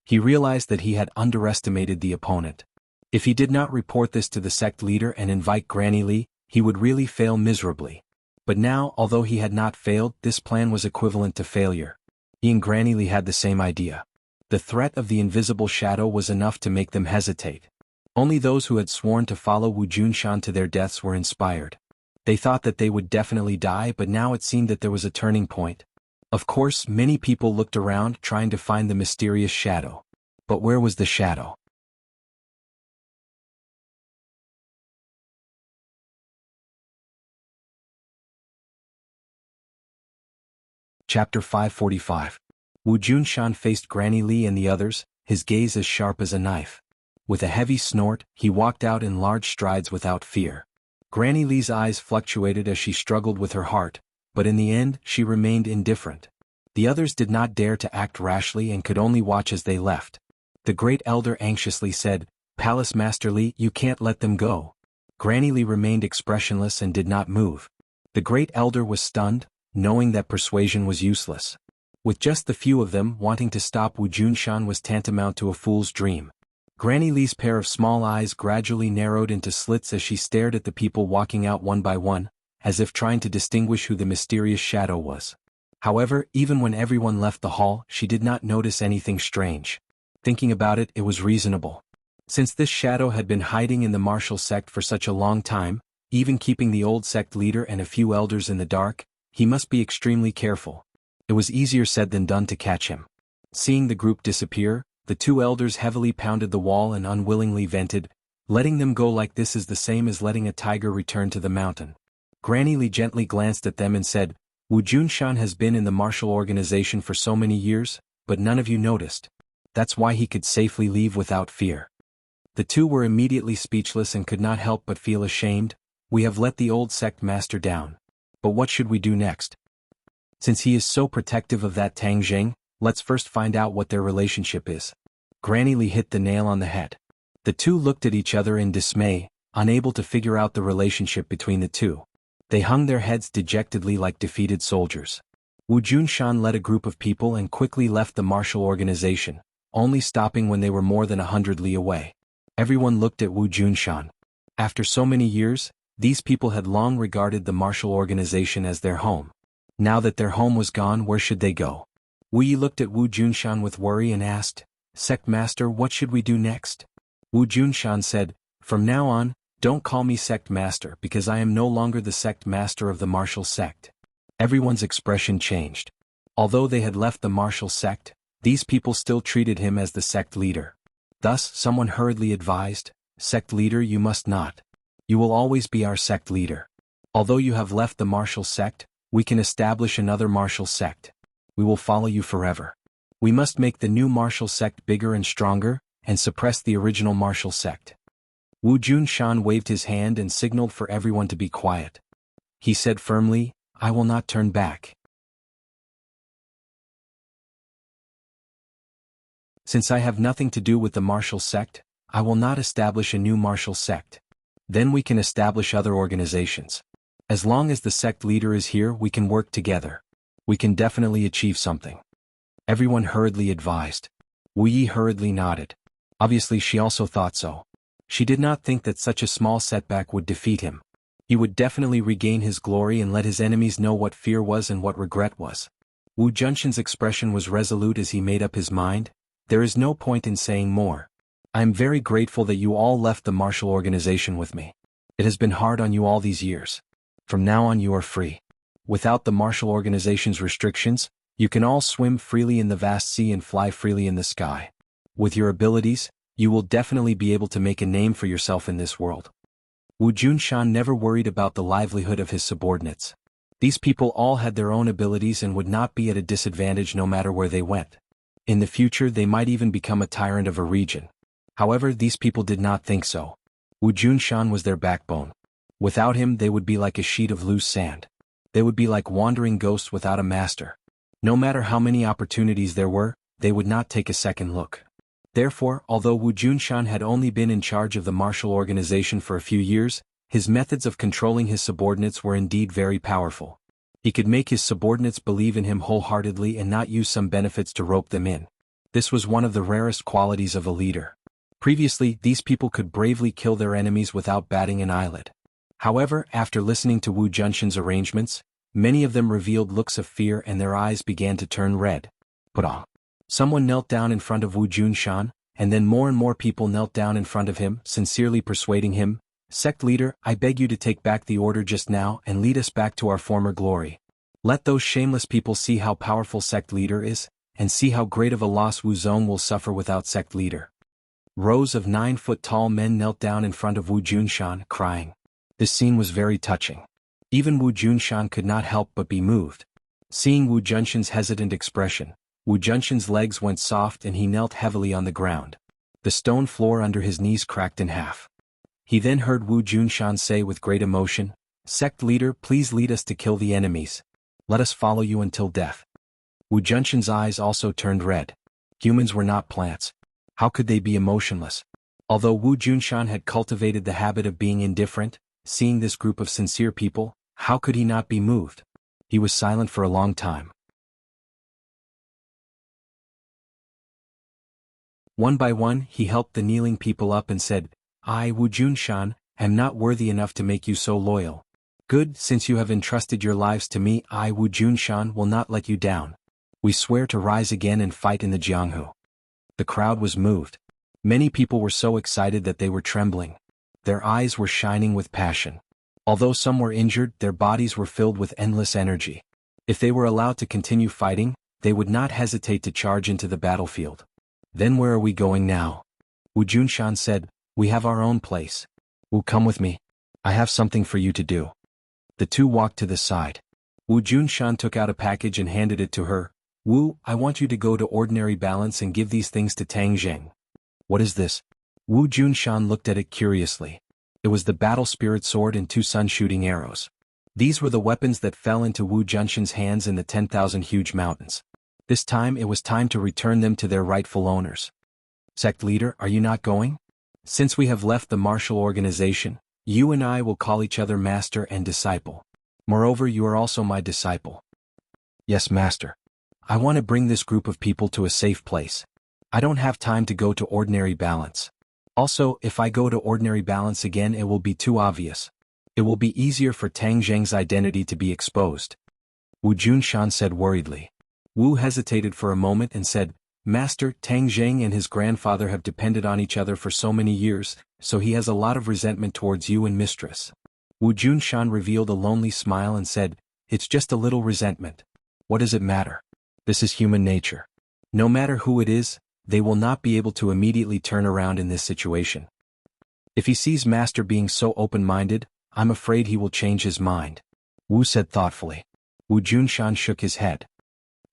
He realized that he had underestimated the opponent. If he did not report this to the sect leader and invite Granny Lee, he would really fail miserably. But now, although he had not failed, this plan was equivalent to failure. He and Granny Lee had the same idea. The threat of the invisible shadow was enough to make them hesitate. Only those who had sworn to follow Wu Junshan to their deaths were inspired. They thought that they would definitely die, but now it seemed that there was a turning point. Of course, many people looked around trying to find the mysterious shadow. But where was the shadow? Chapter 545. Wu Junshan faced Granny Lee and the others, his gaze as sharp as a knife. With a heavy snort, he walked out in large strides without fear. Granny Lee's eyes fluctuated as she struggled with her heart, but in the end she remained indifferent. The others did not dare to act rashly and could only watch as they left. The great elder anxiously said, "Palace Master Lee, you can't let them go." Granny Lee remained expressionless and did not move. The great elder was stunned, knowing that persuasion was useless. With just the few of them, wanting to stop Wu Junshan was tantamount to a fool's dream. Granny Lee's pair of small eyes gradually narrowed into slits as she stared at the people walking out one by one, as if trying to distinguish who the mysterious shadow was. However, even when everyone left the hall, she did not notice anything strange. Thinking about it, it was reasonable. Since this shadow had been hiding in the martial sect for such a long time, even keeping the old sect leader and a few elders in the dark, he must be extremely careful. It was easier said than done to catch him. Seeing the group disappear, the two elders heavily pounded the wall and unwillingly vented, "Letting them go like this is the same as letting a tiger return to the mountain." Granny Lee gently glanced at them and said, "Wu Junshan has been in the martial organization for so many years, but none of you noticed. That's why he could safely leave without fear." The two were immediately speechless and could not help but feel ashamed. "We have let the old sect master down. But what should we do next? Since he is so protective of that Tang Zheng, let's first find out what their relationship is." Granny Lee hit the nail on the head. The two looked at each other in dismay, unable to figure out the relationship between the two. They hung their heads dejectedly like defeated soldiers. Wu Junshan led a group of people and quickly left the martial organization, only stopping when they were more than 100 li away. Everyone looked at Wu Junshan. After so many years, these people had long regarded the martial organization as their home. Now that their home was gone, where should they go? Wu Yi looked at Wu Junshan with worry and asked, Sect Master, what should we do next? Wu Junshan said, From now on, don't call me Sect Master because I am no longer the Sect Master of the martial sect. Everyone's expression changed. Although they had left the martial sect, these people still treated him as the sect leader. Thus, someone hurriedly advised, Sect leader, you must not. You will always be our sect leader. Although you have left the martial sect, we can establish another martial sect. We will follow you forever. We must make the new martial sect bigger and stronger, and suppress the original martial sect. Wu Junshan waved his hand and signaled for everyone to be quiet. He said firmly, I will not turn back. Since I have nothing to do with the martial sect, I will not establish a new martial sect. Then we can establish other organizations. As long as the sect leader is here, we can work together. We can definitely achieve something. Everyone hurriedly advised. Wu Yi hurriedly nodded. Obviously she also thought so. She did not think that such a small setback would defeat him. He would definitely regain his glory and let his enemies know what fear was and what regret was. Wu Junshan's expression was resolute as he made up his mind. There is no point in saying more. I am very grateful that you all left the martial organization with me. It has been hard on you all these years. From now on you are free. Without the martial organization's restrictions, you can all swim freely in the vast sea and fly freely in the sky. With your abilities, you will definitely be able to make a name for yourself in this world. Wu Junshan never worried about the livelihood of his subordinates. These people all had their own abilities and would not be at a disadvantage no matter where they went. In the future they might even become a tyrant of a region. However, these people did not think so. Wu Junshan was their backbone. Without him they would be like a sheet of loose sand. They would be like wandering ghosts without a master. No matter how many opportunities there were, they would not take a second look. Therefore, although Wu Junshan had only been in charge of the martial organization for a few years, his methods of controlling his subordinates were indeed very powerful. He could make his subordinates believe in him wholeheartedly and not use some benefits to rope them in. This was one of the rarest qualities of a leader. Previously, these people could bravely kill their enemies without batting an eyelid. However, after listening to Wu Junshan's arrangements, many of them revealed looks of fear and their eyes began to turn red. Put on. Someone knelt down in front of Wu Junshan, and then more and more people knelt down in front of him, sincerely persuading him, Sect leader, I beg you to take back the order just now and lead us back to our former glory. Let those shameless people see how powerful sect leader is, and see how great of a loss Wu Zong will suffer without sect leader. Rows of 9-foot-tall men knelt down in front of Wu Junshan, crying. This scene was very touching. Even Wu Junshan could not help but be moved. Seeing Wu Junshan's hesitant expression, Wu Junshan's legs went soft and he knelt heavily on the ground. The stone floor under his knees cracked in half. He then heard Wu Junshan say with great emotion, Sect leader, please lead us to kill the enemies. Let us follow you until death. Wu Junshan's eyes also turned red. Humans were not plants. How could they be emotionless? Although Wu Junshan had cultivated the habit of being indifferent, seeing this group of sincere people, how could he not be moved? He was silent for a long time. One by one, he helped the kneeling people up and said, I, Wu Junshan, am not worthy enough to make you so loyal. Good, since you have entrusted your lives to me, I, Wu Junshan, will not let you down. We swear to rise again and fight in the Jianghu. The crowd was moved. Many people were so excited that they were trembling. Their eyes were shining with passion. Although some were injured, their bodies were filled with endless energy. If they were allowed to continue fighting, they would not hesitate to charge into the battlefield. Then where are we going now? Wu Junshan said, We have our own place. Wu, come with me. I have something for you to do. The two walked to the side. Wu Junshan took out a package and handed it to her. Wu, I want you to go to Ordinary Balance and give these things to Tang Zheng. What is this? Wu Junshan looked at it curiously. It was the battle spirit sword and 2 sun-shooting arrows. These were the weapons that fell into Wu Junshan's hands in the 10,000 huge mountains. This time it was time to return them to their rightful owners. Sect leader, are you not going? Since we have left the martial organization, you and I will call each other master and disciple. Moreover, you are also my disciple. Yes, master. I want to bring this group of people to a safe place. I don't have time to go to Ordinary Balance. Also, if I go to Ordinary Balance again, it will be too obvious. It will be easier for Tang Zheng's identity to be exposed. Wu Junshan said worriedly. Wu hesitated for a moment and said, Master, Tang Zheng and his grandfather have depended on each other for so many years, so he has a lot of resentment towards you and mistress. Wu Junshan revealed a lonely smile and said, It's just a little resentment. What does it matter? This is human nature. No matter who it is, they will not be able to immediately turn around in this situation. If he sees Master being so open-minded, I'm afraid he will change his mind. Wu said thoughtfully. Wu Junshan shook his head.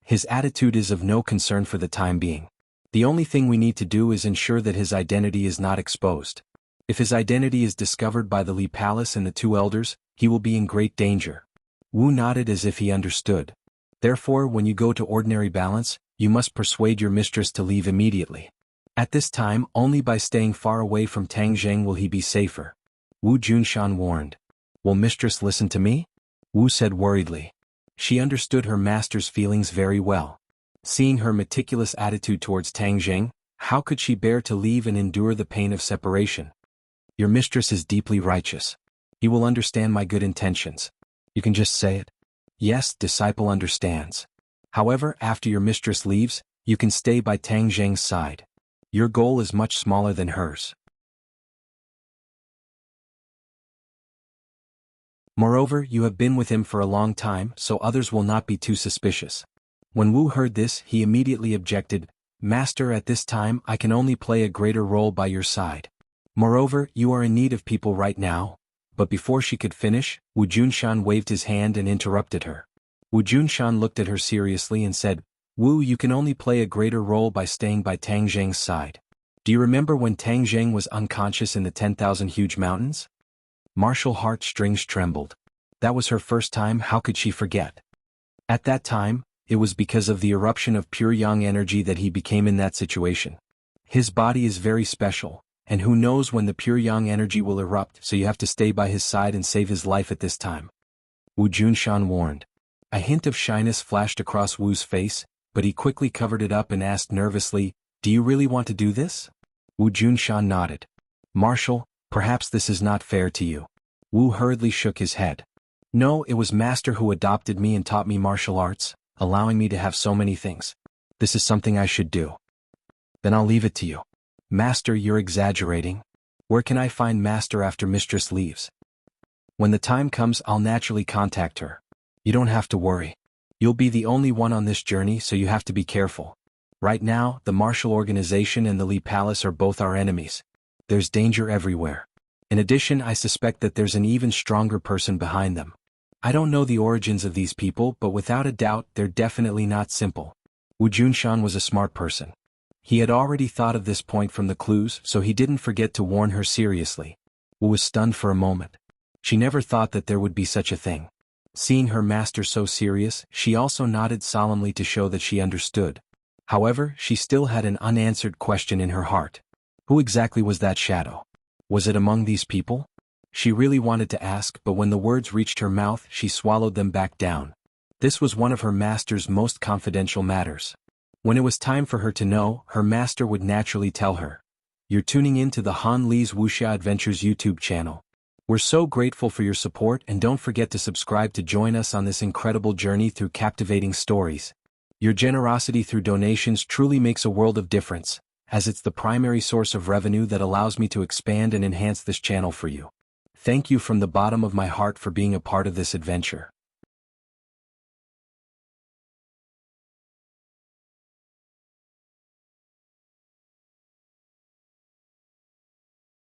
His attitude is of no concern for the time being. The only thing we need to do is ensure that his identity is not exposed. If his identity is discovered by the Li Palace and the two elders, he will be in great danger. Wu nodded as if he understood. Therefore, when you go to ordinary balance, you must persuade your mistress to leave immediately. At this time, only by staying far away from Tang Zheng will he be safer. Wu Junshan warned. Will mistress listen to me? Wu said worriedly. She understood her master's feelings very well. Seeing her meticulous attitude towards Tang Zheng, how could she bear to leave and endure the pain of separation? Your mistress is deeply righteous. You will understand my good intentions. You can just say it. Yes, disciple understands. However, after your mistress leaves, you can stay by Tang Zheng's side. Your goal is much smaller than hers. Moreover, you have been with him for a long time, so others will not be too suspicious. When Wu heard this, he immediately objected, Master, at this time I can only play a greater role by your side. Moreover, you are in need of people right now. But before she could finish, Wu Junshan waved his hand and interrupted her. Wu Junshan looked at her seriously and said, Wu, you can only play a greater role by staying by Tang Zheng's side. Do you remember when Tang Zheng was unconscious in the 10,000 huge mountains? Martial heartstrings trembled. That was her first time, how could she forget? At that time, it was because of the eruption of pure yang energy that he became in that situation. His body is very special, and who knows when the pure yang energy will erupt, so you have to stay by his side and save his life at this time. Wu Junshan warned. A hint of shyness flashed across Wu's face, but he quickly covered it up and asked nervously, Do you really want to do this? Wu Junshan nodded. Marshal, perhaps this is not fair to you. Wu hurriedly shook his head. No, it was Master who adopted me and taught me martial arts, allowing me to have so many things. This is something I should do. Then I'll leave it to you. Master, you're exaggerating. Where can I find Master after mistress leaves? When the time comes, I'll naturally contact her. You don't have to worry. You'll be the only one on this journey, so you have to be careful. Right now, the martial organization and the Li Palace are both our enemies. There's danger everywhere. In addition, I suspect that there's an even stronger person behind them. I don't know the origins of these people, but without a doubt, they're definitely not simple. Wu Junshan was a smart person. He had already thought of this point from the clues, so he didn't forget to warn her seriously. Wu was stunned for a moment. She never thought that there would be such a thing. Seeing her master so serious, she also nodded solemnly to show that she understood. However, she still had an unanswered question in her heart. Who exactly was that shadow? Was it among these people? She really wanted to ask, but when the words reached her mouth, she swallowed them back down. This was one of her master's most confidential matters. When it was time for her to know, her master would naturally tell her. You're tuning in to the Han Li's Wuxia Adventures YouTube channel. We're so grateful for your support, and don't forget to subscribe to join us on this incredible journey through captivating stories. Your generosity through donations truly makes a world of difference, as it's the primary source of revenue that allows me to expand and enhance this channel for you. Thank you from the bottom of my heart for being a part of this adventure.